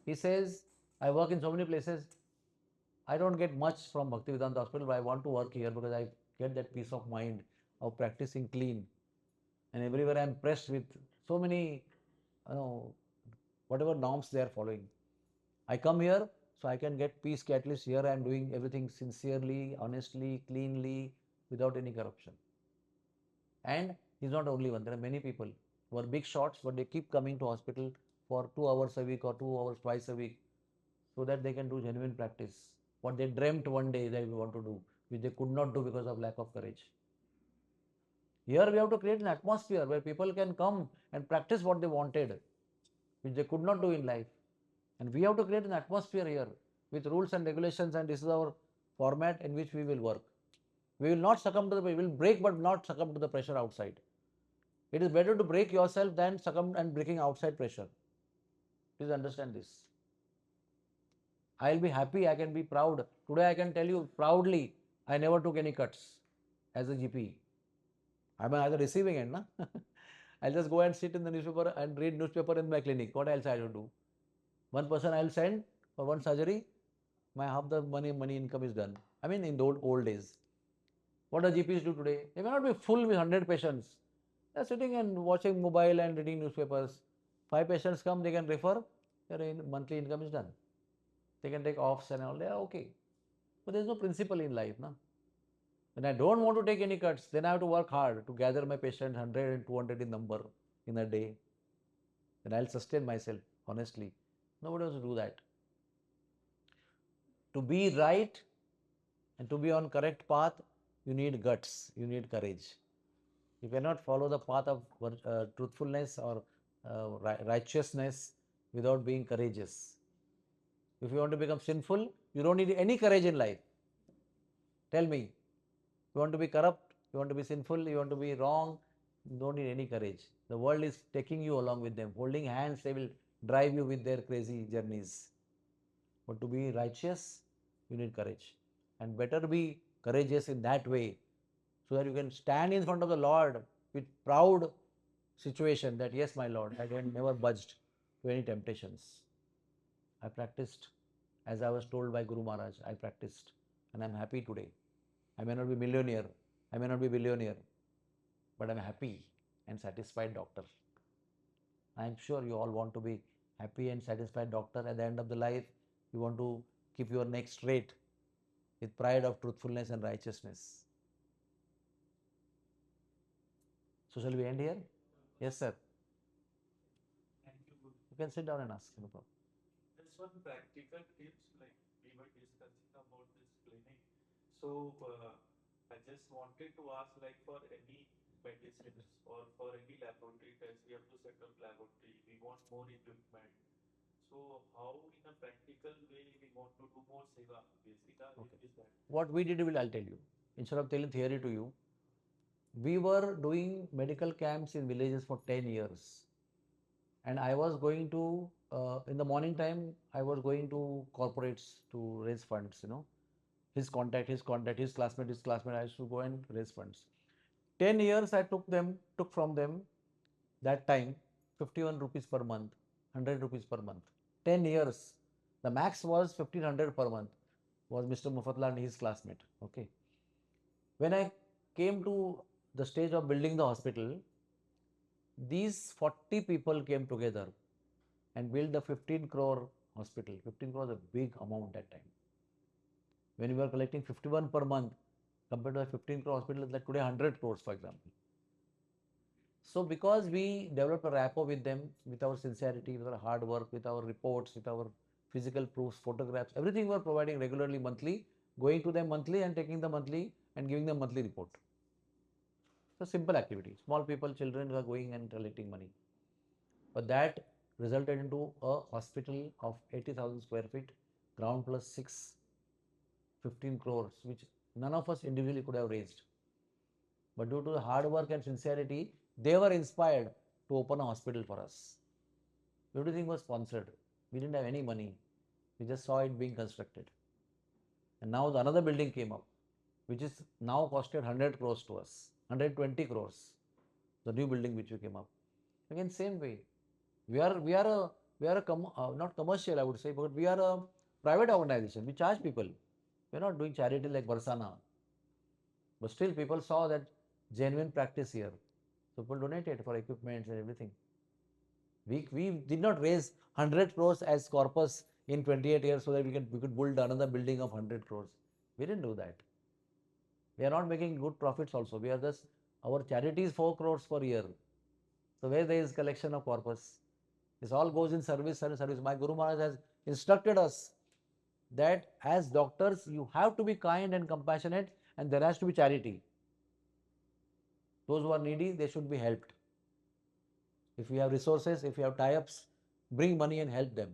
He says, I work in so many places. I don't get much from Bhaktivedanta Hospital, but I want to work here because I get that peace of mind of practicing clean. And everywhere I am pressed with so many, whatever norms they are following. I come here, so I can get peace. At least here I am doing everything sincerely, honestly, cleanly, without any corruption. And he's not the only one. There are many people who are big shots, but they keep coming to hospital for 2 hours a week or 2 hours twice a week, so that they can do genuine practice. What they dreamt one day they want to do, which they could not do because of lack of courage. Here we have to create an atmosphere where people can come and practice what they wanted, which they could not do in life. And we have to create an atmosphere here with rules and regulations, and this is our format in which we will work. We will not succumb to we will break but not succumb to the pressure outside. It is better to break yourself than succumb and breaking outside pressure. Please understand this. I'll be happy, I can be proud. Today I can tell you proudly, I never took any cuts as a GP. I'm either receiving end, na? I'll just go and sit in the newspaper and read newspaper in my clinic. What else I will do? One person I'll send for one surgery, my half the money income is done. I mean, in the old days. What do GPs do today? They may not be full with 100 patients. They're sitting and watching mobile and reading newspapers. 5 patients come, they can refer, their monthly income is done. They can take offs and all, they are okay. But there's no principle in life, no? When I don't want to take any cuts, then I have to work hard to gather my patients 100 and 200 in number in a day. Then I'll sustain myself, honestly. Nobody wants to do that. To be right and to be on correct path, you need guts, you need courage. You cannot follow the path of truthfulness or righteousness without being courageous. If you want to become sinful, you don't need any courage in life. Tell me, you want to be corrupt, you want to be sinful, you want to be wrong, you don't need any courage. The world is taking you along with them. Holding hands, they will drive you with their crazy journeys. But to be righteous, you need courage. And better be courageous in that way, so that you can stand in front of the Lord with proud situation that, yes, my Lord, I never budged to any temptations. I practiced as I was told by Guru Maharaj. I practiced and I'm happy today. I may not be millionaire, I may not be billionaire, but I'm happy and satisfied doctor. I'm sure you all want to be happy and satisfied doctor. At the end of the life, you want to keep your neck straight with pride of truthfulness and righteousness. So shall we end here? Yes, sir. Thank you, Guru. You can sit down and ask. No problem. Just one practical tips, like we were discussing about this clinic. So I just wanted to ask, like for any medicines or for any laboratory test, we have to set up laboratory. We want more equipment. So how, in a practical way, we want to do more seva? Basically, Okay. is that? What we did, I'll tell you. Instead of telling theory to you, we were doing medical camps in villages for 10 years. And I was going to, in the morning time, I was going to corporates to raise funds, his contact, his classmate, I used to go and raise funds. 10 years I took from them that time 51 rupees per month, 100 rupees per month. 10 years. The max was 1500 per month, was Mr. Mufatla and his classmate. Okay. When I came to the stage of building the hospital, these 40 people came together and built a 15 crore hospital. 15 crore is a big amount that time. When we were collecting 51 per month, compared to a 15 crore hospital, like today 100 crores, for example. So because we developed a rapport with them, with our sincerity, with our hard work, with our reports, with our physical proofs, photographs, everything we were providing regularly monthly, going to them monthly and taking the monthly and giving them monthly report. It's a simple activity. Small people, children are going and collecting money. But that resulted into a hospital of 80,000 square feet, ground plus 6, 15 crores, which none of us individually could have raised. But due to the hard work and sincerity, they were inspired to open a hospital for us. Everything was sponsored. We didn't have any money. We just saw it being constructed. And now another building came up, which is now costed 100 crores to us, 120 crores, the new building which we came up. Again, same way. We are not commercial, I would say, but we are a private organization. We charge people. We are not doing charity like Barsana. But still, people saw that genuine practice here. So people donated for equipment and everything. We did not raise 100 crores as corpus in 28 years so that we could build another building of 100 crores. We didn't do that. We are not making good profits also. We are just, our charity is 4 crores per year. So where there is collection of corpus? This all goes in service and service. My Guru Maharaj has instructed us that as doctors, you have to be kind and compassionate, and there has to be charity. Those who are needy, they should be helped. If you have resources, if you have tie-ups, bring money and help them.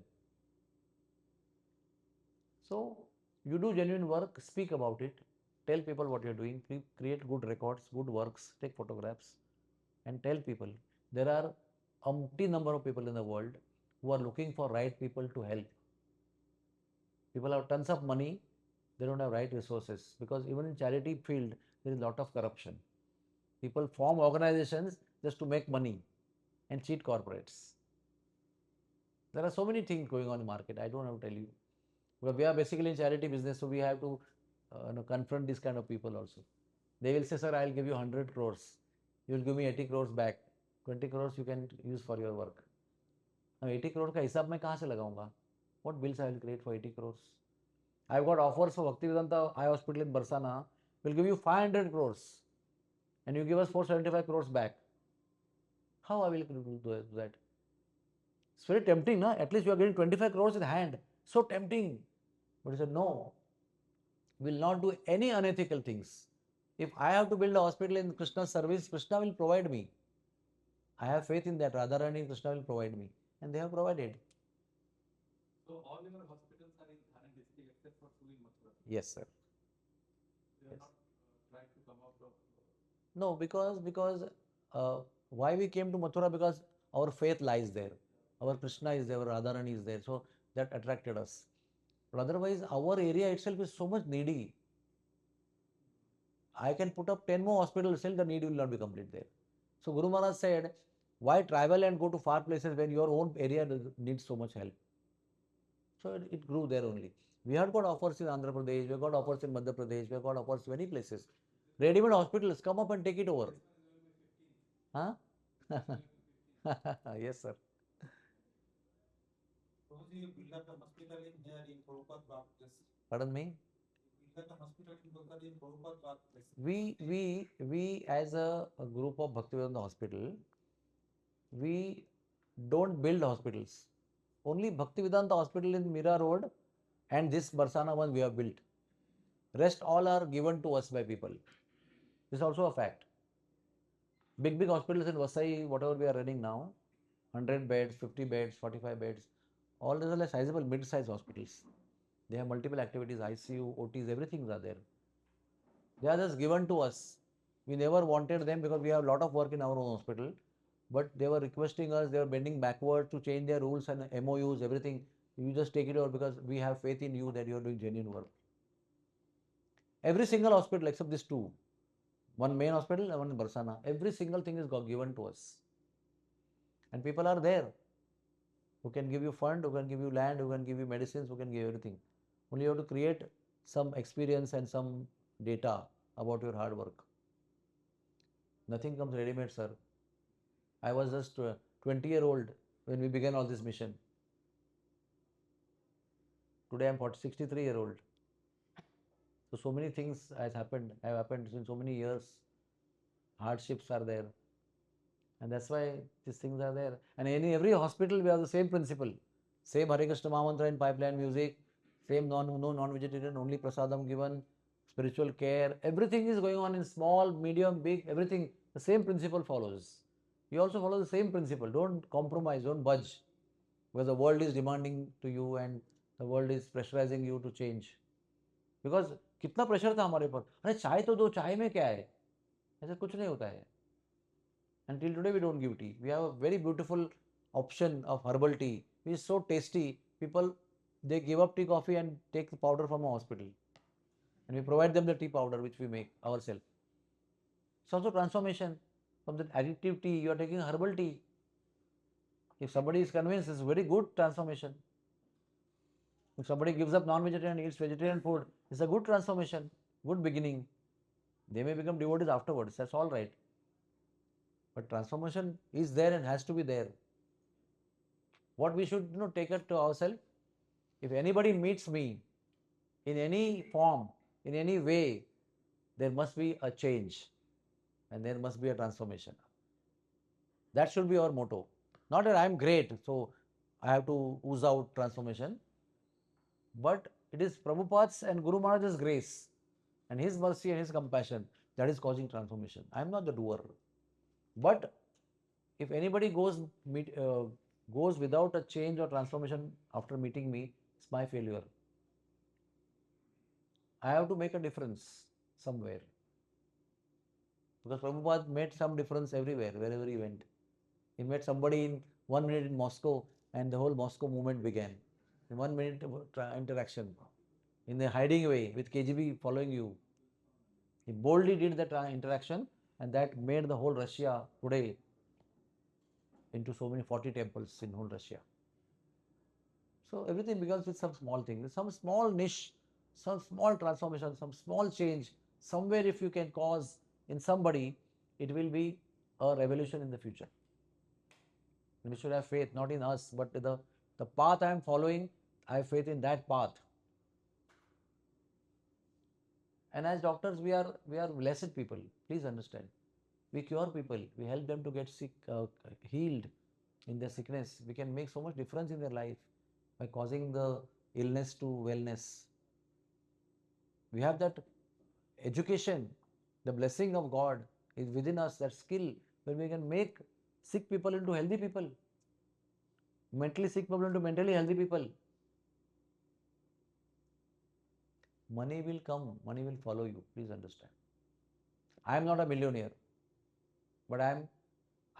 So you do genuine work, speak about it, tell people what you're doing, create good records, good works, take photographs, and tell people. There are umpty number of people in the world who are looking for right people to help. People have tons of money, they don't have right resources, because even in charity field there is a lot of corruption. People form organizations just to make money and cheat corporates. There are so many things going on in the market, I don't have to tell you. But we are basically in charity business, so we have to confront this kind of people also. They will say, sir, I will give you 100 crores. You will give me 80 crores back. 20 crores you can use for your work. Now 80 crores का हिसाब मैं कहाँ से लगाऊंगा? What bills I will create for 80 crores? I've got offers for Bhakti Vedanta Eye Hospital in Barsana. We'll give you 500 crores. And you give us 475 crores back. How I will do that? It's very tempting, na? At least you are getting 25 crores in hand. So tempting. But he said, no, we will not do any unethical things. If I have to build a hospital in Krishna's service, Krishna will provide me. I have faith in that. Radharani and Krishna will provide me. And they have provided. So all your hospitals are in Thane district except for two in Mathura. Yes, sir. They are not trying to come out of. No, because why we came to Mathura? Because our faith lies there. Our Krishna is there, our Radharani is there. So that attracted us. But otherwise, our area itself is so much needy. I can put up 10 more hospitals, still the need will not be complete there. So Guru Maharaj said, why travel and go to far places when your own area needs so much help? So it grew there only. We have got offers in Andhra Pradesh, we have got offers in Madhya Pradesh, we have got offers many places. Ready-made hospitals, come up and take it over. Huh? Yes, sir. Suppose you build up a hospital in here in Prabhupada Bagh place. Pardon me? You build up a hospital in Prabhupada Bagh place. We as a group of Bhaktivedanta Hospital, we don't build hospitals. Only Bhaktivedanta Hospital in Mira Road and this Barsana one we have built. Rest all are given to us by people. This is also a fact. Big hospitals in Vasai, whatever we are running now, 100 beds, 50 beds, 45 beds, all these are like sizable mid-size hospitals. They have multiple activities, ICU, OTs, everything are there. They are just given to us. We never wanted them because we have a lot of work in our own hospital. But they were requesting us, they were bending backward to change their rules and MOUs, everything. You just take it over because we have faith in you that you are doing genuine work. Every single hospital except these two, one main hospital and one in Barsana, every single thing is given to us. And people are there who can give you fund, who can give you land, who can give you medicines, who can give everything. Only you have to create some experience and some data about your hard work. Nothing comes ready-made, sir. I was just 20-year-old when we began all this mission. Today I am 63-year-old. So many things have happened in so many years. Hardships are there. And that's why these things are there. And in every hospital we have the same principle. Same Hare Krishna Mahamantra in pipeline music, same no non-vegetarian, only prasadam given, spiritual care. Everything is going on in small, medium, big, everything. The same principle follows. You also follow the same principle. Don't compromise, don't budge. Because the world is demanding to you and the world is pressurizing you to change. Because कितना pressure था हमारे ऊपर, अरे चाय तो दो, चाय में क्या है, ऐसा कुछ नहीं होता है. And till today we don't give tea. We have a very beautiful option of herbal tea, which is so tasty. People, they give up tea, coffee and take the powder from a hospital. And we provide them the tea powder which we make ourselves. It's also transformation. From that additive tea, you are taking herbal tea. If somebody is convinced, it's a very good transformation. If somebody gives up non-vegetarian, eats vegetarian food, it's a good transformation, good beginning. They may become devotees afterwards, that's all right. But transformation is there and has to be there. What we should take it to ourselves, If anybody meets me in any form, in any way, there must be a change and there must be a transformation. That should be our motto. Not that I am great, so I have to ooze out transformation, but it is Prabhupada's and Guru Maharaj's grace and his mercy and his compassion that is causing transformation. I am not the doer. But if anybody goes without a change or transformation after meeting me, it's my failure. I have to make a difference somewhere. Because Prabhupada made some difference everywhere, wherever he went. He met somebody in 1 minute in Moscow and the whole Moscow movement began. In 1 minute interaction. In the hiding way with KGB following you. He boldly did that interaction and that made the whole Russia today into so many 40 temples in whole Russia. So everything begins with some small thing, some small niche, some small transformation, some small change. Somewhere if you can cause in somebody, it will be a revolution in the future. We should have faith, not in us, but the path I am following, I have faith in that path. And as doctors, we are blessed people. Please understand. We cure people. We help them to get sick, healed in their sickness. We can make so much difference in their life by causing the illness to wellness. We have that education, the blessing of God is within us, that skill where we can make sick people into healthy people, mentally sick people into mentally healthy people. Money will come, money will follow you. Please understand. I am not a millionaire, but I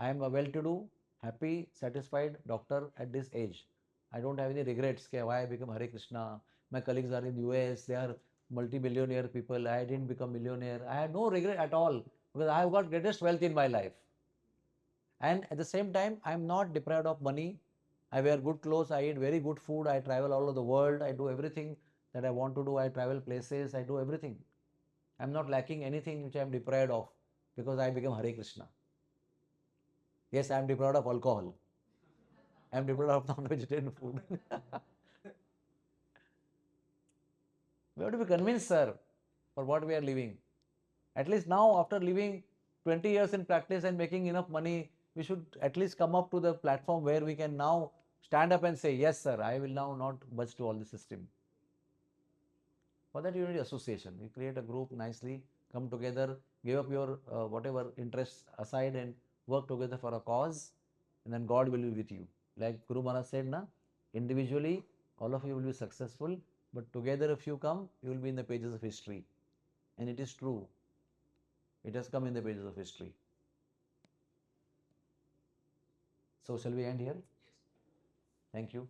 am a well-to-do, happy, satisfied doctor at this age. I don't have any regrets why I become Hare Krishna. My colleagues are in US, they are multi-millionaire people. I didn't become millionaire. I had no regret at all because I have got greatest wealth in my life. And at the same time, I am not deprived of money. I wear good clothes, I eat very good food, I travel all over the world, I do everything that I want to do, I travel places, I do everything. I am not lacking anything which I am deprived of because I become Hare Krishna. Yes, I am deprived of alcohol. I am deprived of non-vegetarian food. We have to be convinced, sir, for what we are living. At least now, after living 20 years in practice and making enough money, we should at least come up to the platform where we can now stand up and say, yes, sir, I will now not budge to all the system. For that, you need association. You create a group nicely, come together, give up your whatever interests aside and work together for a cause, and then God will be with you. Like Guru Maharaj said, na, individually, all of you will be successful, but together, if you come, you will be in the pages of history. And it is true. It has come in the pages of history. So, shall we end here? Thank you.